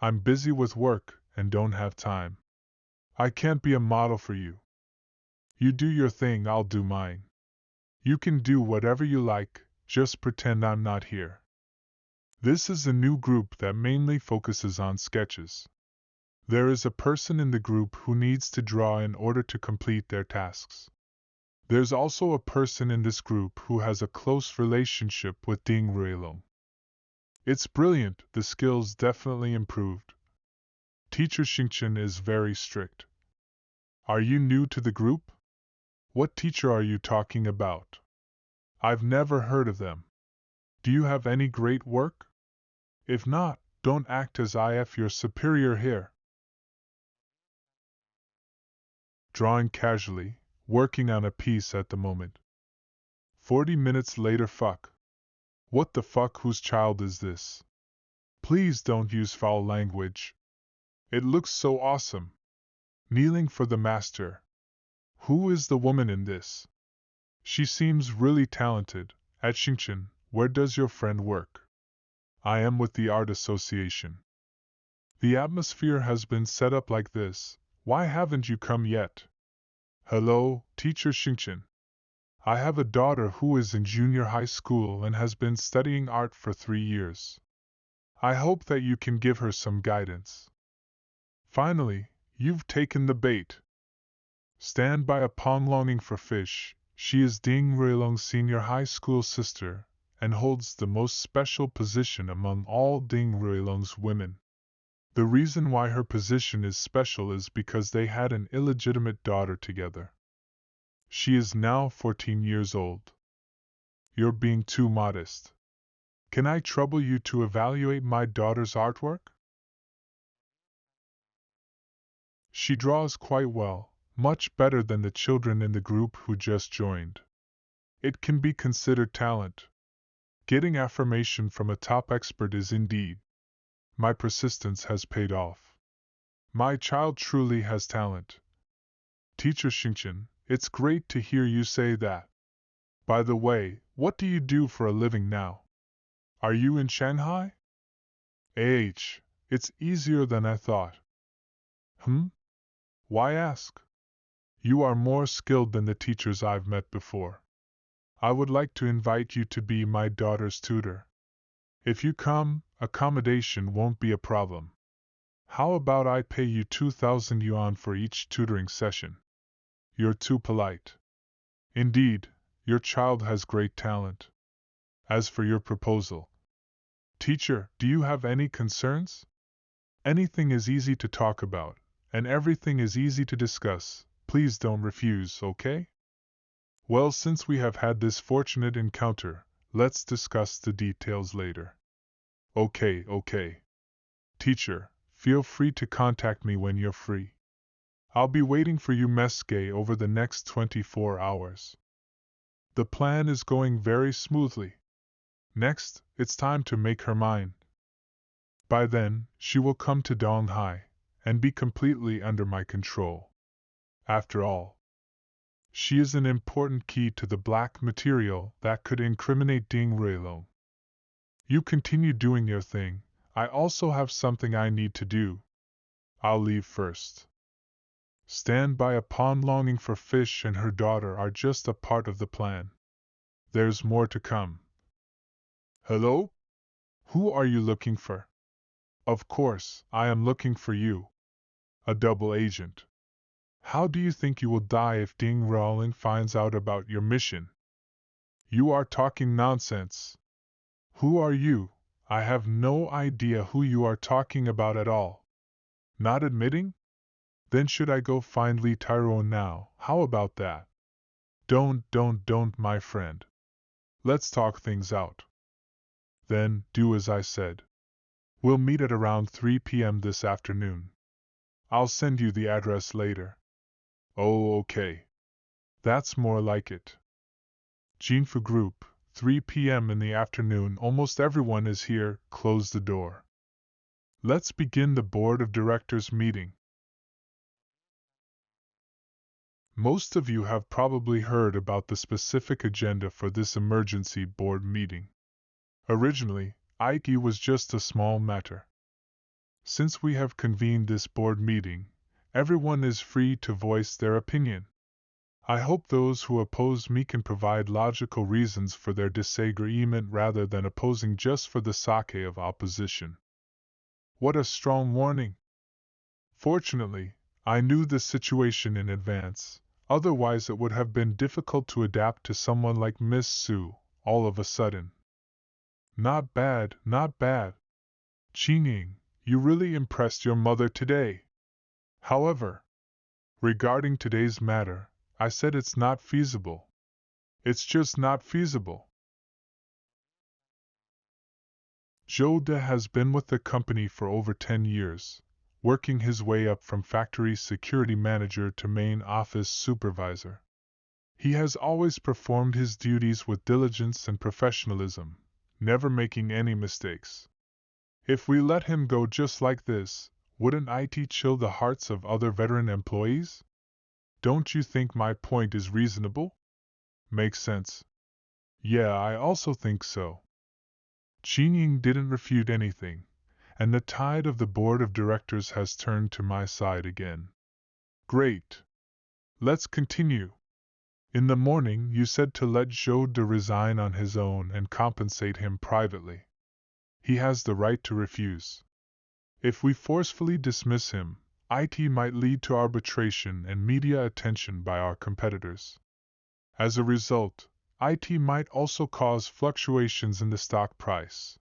[SPEAKER 1] I'm busy with work and don't have time. I can't be a model for you. You do your thing, I'll do mine. You can do whatever you like, just pretend I'm not here. This is a new group that mainly focuses on sketches. There is a person in the group who needs to draw in order to complete their tasks. There's also a person in this group who has a close relationship with Ding Ruilong. It's brilliant, the skills definitely improved. Teacher Xingchen is very strict. Are you new to the group? What teacher are you talking about? I've never heard of them. Do you have any great work? If not, don't act as if you're superior here. Drawing casually, working on a piece at the moment. 40 minutes later. Fuck. What the fuck, whose child is this? Please don't use foul language. It looks so awesome. Kneeling for the master. Who is the woman in this? She seems really talented. At Xingchen, where does your friend work? I am with the Art Association. The atmosphere has been set up like this. Why haven't you come yet? Hello, Teacher Xingchen. I have a daughter who is in junior high school and has been studying art for 3 years. I hope that you can give her some guidance. Finally, you've taken the bait. Stand by upon longing for fish. She is Ding Ruilong's senior high school sister, and holds the most special position among all Ding Ruilong's women. The reason why her position is special is because they had an illegitimate daughter together. She is now 14 years old. You're being too modest. Can I trouble you to evaluate my daughter's artwork? She draws quite well, much better than the children in the group who just joined. It can be considered talent. Getting affirmation from a top expert is indeed. My persistence has paid off. My child truly has talent. Teacher Xingchen, it's great to hear you say that. By the way, what do you do for a living now? Are you in Shanghai? It's easier than I thought. Why ask? You are more skilled than the teachers I've met before. I would like to invite you to be my daughter's tutor. If you come, accommodation won't be a problem. How about I pay you 2,000 yuan for each tutoring session? You're too polite. Indeed, your child has great talent. As for your proposal, teacher, do you have any concerns? Anything is easy to talk about, and everything is easy to discuss. Please don't refuse, okay? Well, since we have had this fortunate encounter, let's discuss the details later. Okay. Teacher, feel free to contact me when you're free. I'll be waiting for you Meske over the next 24 hours. The plan is going very smoothly. Next, it's time to make her mine. By then, she will come to Donghai, and be completely under my control. After all, She is an important key to the black material that could incriminate Ding Ruilong. You continue doing your thing. I also have something I need to do. I'll leave first. Stand by. Upon longing for fish and her daughter are just a part of the plan. There's more to come. Hello? Who are you looking for? Of course, I am looking for you. A double agent. How do you think you will die if Ding Ruilong finds out about your mission? You are talking nonsense. Who are you? I have no idea who you are talking about at all. Not admitting? Then should I go find Li Tyrone now? How about that? Don't, my friend. Let's talk things out. Then, do as I said. We'll meet at around 3 p.m. this afternoon. I'll send you the address later. Oh, okay. That's more like it. Jinfu Group, 3 p.m. in the afternoon. Almost everyone is here. Close the door. Let's begin the board of directors meeting. Most of you have probably heard about the specific agenda for this emergency board meeting. Originally, it was just a small matter. Since we have convened this board meeting, everyone is free to voice their opinion. I hope those who oppose me can provide logical reasons for their disagreement rather than opposing just for the sake of opposition. What a strong warning! Fortunately, I knew the situation in advance, otherwise it would have been difficult to adapt to someone like Miss Sue, all of a sudden. Not bad, not bad. Qingying, you really impressed your mother today. However, regarding today's matter, I said it's not feasible. It's just not feasible. Zhou De has been with the company for over 10 years, working his way up from factory security manager to main office supervisor. He has always performed his duties with diligence and professionalism, never making any mistakes. If we let him go just like this, wouldn't it chill the hearts of other veteran employees? Don't you think my point is reasonable? Makes sense. Yeah, I also think so. Qingying didn't refute anything, and the tide of the board of directors has turned to my side again. Great. Let's continue. In the morning, you said to let Zhou De resign on his own and compensate him privately. He has the right to refuse. If we forcefully dismiss him, it might lead to arbitration and media attention by our competitors. As a result, it might also cause fluctuations in the stock price.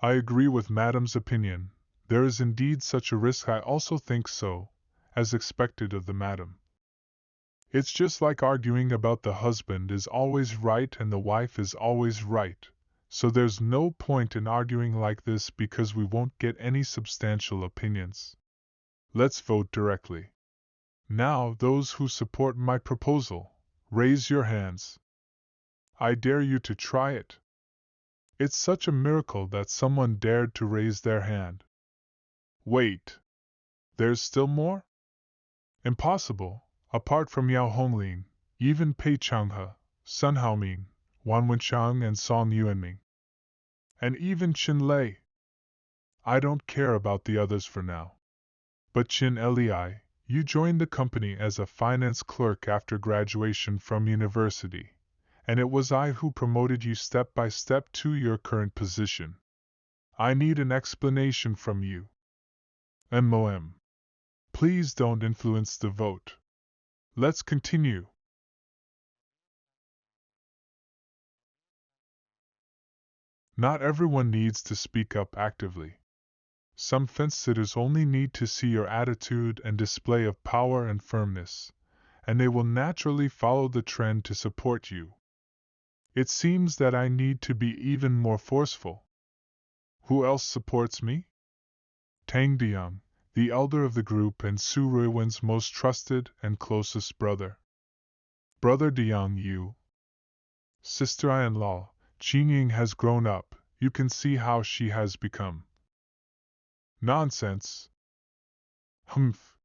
[SPEAKER 1] I agree with Madam's opinion. There is indeed such a risk. I also think so, as expected of the Madam. It's just like arguing about the husband is always right and the wife is always right, so there's no point in arguing like this because we won't get any substantial opinions. Let's vote directly. Now, those who support my proposal, raise your hands. I dare you to try it. It's such a miracle that someone dared to raise their hand. Wait. There's still more? Impossible, apart from Yao Honglin, even Pei Changhe, Sun Haoming, Wan Wenchang and Song Yuanming. And even Qin Lei. I don't care about the others for now. But Qin Lei, you joined the company as a finance clerk after graduation from university, and it was I who promoted you step by step to your current position. I need an explanation from you. MOM. Please don't influence the vote. Let's continue. Not everyone needs to speak up actively. Some fence-sitters only need to see your attitude and display of power and firmness, and they will naturally follow the trend to support you. It seems that I need to be even more forceful. Who else supports me? Tang Deyoung, the elder of the group and Su Ruiwen's most trusted and closest brother. Brother Deyoung, you. Sister-in-law, Qingying has grown up, you can see how she has become. Nonsense. Humph.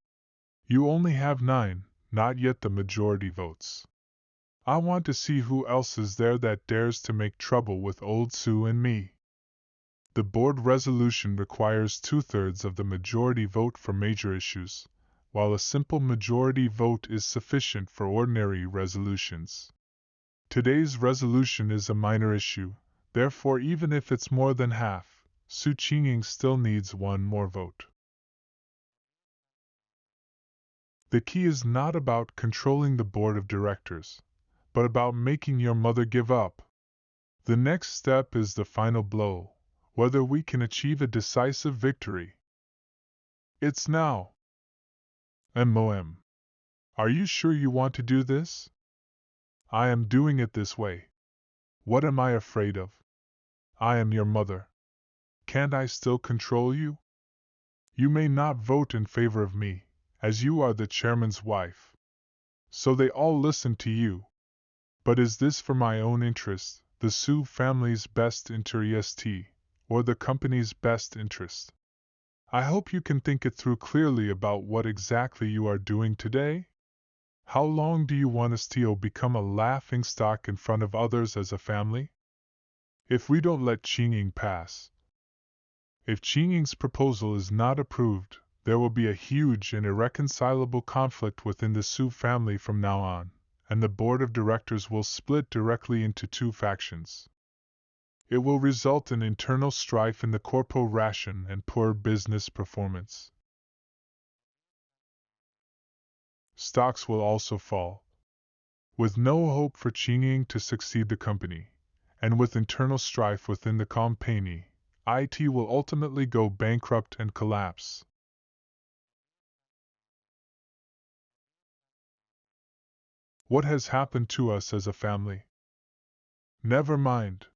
[SPEAKER 1] You only have 9, not yet the majority votes. I want to see who else is there that dares to make trouble with old Sue and me. The board resolution requires 2/3 of the majority vote for major issues, while a simple majority vote is sufficient for ordinary resolutions. Today's resolution is a minor issue, therefore even if it's more than half, Su Qingying still needs one more vote. The key is not about controlling the board of directors, but about making your mother give up. The next step is the final blow, whether we can achieve a decisive victory. It's now. MOM. Are you sure you want to do this? I am doing it this way. What am I afraid of? I am your mother. Can't I still control you? You may not vote in favor of me, as you are the chairman's wife. So they all listen to you. But is this for my own interest, the Su family's best interest, or the company's best interest? I hope you can think it through clearly about what exactly you are doing today. How long do you want us to become a laughingstock in front of others as a family? If we don't let Qingying pass. If Qingying's proposal is not approved, there will be a huge and irreconcilable conflict within the Su family from now on, and the board of directors will split directly into two factions. It will result in internal strife in the corporation and poor business performance. Stocks will also fall. With no hope for Qingying to succeed the company, and with internal strife within the company, IT will ultimately go bankrupt and collapse. What has happened to us as a family? Never mind.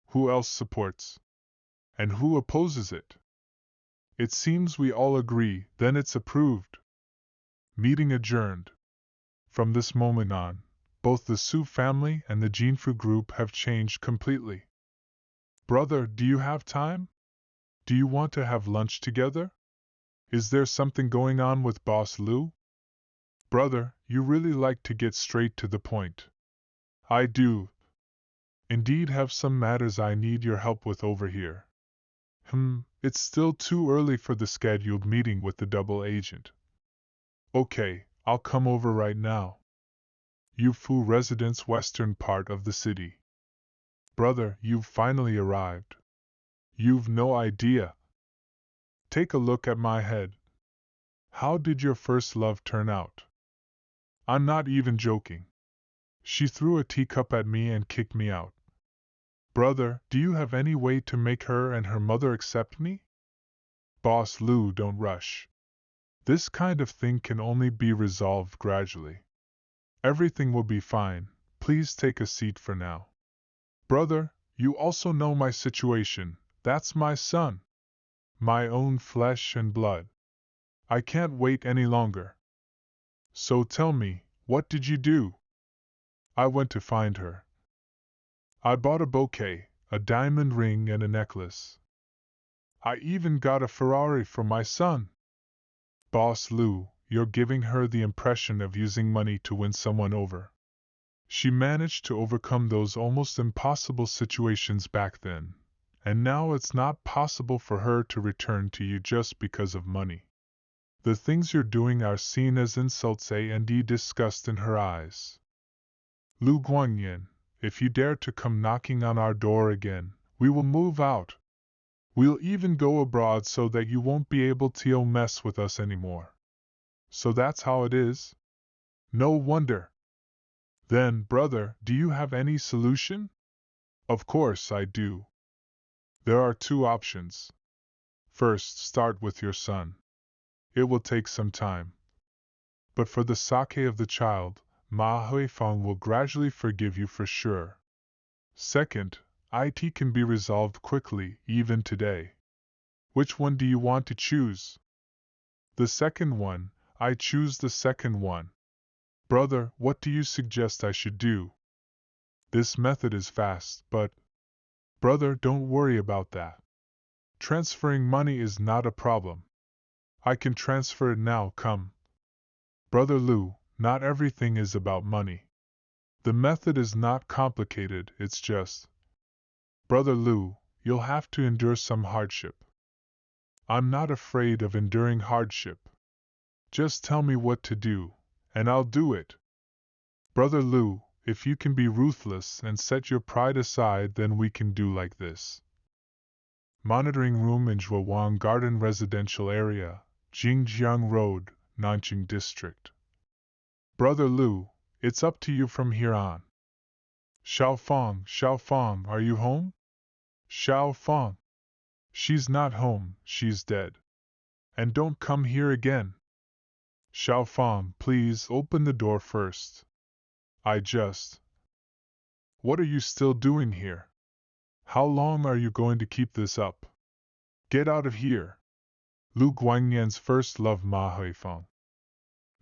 [SPEAKER 1] Who else supports? And who opposes it? It seems we all agree, then it's approved. Meeting adjourned. From this moment on, both the Su family and the Jinfu group have changed completely. Brother, do you have time? Do you want to have lunch together? Is there something going on with Boss Lu? Brother, you really like to get straight to the point. I do. Indeed have some matters I need your help with over here. It's still too early for the scheduled meeting with the double agent. Okay, I'll come over right now. Yufu residence, western part of the city. Brother, you've finally arrived. You've no idea. Take a look at my head. How did your first love turn out? I'm not even joking. She threw a teacup at me and kicked me out. Brother, do you have any way to make her and her mother accept me? Boss Lu, don't rush. This kind of thing can only be resolved gradually. Everything will be fine. Please take a seat for now. Brother, you also know my situation. That's my son. My own flesh and blood. I can't wait any longer. So tell me, what did you do? I went to find her. I bought a bouquet, a diamond ring and a necklace. I even got a Ferrari for my son. Boss Lu, you're giving her the impression of using money to win someone over. She managed to overcome those almost impossible situations back then, and now it's not possible for her to return to you just because of money. The things you're doing are seen as insults and disgust in her eyes. Lu Guanyin, if you dare to come knocking on our door again, we will move out. We'll even go abroad so that you won't be able to mess with us anymore. So that's how it is? No wonder. Then, brother, do you have any solution? Of course I do. There are two options. First, start with your son. It will take some time. But for the sake of the child, Ma Huifeng will gradually forgive you for sure. Second, it can be resolved quickly, even today. Which one do you want to choose? The second one. I choose the second one. Brother, what do you suggest I should do? This method is fast, but... Brother, don't worry about that. Transferring money is not a problem. I can transfer it now, come. Brother Lu, not everything is about money. The method is not complicated, it's just. Brother Lu, you'll have to endure some hardship. I'm not afraid of enduring hardship. Just tell me what to do, and I'll do it. Brother Lu, if you can be ruthless and set your pride aside, then we can do like this. Monitoring room in Zhuowang Garden Residential Area, Jingjiang Road, Nanjing District. Brother Lu, it's up to you from here on. Xiaofang, are you home? Xiaofang. She's not home, she's dead. And don't come here again. Xiaofang, please open the door first. What are you still doing here? How long are you going to keep this up? Get out of here. Lu Guangnian's first love Ma Huifeng.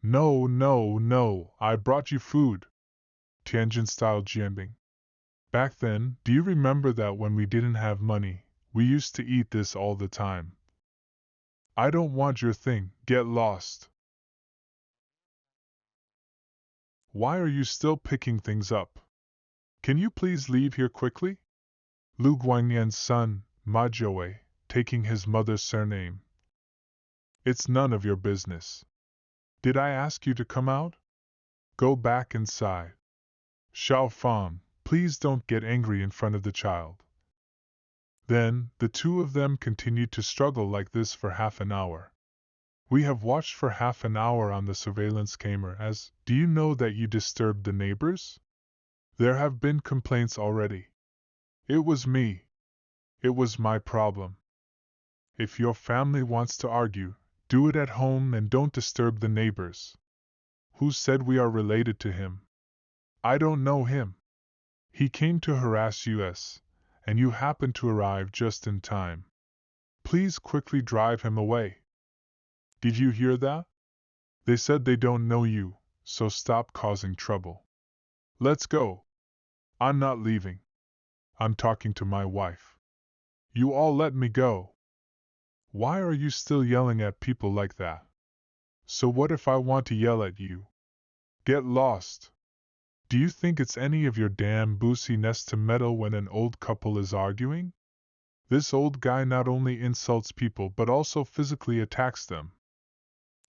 [SPEAKER 1] No, I brought you food. Tianjin-style jianbing. Back then, do you remember that when we didn't have money, we used to eat this all the time? I don't want your thing, get lost. Why are you still picking things up? Can you please leave here quickly? Lu Guangnian's son, Ma Jiawei, taking his mother's surname. It's none of your business. Did I ask you to come out? Go back inside. Xiaofang, please don't get angry in front of the child. Then, the two of them continued to struggle like this for half an hour. We have watched for half an hour on the surveillance camera as, do you know that you disturbed the neighbors? There have been complaints already. It was me. It was my problem. If your family wants to argue, do it at home and don't disturb the neighbors. Who said we are related to him? I don't know him. He came to harass us, and you happened to arrive just in time. Please quickly drive him away. Did you hear that? They said they don't know you, so stop causing trouble. Let's go. I'm not leaving. I'm talking to my wife. You all let me go. Why are you still yelling at people like that? So what if I want to yell at you? Get lost. Do you think it's any of your damn boosiness to meddle when an old couple is arguing? This old guy not only insults people but also physically attacks them.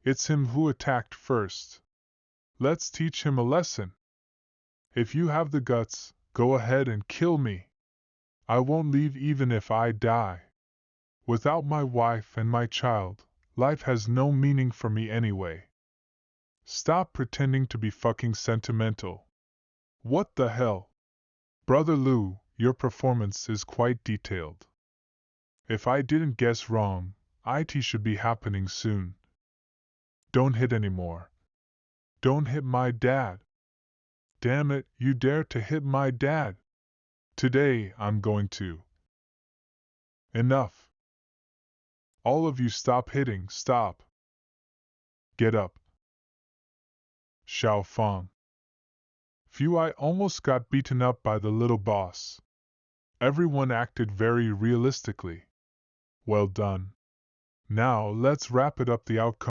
[SPEAKER 1] It's him who attacked first. Let's teach him a lesson. If you have the guts, go ahead and kill me. I won't leave even if I die. Without my wife and my child, life has no meaning for me anyway. Stop pretending to be fucking sentimental. What the hell? Brother Lu, your performance is quite detailed. If I didn't guess wrong, IT should be happening soon. Don't hit anymore. Don't hit my dad. Damn it, you dare to hit my dad. Today I'm going to. Enough. All of you stop hitting, stop. Get up. Xiaofang. Phew, I almost got beaten up by the little boss. Everyone acted very realistically. Well done. Now let's wrap it up the outcome.